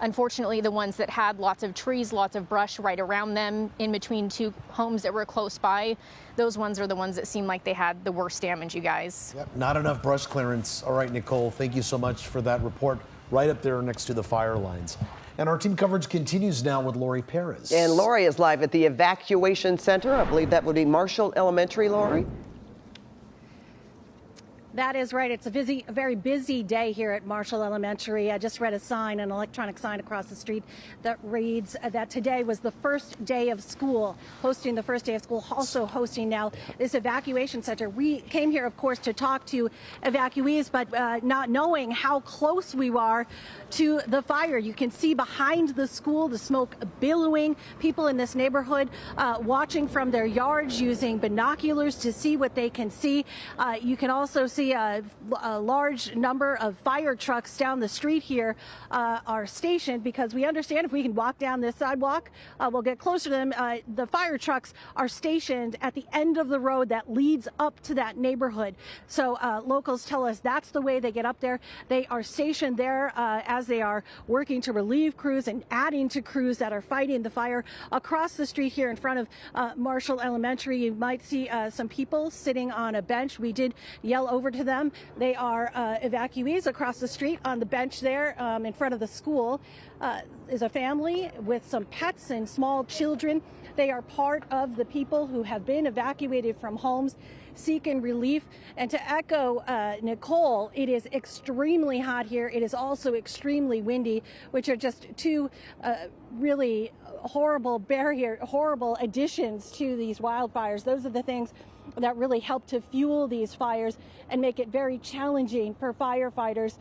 Unfortunately, the ones that had lots of trees, lots of brush right around them, in between two homes that were close by, those ones are the ones that seem like they had the worst damage, you guys. Yep, not enough brush clearance. All right, Nicole, thank you so much for that report right up there next to the fire lines. And our team coverage continues now with Lori Perez. And Lori is live at the evacuation center. I believe that would be Marshall Elementary, Lori. That is right. It's a very busy day here at Marshall Elementary. I just read a sign, an electronic sign across the street that reads that today was the first day of school, hosting the first day of school, also hosting now this evacuation center. We came here, of course, to talk to evacuees, but not knowing how close we are to the fire. You can see behind the school the smoke billowing. People in this neighborhood watching from their yards using binoculars to see what they can see. You can also see see a large number of fire trucks down the street here are stationed because we understand if we can walk down this sidewalk, we'll get closer to them. The fire trucks are stationed at the end of the road that leads up to that neighborhood. So locals tell us that's the way they get up there. They are stationed there as they are working to relieve crews and adding to crews that are fighting the fire. Across the street here in front of Marshall Elementary, you might see some people sitting on a bench. We did yell over to them. They are evacuees. Across the street on the bench there in front of the school is a family with some pets and small children. They are part of the people who have been evacuated from homes seeking relief. And to echo Nicole, it is extremely hot here. It is also extremely windy, which are just two really horrible additions to these wildfires. Those are the things that really help to fuel these fires and make it very challenging for firefighters.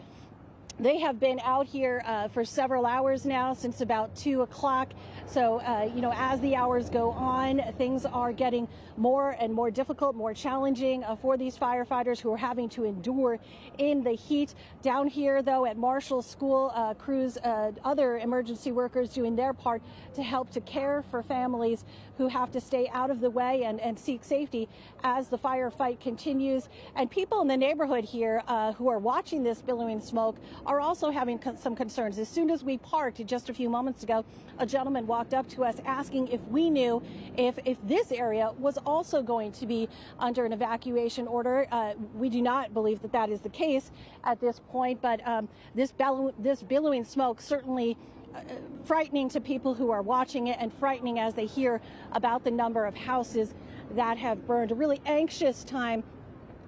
They have been out here for several hours now, since about 2 o'clock. So, as the hours go on, things are getting more and more difficult, more challenging for these firefighters who are having to endure in the heat. Down here, though, at Marshall School, crews, other emergency workers doing their part to help to care for families who have to stay out of the way and seek safety as the firefight continues. And people in the neighborhood here who are watching this billowing smoke are also having some concerns. As soon as we parked just a few moments ago, a gentleman walked up to us asking if we knew if this area was also going to be under an evacuation order. We do not believe that that is the case at this point, but this billowing smoke certainly frightening to people who are watching it, and frightening as they hear about the number of houses that have burned. A really anxious time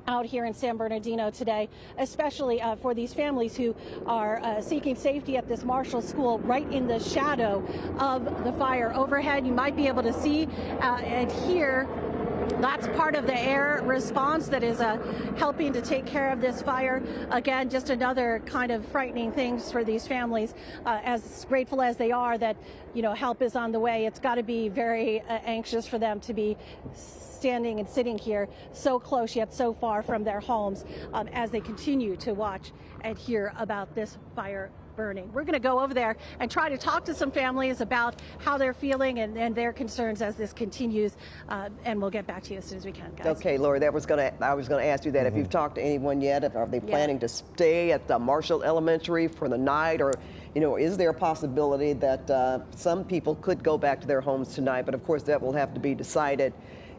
out here in San Bernardino today, especially for these families who are seeking safety at this Marshall School right in the shadow of the fire. Overhead, you might be able to see and hear. That's part of the air response that is helping to take care of this fire. Again, just another kind of frightening things for these families, as grateful as they are that, help is on the way. It's got to be very anxious for them to be standing and sitting here so close yet so far from their homes as they continue to watch and hear about this fire burning. We're going to go over there and try to talk to some families about how they're feeling and their concerns as this continues, and we'll get back to you as soon as we can, guys. Okay, Lori, I was going to ask you that. If you've talked to anyone yet, are they planning to stay at the Marshall Elementary for the night, or is there a possibility that some people could go back to their homes tonight? But of course, that will have to be decided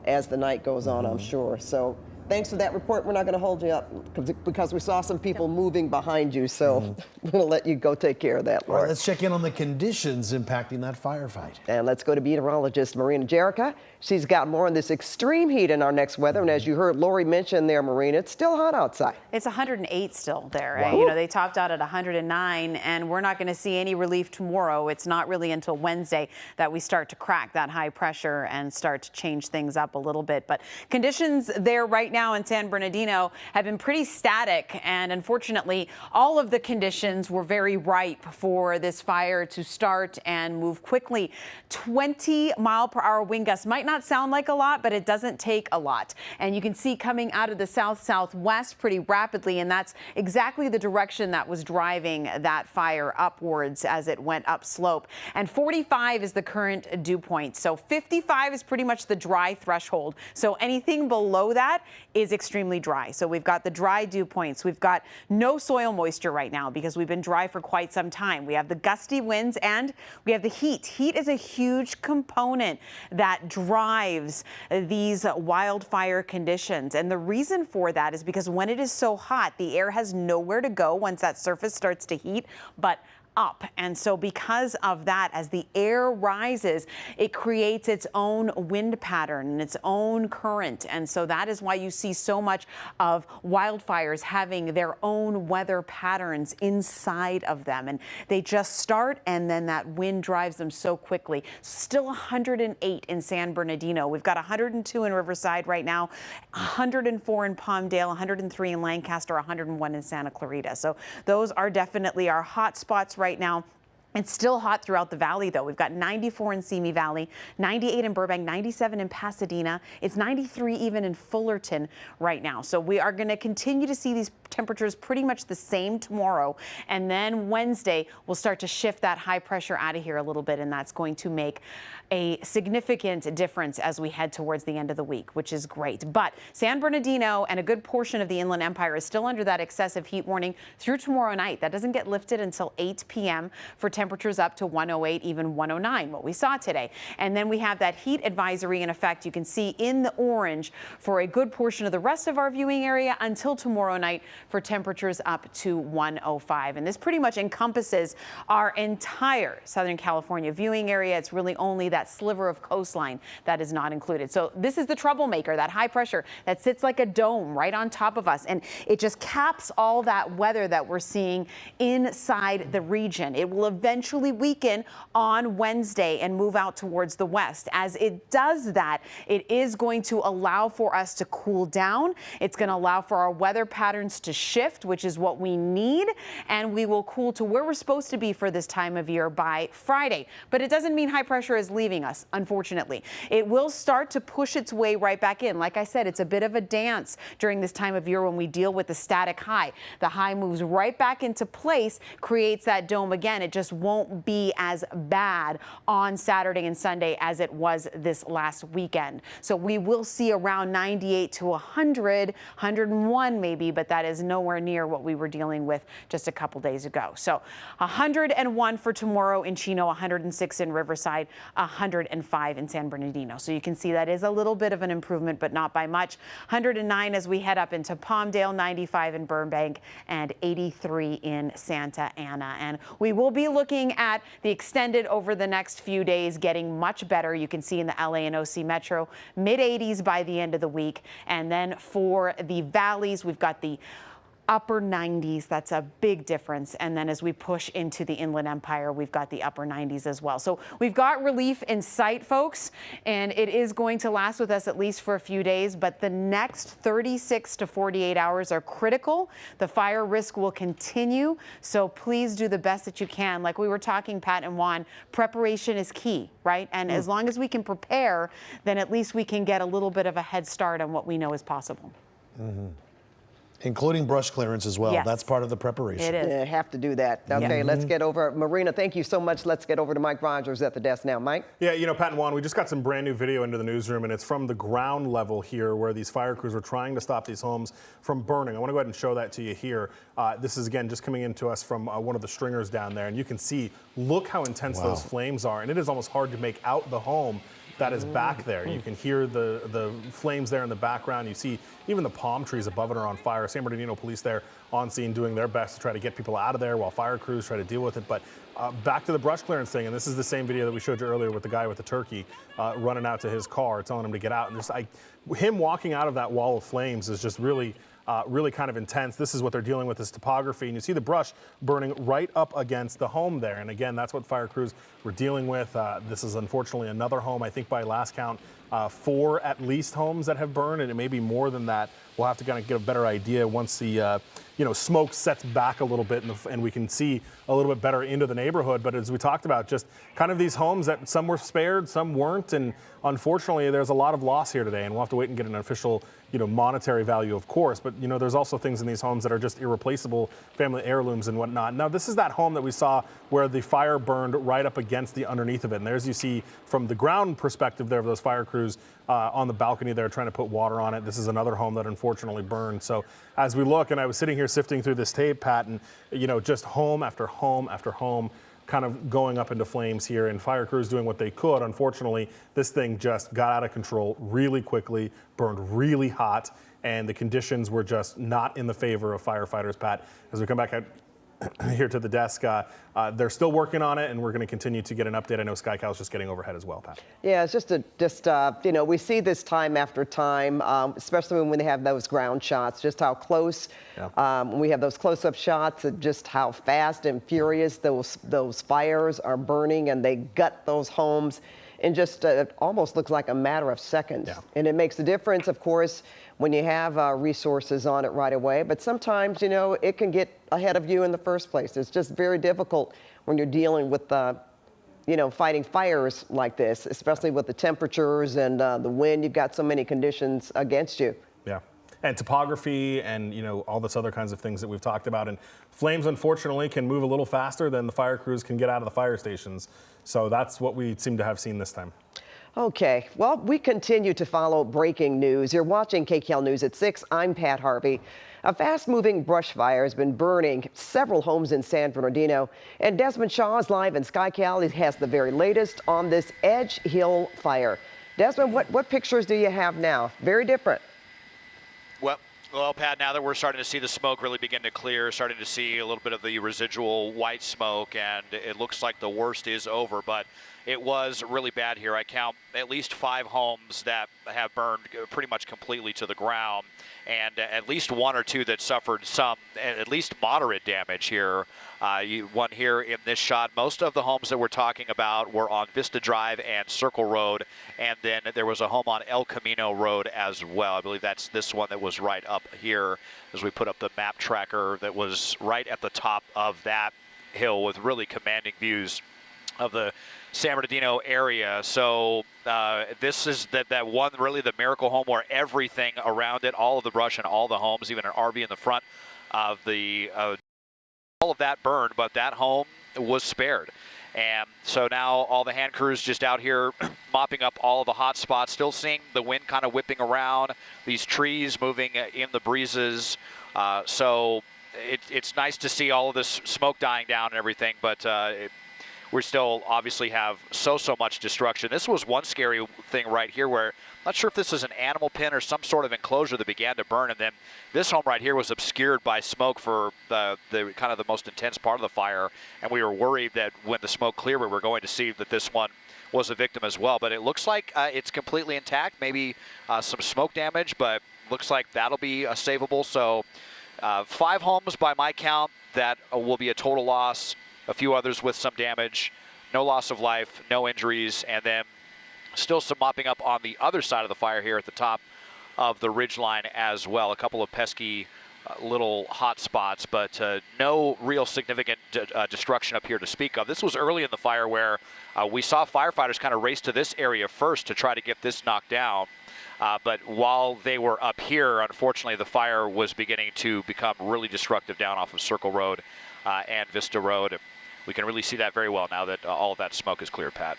as the night goes on, I'm sure. So thanks for that report. We're not going to hold you up because we saw some people moving behind you. So we'll let you go take care of that, Laura. All right, let's check in on the conditions impacting that firefight. And let's go to meteorologist Marina Jerica. She's got more on this extreme heat in our next weather. And as you heard Lori mention there, Marina, it's still hot outside. It's 108 still there. Wow. They topped out at 109, and we're not going to see any relief tomorrow. It's not really until Wednesday that we start to crack that high pressure and start to change things up a little bit. But conditions there right now in San Bernardino have been pretty static, and unfortunately all of the conditions were very ripe for this fire to start and move quickly. 20-mile-per-hour wind gusts might not sound like a lot, but it doesn't take a lot. And you can see coming out of the south-southwest pretty rapidly, and that's exactly the direction that was driving that fire upwards as it went upslope. And 45 is the current dew point. So 55 is pretty much the dry threshold. So anything below that is extremely dry. So we've got the dry dew points. We've got no soil moisture right now because we've been dry for quite some time. We have the gusty winds and we have the heat. Heat is a huge component that drives these wildfire conditions. And the reason for that is because when it is so hot, the air has nowhere to go once that surface starts to heat but up. And so because of that, as the air rises, it creates its own wind pattern and its own current. And so that is why you see so much of wildfires having their own weather patterns inside of them. And they just start and then that wind drives them so quickly. Still 108 in San Bernardino. We've got 102 in Riverside right now, 104 in Palmdale, 103 in Lancaster, 101 in Santa Clarita. So those are definitely our hot spots right now. It's still hot throughout the valley, though. We've got 94 in Simi Valley, 98 in Burbank, 97 in Pasadena. It's 93 even in Fullerton right now. So we are going to continue to see these temperatures pretty much the same tomorrow. And then Wednesday, we'll start to shift that high pressure out of here a little bit. And that's going to make a significant difference as we head towards the end of the week, which is great. But San Bernardino and a good portion of the Inland Empire is still under that excessive heat warning through tomorrow night. That doesn't get lifted until 8 p.m. for temperatures up to 108, even 109, what we saw today. And then we have that heat advisory in effect. You can see in the orange for a good portion of the rest of our viewing area until tomorrow night for temperatures up to 105. And this pretty much encompasses our entire Southern California viewing area. It's really only that sliver of coastline that is not included. So this is the troublemaker, that high pressure that sits like a dome right on top of us. And it just caps all that weather that we're seeing inside the region. It will eventually weaken on Wednesday and move out towards the west. As it does that, it is going to allow for us to cool down. It's going to allow for our weather patterns to shift, which is what we need. And we will cool to where we're supposed to be for this time of year by Friday. But it doesn't mean high pressure is leaving us, unfortunately. It will start to push its way right back in. Like I said, it's a bit of a dance during this time of year when we deal with the static high. The high moves right back into place, creates that dome again. It just won't be as bad on Saturday and Sunday as it was this last weekend. So we will see around 98 to 100, 101 maybe, but that is nowhere near what we were dealing with just a couple days ago. So 101 for tomorrow in Chino, 106 in Riverside, 105 in San Bernardino. So you can see that is a little bit of an improvement, but not by much. 109 as we head up into Palmdale, 95 in Burbank, and 83 in Santa Ana. And we will be looking at the extended over the next few days getting much better. You can see in the LA and OC Metro, mid 80s by the end of the week. And then for the valleys, we've got the upper 90s. That's a big difference. And then as we push into the Inland Empire, we've got the upper 90s as well. So we've got relief in sight, folks, and it is going to last with us at least for a few days. But the next 36 to 48 hours are critical. The fire risk will continue. So please do the best that you can. Like we were talking, Pat and Juan, preparation is key, right? And as long as we can prepare, then at least we can get a little bit of a head start on what we know is possible. Including brush clearance as well. Yes. That's part of the preparation. It is. Yeah, have to do that. Okay, let's get over. Marina, thank you so much. Let's get over to Mike Rogers at the desk now. Mike? Yeah, you know, Pat and Juan, we just got some brand new video into the newsroom, and it's from the ground level here where these fire crews are trying to stop these homes from burning. I want to go ahead and show that to you here. This is, again, just coming into us from one of the stringers down there, and you can see, look how intense those flames are, and it is almost hard to make out the home that is back there. You can hear the flames there in the background. You see even the palm trees above it are on fire. San Bernardino police there on scene doing their best to try to get people out of there while fire crews try to deal with it. But back to the brush clearance thing, and this is the same video that we showed you earlier with the guy with the turkey running out to his car, telling him to get out. And just him walking out of that wall of flames is just really kind of intense. This is what they're dealing with, this topography. And you see the brush burning right up against the home there. And again, that's what fire crews were dealing with. This is unfortunately another home. I think by last count, 4 at least homes that have burned, and it may be more than that. We'll have to kind of get a better idea once the smoke sets back a little bit and we can see a little bit better into the neighborhood. But as we talked about, just kind of these homes that some were spared, some weren't, and unfortunately there's a lot of loss here today, and we'll have to wait and get an official monetary value, of course. But there's also things in these homes that are just irreplaceable, family heirlooms and whatnot. Now this is that home that we saw where the fire burned right up against the underneath of it, and there's, you see from the ground perspective there of those fire crews on the balcony there trying to put water on it. This is another home that unfortunately burned. So as we look, and I was sitting here sifting through this tape, Pat, and just home after home after home kind of going up into flames here, and fire crews doing what they could. Unfortunately, this thing just got out of control really quickly, burned really hot, and the conditions were just not in the favor of firefighters, Pat. As we come back out here to the desk, they're still working on it, and we're going to continue to get an update. I know KCAL is just getting overhead as well, Pat. Yeah, it's we see this time after time, especially when they have those ground shots, just how close, when we have those close-up shots of just how fast and furious those fires are burning, and they gut those homes in just almost looks like a matter of seconds. Yeah. And it makes a difference, of course, when you have resources on it right away. But sometimes, you know, it can get ahead of you in the first place. It's just very difficult when you're dealing with you know, fighting fires like this, especially with the temperatures and the wind. You've got so many conditions against you. Yeah. And topography and, you know, all this other kinds of things that we've talked about. And flames, unfortunately, can move a little faster than the fire crews can get out of the fire stations. So that's what we seem to have seen this time. Okay, well, we continue to follow breaking news. You're watching KCAL News at 6. I'm Pat Harvey. A fast-moving brush fire has been burning several homes in San Bernardino, and Desmond Shaw is live in KCAL. He has the very latest on this Edge Hill fire. Desmond, what pictures do you have now? Very different. Well, Pat, now that we're starting to see the smoke really begin to clear, starting to see a little bit of the residual white smoke, and it looks like the worst is over, but it was really bad here. I count at least 5 homes that have burned pretty much completely to the ground, and at least 1 or 2 that suffered some, at least moderate damage here. One here in this shot. Most of the homes that we're talking about were on Vista Drive and Circle Road, and then there was a home on El Camino Road as well. I believe that's this one that was right up here as we put up the map tracker that was right at the top of that hill with really commanding views of the San Bernardino area. So this is that one, really the miracle home where everything around it, all of the brush and all the homes, even an RV in the front of the all of that burned, but that home was spared. And so now all the hand crews just out here mopping up all of the hot spots, still seeing the wind kind of whipping around, these trees moving in the breezes. So it's nice to see all of this smoke dying down and everything, but we still obviously have so much destruction. This was one scary thing right here where I'm not sure if this is an animal pen or some sort of enclosure that began to burn, and then this home right here was obscured by smoke for the kind of the most intense part of the fire, and we were worried that when the smoke cleared we were going to see that this one was a victim as well. But it looks like it's completely intact, maybe some smoke damage, but looks like that'll be savable. So 5 homes by my count that will be a total loss. A few others with some damage, no loss of life, no injuries, and then still some mopping up on the other side of the fire here at the top of the ridge line as well. A couple of pesky little hot spots, but no real significant destruction up here to speak of. This was early in the fire where we saw firefighters kind of race to this area first to try to get this knocked down. But while they were up here, unfortunately, the fire was beginning to become really destructive down off of Circle Road and Vista Road. We can really see that very well now that all of that smoke is cleared, Pat.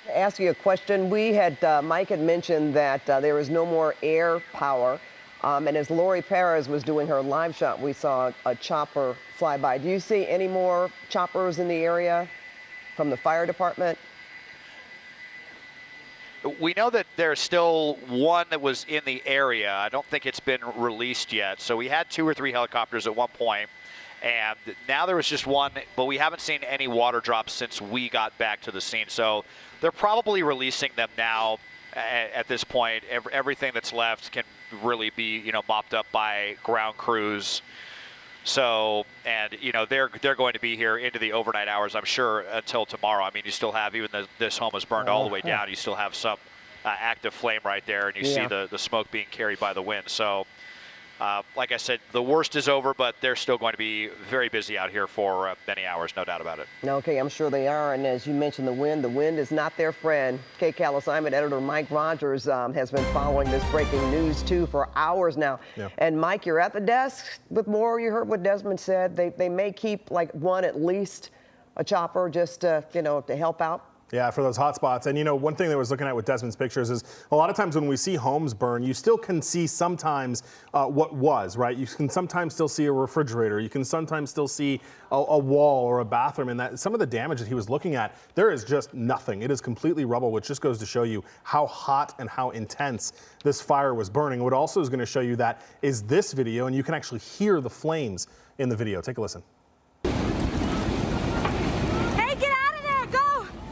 To ask you a question, we had Mike had mentioned that there is no more air power, and as Lori Perez was doing her live shot, we saw a chopper fly by. Do you see any more choppers in the area from the fire department? We know that there's still one that was in the area. I don't think it's been released yet. So we had 2 or 3 helicopters at one point. And now there was just one, but we haven't seen any water drops since we got back to the scene. So they're probably releasing them now. At this point, everything that's left can really be, you know, mopped up by ground crews. So, and you know, they're going to be here into the overnight hours, I'm sure, until tomorrow. I mean, you still have, even though this home is burned all the way down, you still have some active flame right there, and you see the smoke being carried by the wind. So. Like I said, the worst is over, but they're still going to be very busy out here for many hours, no doubt about it. Okay, I'm sure they are. And as you mentioned, the wind is not their friend. KCAL assignment editor Mike Rogers has been following this breaking news, too, for hours now. Yeah. And, Mike, you're at the desk with more. You heard what Desmond said. They may keep, like, one at least, a chopper just, you know, to help out. Yeah, for those hot spots. And, you know, one thing that I was looking at with Desmond's pictures is a lot of times when we see homes burn, you still can see sometimes what was, right? You can sometimes still see a refrigerator. You can sometimes still see a wall or a bathroom. And that some of the damage that he was looking at, there is just nothing. It is completely rubble, which just goes to show you how hot and how intense this fire was burning. What also is going to show you that is this video, and you can actually hear the flames in the video. Take a listen.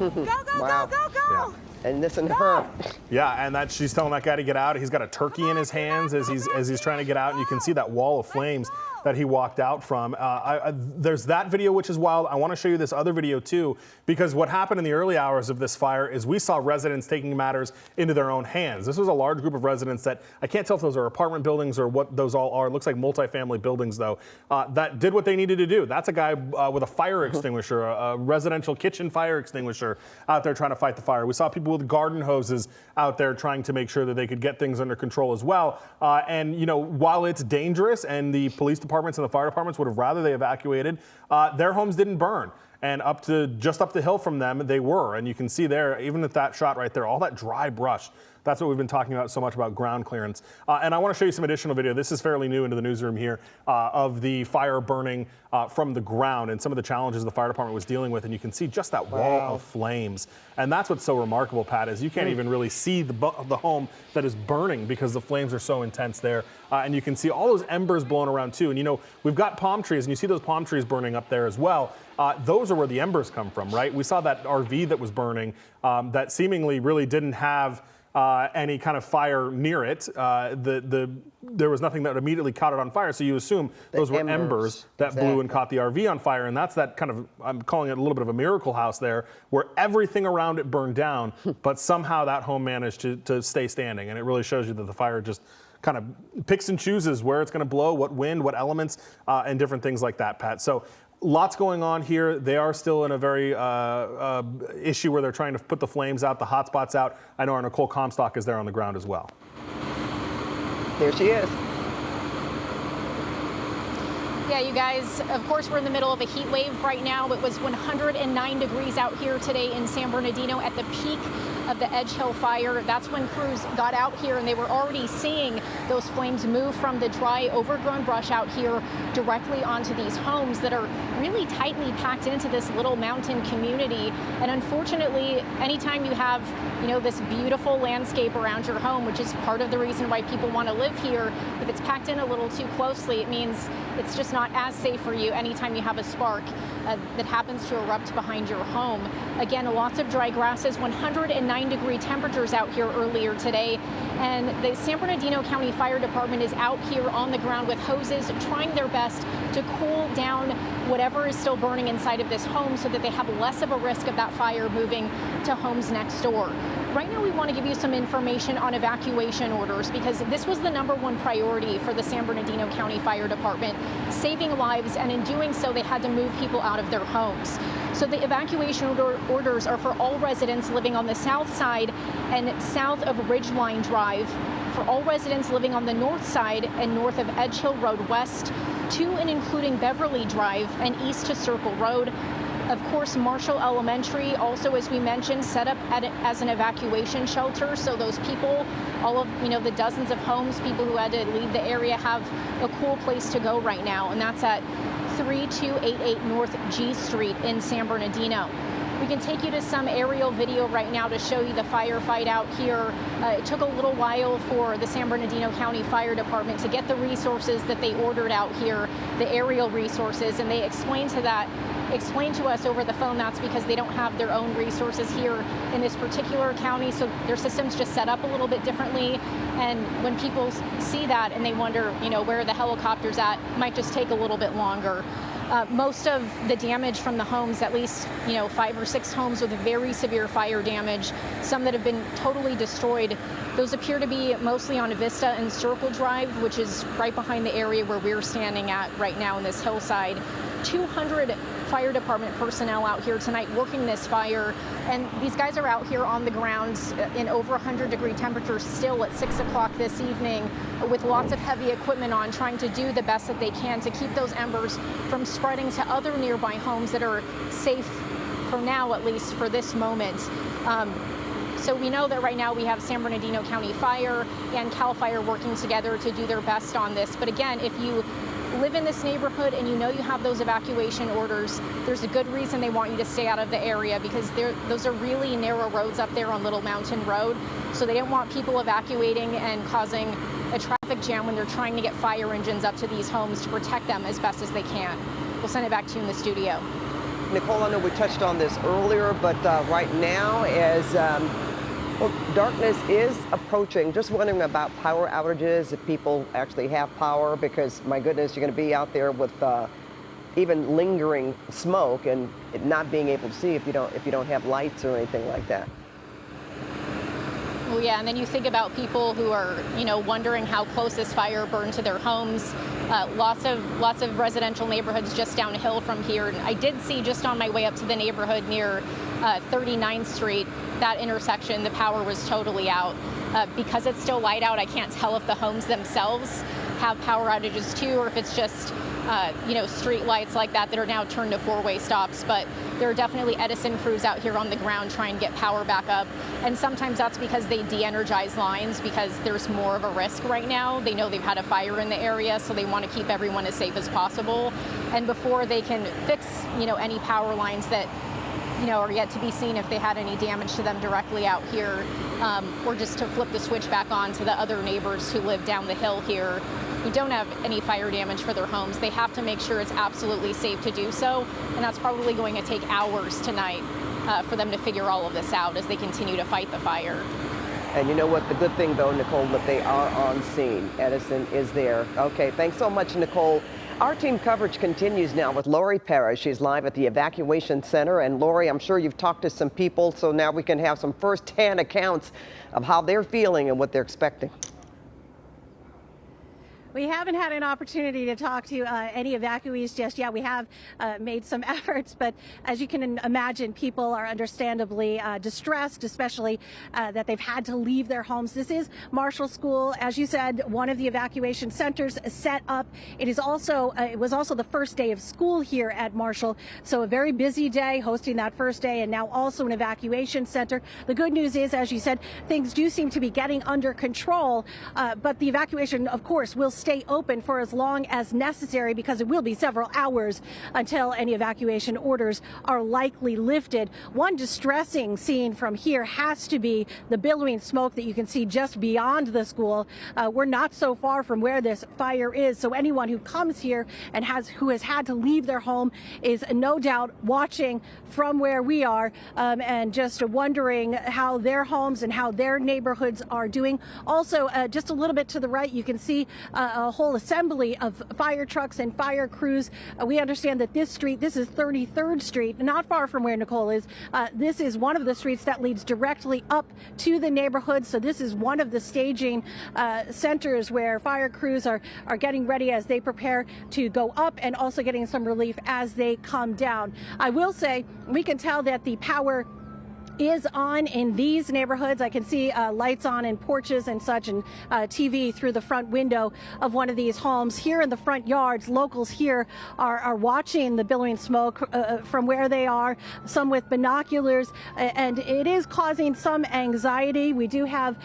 Go, go, wow. go, go, go. Yeah. And listen to her. Yeah, and she's telling that guy to get out. He's got a turkey in his hands as he's trying to get out, and you can see that wall of flames that he walked out from. There's that video, which is wild. I want to show you this other video too, because what happened in the early hours of this fire is we saw residents taking matters into their own hands. This was a large group of residents that, I can't tell if those are apartment buildings or what those all are. It looks like multifamily buildings though, that did what they needed to do. That's a guy with a fire extinguisher, a residential kitchen fire extinguisher out there trying to fight the fire. We saw people with garden hoses out there trying to make sure that they could get things under control as well. And you know, while it's dangerous and the police departments and the fire departments would have rather they evacuated, their homes didn't burn. And just up the hill from them, they were. And you can see there, even at that shot right there, all that dry brush. That's what we've been talking about so much about ground clearance. And I want to show you some additional video. This is fairly new into the newsroom here of the fire burning from the ground and some of the challenges the fire department was dealing with. And you can see just that wall of flames. And that's what's so remarkable, Pat, is you can't even really see the home that is burning because the flames are so intense there. And you can see all those embers blowing around too. And you know, we've got palm trees and you see those palm trees burning up there as well. Those are where the embers come from, right? We saw that RV that was burning that seemingly really didn't have any kind of fire near it. There was nothing that immediately caught it on fire, so you assume those were embers that blew and caught the RV on fire, and that's that kind of, I'm calling it a little bit of a miracle house there, where everything around it burned down, but somehow that home managed to stay standing, and it really shows you that the fire just kind of picks and chooses where it's going to blow, what wind, what elements, and different things like that, Pat. So lots going on here. They are still in a very issue where they're trying to put the flames out, the hot spots out. I know our Nicole Comstock is there on the ground as well. There she is. Yeah, you guys, of course, we're in the middle of a heat wave right now. It was 109 degrees out here today in San Bernardino at the peak of the Edge Hill fire. That's when crews got out here and they were already seeing those flames move from the dry, overgrown brush out here directly onto these homes that are really tightly packed into this little mountain community. And unfortunately, anytime you have, you know, this beautiful landscape around your home, which is part of the reason why people want to live here, if it's packed in a little too closely, it means it's just not as safe for you anytime you have a spark that happens to erupt behind your home. Again, lots of dry grasses, 109-degree temperatures out here earlier today. And the San Bernardino County Fire Department is out here on the ground with hoses, trying their best to cool down whatever is still burning inside of this home so that they have less of a risk of that fire moving to homes next door. Right now, we want to give you some information on evacuation orders because this was the #1 priority for the San Bernardino County Fire Department, saving lives, and in doing so, they had to move people out of their homes. So the evacuation orders are for all residents living on the south side and south of Ridgeline Drive, for all residents living on the north side and north of Edge Hill Road West, to and including Beverly Drive and east to Circle Road. Of course, Marshall Elementary, also, as we mentioned, set up as an evacuation shelter. So those people, all of, you know, the dozens of homes, people who had to leave the area, have a cool place to go right now. And that's at 3288 North G Street in San Bernardino. We can take you to some aerial video right now to show you the firefight out here. It took a little while for the San Bernardino County Fire Department to get the resources that they ordered out here, the aerial resources, and they explained to us over the phone that's because they don't have their own resources here in this particular county, so their system's just set up a little bit differently. And when people see that and they wonder, you know, where the helicopter's at, it might just take a little bit longer. Most of the damage from the homes, at least, you know, 5 or 6 homes with very severe fire damage, some that have been totally destroyed, those appear to be mostly on Vista and Circle Drive, which is right behind the area where we're standing at right now in this hillside. 200 fire department personnel out here tonight working this fire, and these guys are out here on the grounds in over 100-degree temperatures still at 6 o'clock this evening with lots of heavy equipment on, trying to do the best that they can to keep those embers from spreading to other nearby homes that are safe for now, at least for this moment. So we know that right now we have San Bernardino County Fire and CAL FIRE working together to do their best on this. But again, if you live in this neighborhood and you know you have those evacuation orders, there's a good reason they want you to stay out of the area, because those are really narrow roads up there on Little Mountain Road. So they don't want people evacuating and causing a traffic jam when they're trying to get fire engines up to these homes to protect them as best as they can. We'll send it back to you in the studio. Nicole, I know we touched on this earlier, but right now, as Well, darkness is approaching. Just wondering about power outages, if people actually have power, because my goodness, you're going to be out there with even lingering smoke and not being able to see if you don't have lights or anything like that. Well, yeah, and then you think about people who are, wondering how close this fire burned to their homes. Lots of residential neighborhoods just downhill from here. And I did see just on my way up to the neighborhood near 39th Street, that intersection, the power was totally out. Because it's still light out, I can't tell if the homes themselves have power outages too, or if it's just street lights like that are now turned to four-way stops. But there are definitely Edison crews out here on the ground trying to get power back up. And sometimes that's because they de-energize lines because there's more of a risk right now. They know they've had a fire in the area, so they want to keep everyone as safe as possible. And before they can fix, any power lines that are yet to be seen if they had any damage to them directly out here, or just to flip the switch back on to the other neighbors who live down the hill here who don't have any fire damage for their homes. They have to make sure it's absolutely safe to do so, and that's probably going to take hours tonight for them to figure all of this out as they continue to fight the fire. And you know what? The good thing, though, Nicole, that they are on scene. Edison is there. Okay, thanks so much, Nicole. Our team coverage continues now with Lori Perez. She's live at the evacuation center. And Lori, I'm sure you've talked to some people, so now we can have some first-hand accounts of how they're feeling and what they're expecting. We haven't had an opportunity to talk to any evacuees just yet. We have made some efforts, but as you can imagine, people are understandably distressed, especially that they've had to leave their homes. This is Marshall School, as you said, one of the evacuation centers set up. It was also the first day of school here at Marshall, so a very busy day hosting that first day, and now also an evacuation center. The good news is, as you said, things do seem to be getting under control, but the evacuation, of course, will stay open for as long as necessary because it will be several hours until any evacuation orders are likely lifted. One distressing scene from here has to be the billowing smoke that you can see just beyond the school. We're not so far from where this fire is, so anyone who comes here and who has had to leave their home is no doubt watching from where we are and just wondering how their homes and how their neighborhoods are doing. Also, just a little bit to the right, you can see a whole assembly of fire trucks and fire crews. We understand that this is 33rd Street, not far from where Nicole is. This is one of the streets that leads directly up to the neighborhood. So this is one of the staging centers where fire crews are getting ready as they prepare to go up and also getting some relief as they come down. I will say we can tell that the power is on in these neighborhoods. I can see lights on in porches and such, and TV through the front window of one of these homes. Here in the front yards, locals here are watching the billowing smoke from where they are, some with binoculars, and it is causing some anxiety. We do have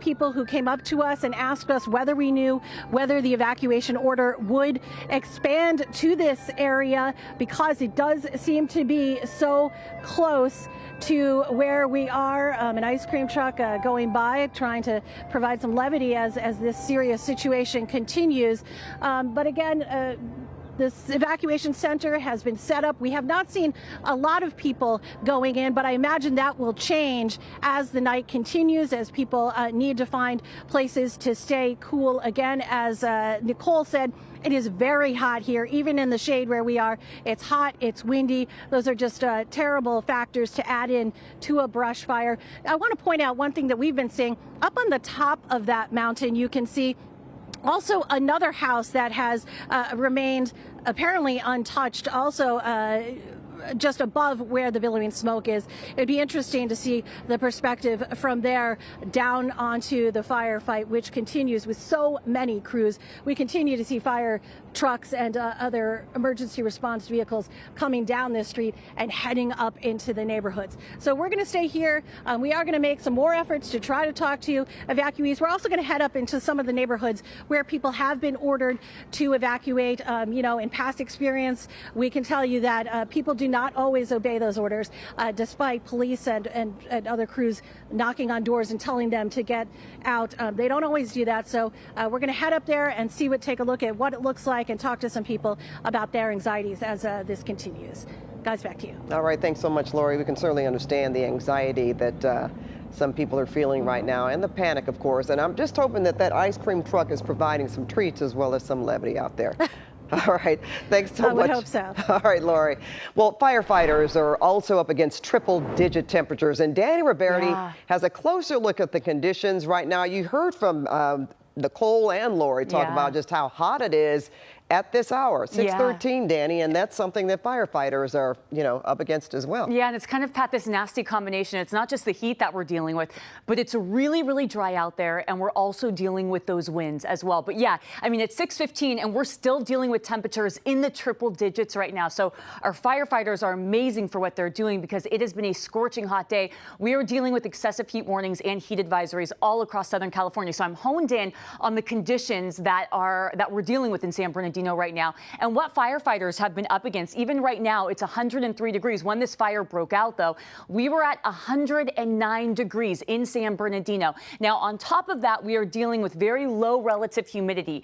people who came up to us and asked us whether we knew whether the evacuation order would expand to this area because it does seem to be so close to where we are. An ice cream truck going by trying to provide some levity as this serious situation continues. But again, this evacuation center has been set up. We have not seen a lot of people going in, but I imagine that will change as the night continues, as people need to find places to stay cool again. As Nicole said, it is very hot here, even in the shade where we are. It's hot, it's windy. Those are just terrible factors to add in to a brush fire. I want to point out one thing that we've been seeing. Up on the top of that mountain, you can see also another house that has remained apparently untouched, also just above where the billowing smoke is. It'd be interesting to see the perspective from there down onto the firefight, which continues with so many crews. We continue to see fire trucks and other emergency response vehicles coming down this street and heading up into the neighborhoods. So we're going to stay here. We are going to make some more efforts to try to talk to evacuees. We're also going to head up into some of the neighborhoods where people have been ordered to evacuate. In past experience, we can tell you that people do not always obey those orders, despite police and other crews knocking on doors and telling them to get out. They don't always do that. So we're going to head up there and take a look at what it looks like and talk to some people about their anxieties as this continues. Guys, back to you. All right. Thanks so much, Lori. We can certainly understand the anxiety that some people are feeling right now, and the panic, of course. And I'm just hoping that that ice cream truck is providing some treats as well as some levity out there. All right, thanks so much. I would hope so. All right, Lori. Well, firefighters are also up against triple-digit temperatures, and Danny Roberti has a closer look at the conditions right now. You heard from Nicole and Lori talk about just how hot it is at this hour, 6:13, Danny, and that's something that firefighters are, up against as well. Yeah, and it's kind of, Pat, this nasty combination. It's not just the heat that we're dealing with, but it's really, really dry out there, and we're also dealing with those winds as well. But yeah, I mean, it's 6:15, and we're still dealing with temperatures in the triple digits right now. So our firefighters are amazing for what they're doing because it has been a scorching hot day. We are dealing with excessive heat warnings and heat advisories all across Southern California. So I'm honed in on the conditions that we're dealing with in San Bernardino right now and what firefighters have been up against. Even right now, it's 103 degrees. When this fire broke out, though, we were at 109 degrees in San Bernardino. Now, on top of that, we are dealing with very low relative humidity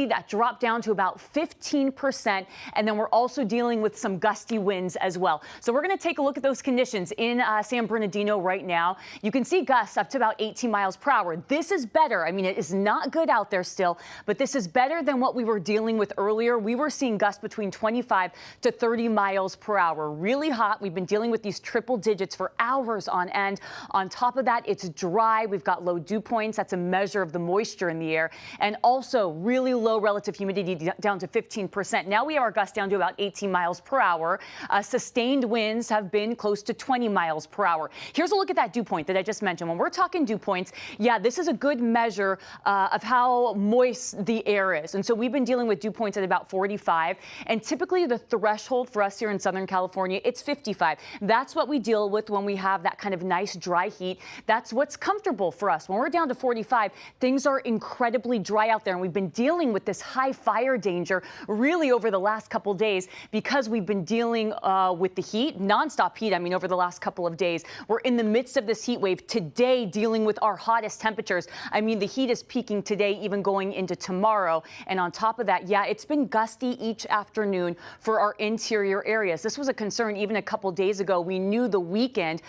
that dropped down to about 15%. And then we're also dealing with some gusty winds as well. So we're going to take a look at those conditions in San Bernardino right now. You can see gusts up to about 18 miles per hour. This is better. I mean, it is not good out there still, but this is better than what we were dealing with earlier. We were seeing gusts between 25 to 30 miles per hour. Really hot. We've been dealing with these triple digits for hours on end. On top of that, it's dry. We've got low dew points. That's a measure of the moisture in the air. And also really low relative humidity down to 15%. Now we have our gusts down to about 18 miles per hour. Sustained winds have been close to 20 miles per hour. Here's a look at that dew point that I just mentioned. When we're talking dew points, yeah, this is a good measure of how moist the air is. And so we've been dealing with dew points at about 45. And typically the threshold for us here in Southern California, it's 55. That's what we deal with when we have that kind of nice dry heat. That's what's comfortable for us. When we're down to 45, things are incredibly dry out there. And we've been dealing with this high fire danger really over the last couple days because we've been dealing with the heat, nonstop heat. I mean, over the last couple of days, we're in the midst of this heat wave today, dealing with our hottest temperatures. I mean, the heat is peaking today, even going into tomorrow. And on top of that, yeah, it's been gusty each afternoon for our interior areas. This was a concern even a couple days ago. We knew the weekend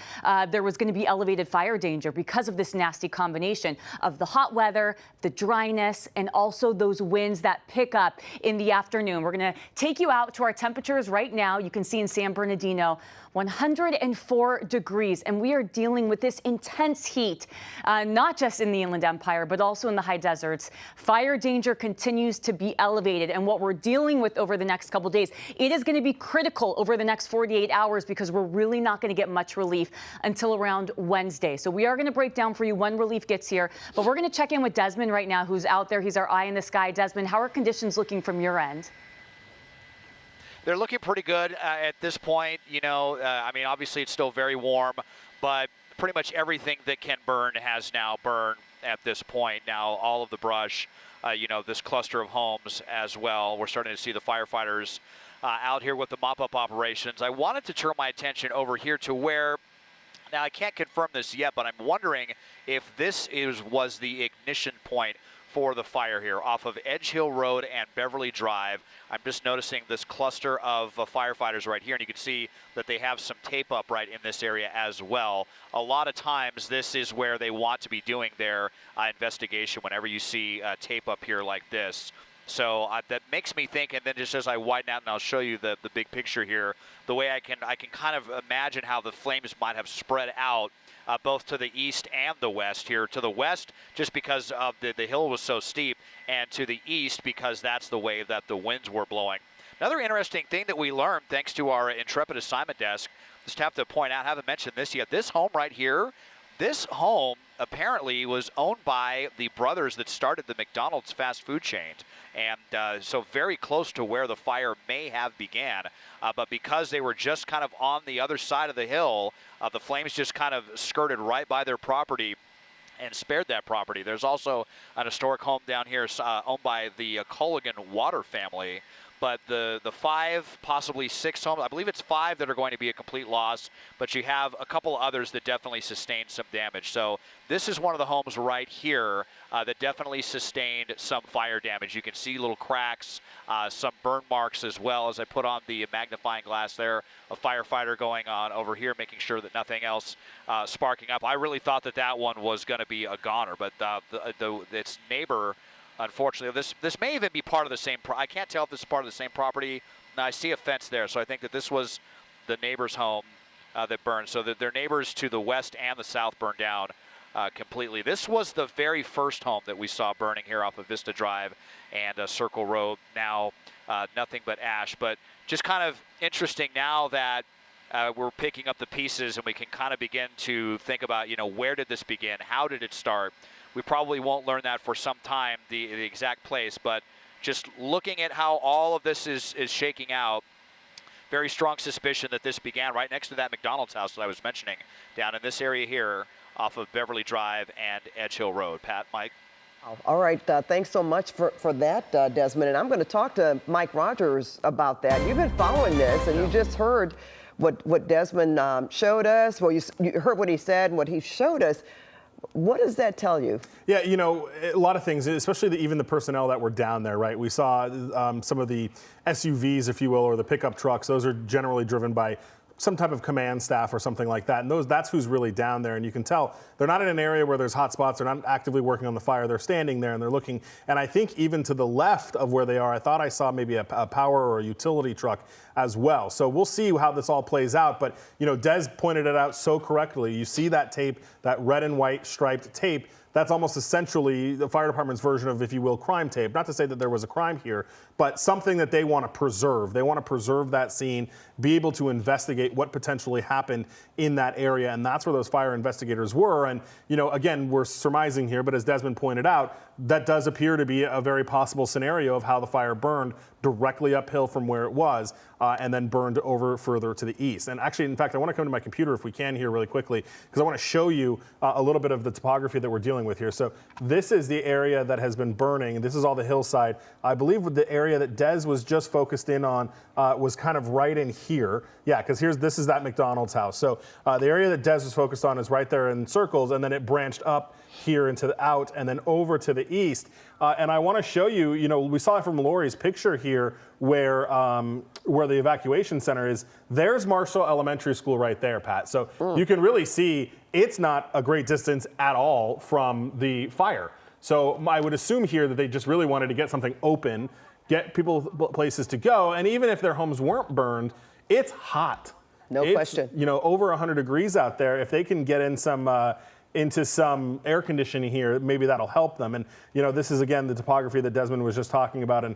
there was going to be elevated fire danger because of this nasty combination of the hot weather, the dryness, and also those winds that pick up in the afternoon. We're going to take you out to our temperatures right now. You can see in San Bernardino, 104 degrees, and we are dealing with this intense heat, not just in the Inland Empire, but also in the high deserts. Fire danger continues to be elevated, and what we're dealing with over the next couple days, it is going to be critical over the next 48 hours because we're really not going to get much relief until around Wednesday. So we are going to break down for you when relief gets here, but we're going to check in with Desmond right now, who's out there. He's our eye in the sky. Desmond, how are conditions looking from your end? They're looking pretty good at this point. I mean, obviously it's still very warm, but pretty much everything that can burn has now burned at this point. Now, all of the brush, this cluster of homes as well. We're starting to see the firefighters out here with the mop-up operations. I wanted to turn my attention over here to where, now I can't confirm this yet, but I'm wondering if this was the ignition point for the fire here off of Edge Hill Road and Beverly Drive. I'm just noticing this cluster of firefighters right here, and you can see that they have some tape up right in this area as well. A lot of times this is where they want to be doing their investigation whenever you see tape up here like this. So that makes me think, and then just as I widen out, and I'll show you the big picture here, the way I can kind of imagine how the flames might have spread out both to the east and the west here. To the west, just because of the hill was so steep, and to the east because that's the way that the winds were blowing. Another interesting thing that we learned thanks to our intrepid assignment desk, just have to point out, haven't mentioned this yet, this home right here, this home apparently was owned by the brothers that started the McDonald's fast food chain. And so very close to where the fire may have began. But because they were just kind of on the other side of the hill, the flames just kind of skirted right by their property and spared that property. There's also an historic home down here owned by the Culligan Water family but the 5, possibly 6 homes, I believe it's 5 that are going to be a complete loss, but you have a couple others that definitely sustained some damage. So this is one of the homes right here that definitely sustained some fire damage. You can see little cracks, some burn marks as well. As I put on the magnifying glass there, a firefighter going on over here, making sure that nothing else sparking up. I really thought that that one was going to be a goner, but its neighbor, unfortunately, this may even be part of the same. I can't tell if this is part of the same property. Now, I see a fence there, so I think that this was the neighbor's home that burned. So that their neighbors to the west and the south burned down completely. This was the very first home that we saw burning here off of Vista Drive and Circle Road. Now, nothing but ash. But just kind of interesting now that we're picking up the pieces and we can kind of begin to think about, where did this begin? How did it start? We probably won't learn that for some time, the exact place, but just looking at how all of this is shaking out, very strong suspicion that this began right next to that McDonald's house that I was mentioning, down in this area here off of Beverly Drive and Edge Hill Road. Pat, Mike? All right, thanks so much for that, Desmond. And I'm going to talk to Mike Rogers about that. You've been following this, and you just heard what Desmond showed us. Well, you heard what he said and what he showed us. What does that tell you? Yeah, a lot of things, especially even the personnel that were down there, right? We saw some of the SUVs, if you will, or the pickup trucks. Those are generally driven by some type of command staff or something like that. And that's who's really down there. And you can tell they're not in an area where there's hot spots. They're not actively working on the fire. They're standing there and they're looking. And I think even to the left of where they are, I thought I saw maybe a power or a utility truck as well. So we'll see how this all plays out. But, Des pointed it out so correctly. You see that tape, that red and white striped tape. That's almost essentially the fire department's version of, if you will, crime tape. Not to say that there was a crime here, but something that they want to preserve. They want to preserve that scene, be able to investigate what potentially happened in that area. And that's where those fire investigators were. And, again, we're surmising here, but as Desmond pointed out, that does appear to be a very possible scenario of how the fire burned directly uphill from where it was and then burned over further to the east. And actually, in fact, I want to come to my computer if we can here really quickly, because I want to show you a little bit of the topography that we're dealing with here. So this is the area that has been burning. This is all the hillside. I believe the area that Des was just focused in on was kind of right in here. Yeah, because this is that McDonald's house. So the area that Des was focused on is right there in circles, and then it branched up here into the out and then over to the east. And I want to show you, we saw it from Lori's picture here where the evacuation center is. There's Marshall Elementary School right there, Pat. So you can really see it's not a great distance at all from the fire. So I would assume here that they just really wanted to get something open, get people places to go. And even if their homes weren't burned, it's hot. No question. Over 100 degrees out there. If they can get in into some air conditioning here, maybe that'll help them. And this is again the topography that Desmond was just talking about, and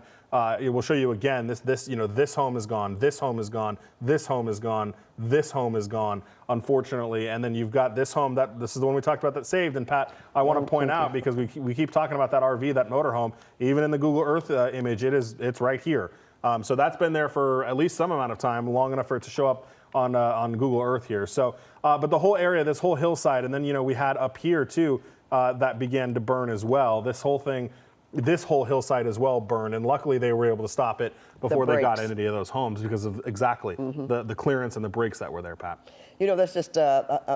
we'll show you again. This home is gone. This home is gone. This home is gone. This home is gone. Unfortunately, and then you've got this home this is the one we talked about that saved. And Pat, I want to point out, because we keep talking about that RV, that motorhome. Even in the Google Earth image, it's right here. So that's been there for at least some amount of time, long enough for it to show up on Google Earth here. So, but the whole area, this whole hillside, and then we had up here too that began to burn as well. This whole hillside as well burned, and luckily they were able to stop it before they got into any of those homes because of exactly the clearance and the brakes that were there, Pat. That's just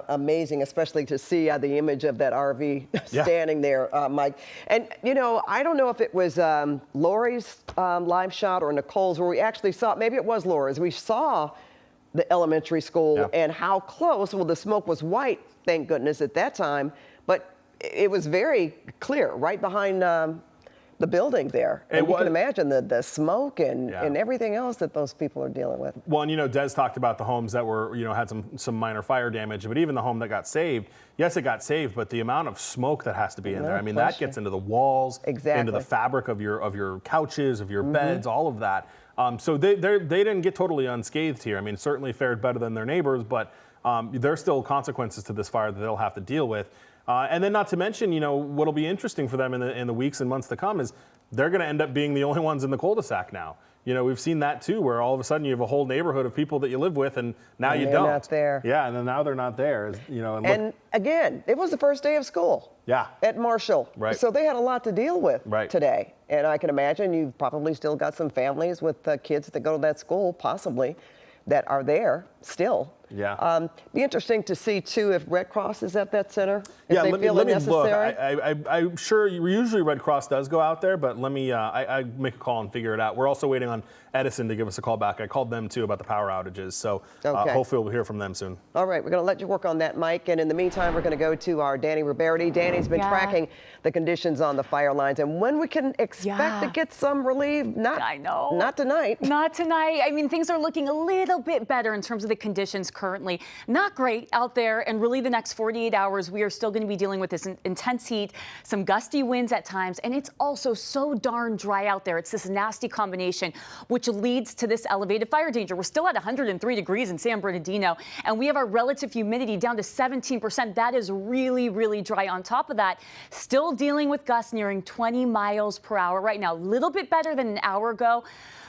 amazing, especially to see the image of that RV standing there, Mike. And, I don't know if it was Lori's live shot or Nicole's where we actually saw, maybe it was Lori's. We saw the elementary school and how close. Well, the smoke was white, thank goodness, at that time, but it was very clear right behind the building there. And you can imagine the smoke and everything else that those people are dealing with. Well, and Des talked about the homes that were, had some minor fire damage, but even the home that got saved, yes, it got saved, but the amount of smoke that has to be in there, I mean, that gets into the walls, into the fabric of your couches, of your beds, all of that. So they didn't get totally unscathed here. I mean, certainly fared better than their neighbors, but there's still consequences to this fire that they'll have to deal with. And then not to mention, what'll be interesting for them in the weeks and months to come is they're going to end up being the only ones in the cul-de-sac now. we've seen that too, where all of a sudden you have a whole neighborhood of people that you live with, and now you they're don't. not there. Yeah, and then now they're not there. And again, it was the first day of school. Yeah. At Marshall. Right. So they had a lot to deal with today. And I can imagine you've probably still got some families with kids that go to that school, possibly, that are there still. Yeah. Be interesting to see too if Red Cross is at that center. Yeah, if let they feel me it look. necessary. I'm sure usually Red Cross does go out there, but let me I make a call and figure it out. We're also waiting on Edison to give us a call back. I called them too about the power outages, so hopefully we'll hear from them soon. All right, we're going to let you work on that, Mike. And in the meantime, we're going to go to our Danny Roberti. Danny's been tracking the conditions on the fire lines and when we can expect to get some relief. Not tonight. Not tonight. I mean, things are looking a little bit better in terms of the conditions currently. Not great out there, and really the next 48 hours, we are still going to be dealing with this intense heat, some gusty winds at times, and it's also so darn dry out there. It's this nasty combination, which leads to this elevated fire danger. We're still at 103 degrees in San Bernardino, and we have our relative humidity down to 17%. That is really, really dry. On top of that, still dealing with gusts nearing 20 miles per hour right now. A little bit better than an hour ago.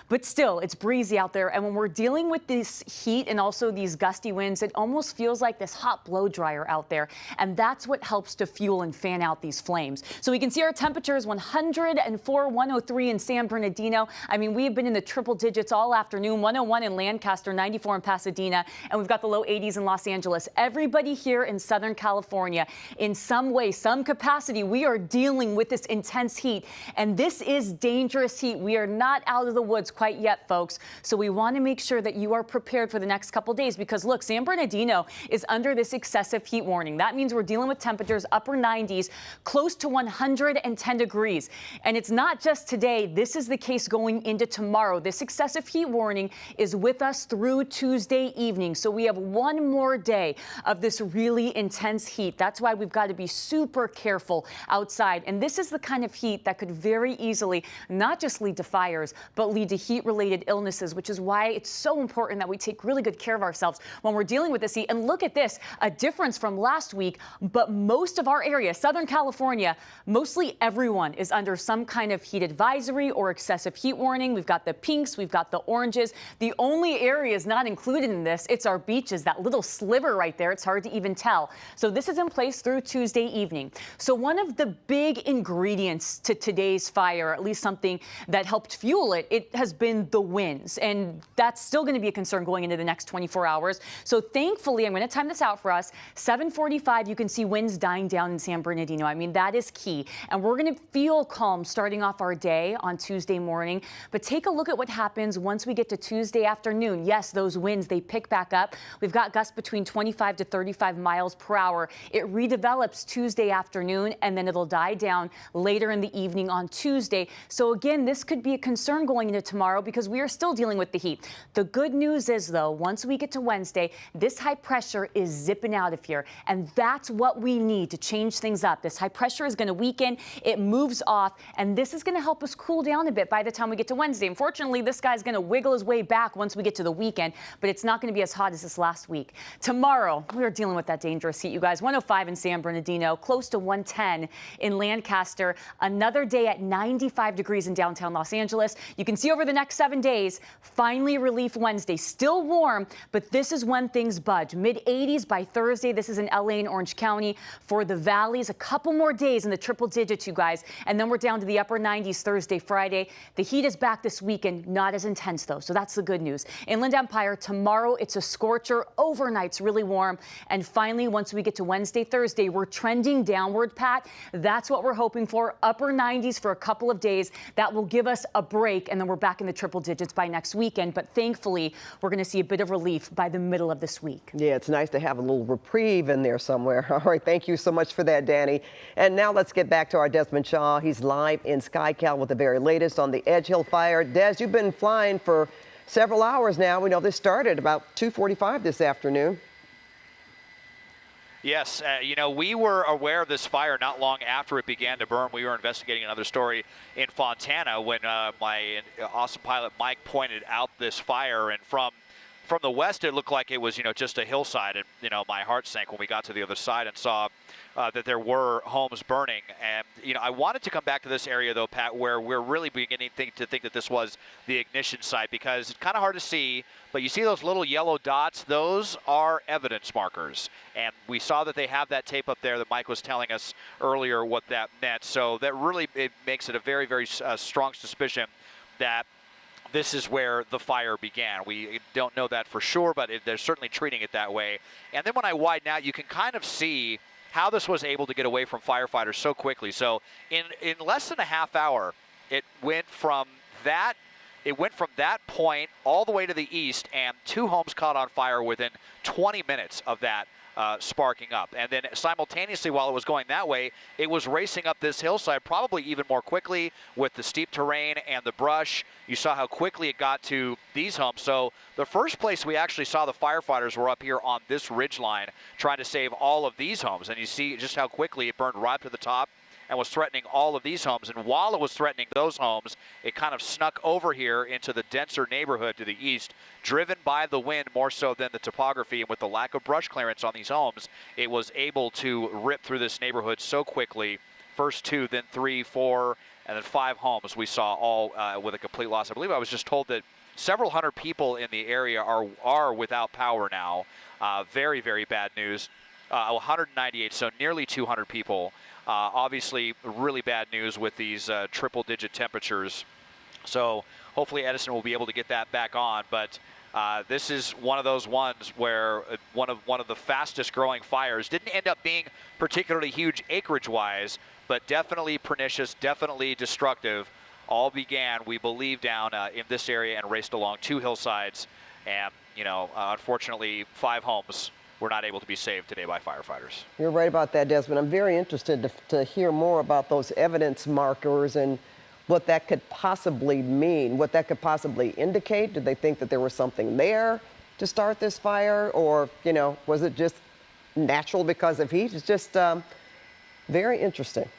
But still, it's breezy out there. And when we're dealing with this heat and also these gusty winds, it almost feels like this hot blow dryer out there. And that's what helps to fuel and fan out these flames. So we can see our temperatures 104, 103 in San Bernardino. I mean, we've been in the triple digits all afternoon, 101 in Lancaster, 94 in Pasadena, and we've got the low 80s in Los Angeles. Everybody here in Southern California, in some way, some capacity, we are dealing with this intense heat. And this is dangerous heat. We are not out of the woods quite yet, folks. So we want to make sure that you are prepared for the next couple days because look, San Bernardino is under this excessive heat warning. That means we're dealing with temperatures upper 90s, close to 110 degrees. And it's not just today. This is the case going into tomorrow. This excessive heat warning is with us through Tuesday evening. So we have one more day of this really intense heat. That's why we've got to be super careful outside. And this is the kind of heat that could very easily not just lead to fires, but lead to heat-related illnesses, which is why it's so important that we take really good care of ourselves when we're dealing with this heat. And look at this, a difference from last week, but most of our area, Southern California, mostly everyone is under some kind of heat advisory or excessive heat warning. We've got the pinks, we've got the oranges. The only areas not included in this, it's our beaches, that little sliver right there. It's hard to even tell. So this is in place through Tuesday evening. So one of the big ingredients to today's fire, at least something that helped fuel it, it has been the winds, and that's still going to be a concern going into the next 24 hours. So thankfully, I'm going to time this out for us. 7:45, you can see winds dying down in San Bernardino. I mean, that is key. And we're going to feel calm starting off our day on Tuesday morning. But take a look at what happens once we get to Tuesday afternoon. Yes, those winds, they pick back up. We've got gusts between 25 to 35 miles per hour. It redevelops Tuesday afternoon, and then it'll die down later in the evening on Tuesday. So again, this could be a concern going into tomorrow because we are still dealing with the heat. The good news is, though, once we get to Wednesday, this high pressure is zipping out of here, and that's what we need to change things up. This high pressure is going to weaken, it moves off, and this is going to help us cool down a bit by the time we get to Wednesday. Unfortunately, this guy's going to wiggle his way back once we get to the weekend, but it's not going to be as hot as this last week. Tomorrow, we are dealing with that dangerous heat, you guys. 105 in San Bernardino, close to 110 in Lancaster. Another day at 95 degrees in downtown Los Angeles. You can see over the next 7 days, finally relief Wednesday. Still warm, but this is when things budge. Mid-80s by Thursday. This is in LA and Orange County. For the valleys, a couple more days in the triple digits, you guys. And then we're down to the upper 90s Thursday, Friday. The heat is back this weekend, not as intense though, so that's the good news. Inland Empire, tomorrow it's a scorcher. Overnight's really warm. And finally, once we get to Wednesday, Thursday, we're trending downward, Pat. That's what we're hoping for. Upper 90s for a couple of days. That will give us a break, and then we're back in the triple digits by next weekend. But thankfully, we're going to see a bit of relief by the middle of this week. Yeah, it's nice to have a little reprieve in there somewhere. All right, thank you so much for that, Danny. And now let's get back to our Desmond Shaw. He's live in KCAL with the very latest on the Edge Hill fire. Des, you've been flying for several hours now. We know this started about 2:45 this afternoon. Yes, we were aware of this fire not long after it began to burn. We were investigating another story in Fontana when my awesome pilot Mike pointed out this fire, and from from the west, it looked like it was, just a hillside, and, my heart sank when we got to the other side and saw that there were homes burning. And, I wanted to come back to this area, though, Pat, where we're really beginning to think that this was the ignition site, because it's kind of hard to see, but you see those little yellow dots? Those are evidence markers. And we saw that they have that tape up there that Mike was telling us earlier what that meant. So that really it makes it a very, very strong suspicion that this is where the fire began. We don't know that for sure, but they're certainly treating it that way. And then when I widen out, you can kind of see how this was able to get away from firefighters so quickly. So in less than a half hour, it went from that point all the way to the east, and 2 homes caught on fire within 20 minutes of that sparking up. And then simultaneously, while it was going that way, it was racing up this hillside probably even more quickly with the steep terrain and the brush. You saw how quickly it got to these homes. So the first place we actually saw the firefighters were up here on this ridge line trying to save all of these homes. And you see just how quickly it burned right to the top and was threatening all of these homes. And while it was threatening those homes, it kind of snuck over here into the denser neighborhood to the east, driven by the wind more so than the topography. And with the lack of brush clearance on these homes, it was able to rip through this neighborhood so quickly. First 2, then 3, 4, and then 5 homes we saw all with a complete loss. I believe I was just told that several hundred people in the area are without power now. Very, very bad news. 198, so nearly 200 people. Obviously, really bad news with these triple-digit temperatures. So hopefully Edison will be able to get that back on. But this is one of those ones where one of the fastest-growing fires didn't end up being particularly huge acreage-wise, but definitely pernicious, definitely destructive. All began, we believe, down in this area and raced along 2 hillsides. And, unfortunately, 5 homes were not able to be saved today by firefighters. You're right about that, Desmond. I'm very interested to hear more about those evidence markers and what that could possibly mean, what that could possibly indicate. Did they think that there was something there to start this fire? Or, was it just natural because of heat? It's just very interesting.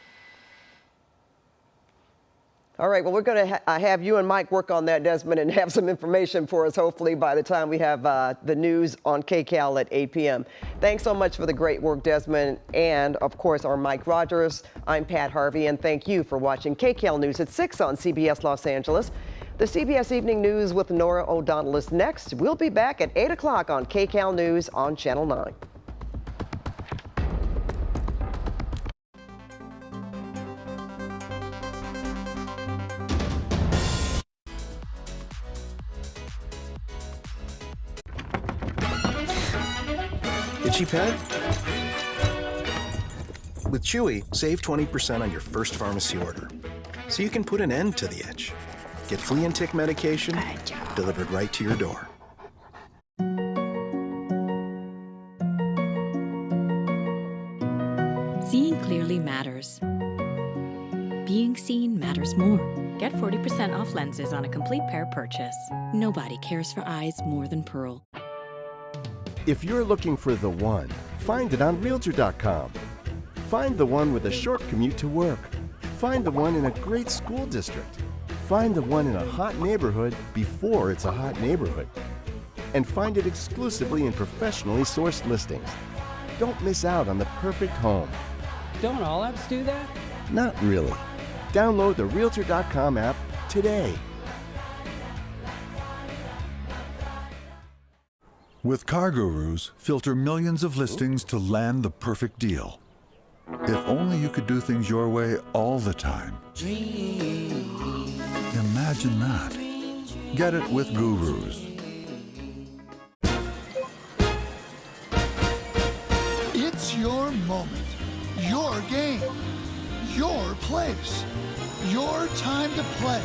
All right, well, we're going to have you and Mike work on that, Desmond, and have some information for us, hopefully, by the time we have the news on KCAL at 8 p.m. Thanks so much for the great work, Desmond, and, of course, our Mike Rogers. I'm Pat Harvey, and thank you for watching KCAL News at 6 on CBS Los Angeles. The CBS Evening News with Nora O'Donnell is next. We'll be back at 8 o'clock on KCAL News on Channel 9. Itchy pet? With Chewy, save 20% on your first pharmacy order, so you can put an end to the itch. Get flea and tick medication delivered right to your door. Seeing clearly matters. Being seen matters more. Get 40% off lenses on a complete pair purchase. Nobody cares for eyes more than Pearl. If you're looking for the one, find it on Realtor.com. Find the one with a short commute to work. Find the one in a great school district. Find the one in a hot neighborhood before it's a hot neighborhood. And find it exclusively in professionally sourced listings. Don't miss out on the perfect home. Don't all apps do that? Not really. Download the Realtor.com app today. With CarGurus, filter millions of listings to land the perfect deal. If only you could do things your way all the time. Imagine that. Get it with Gurus. It's your moment, your game, your place, your time to play.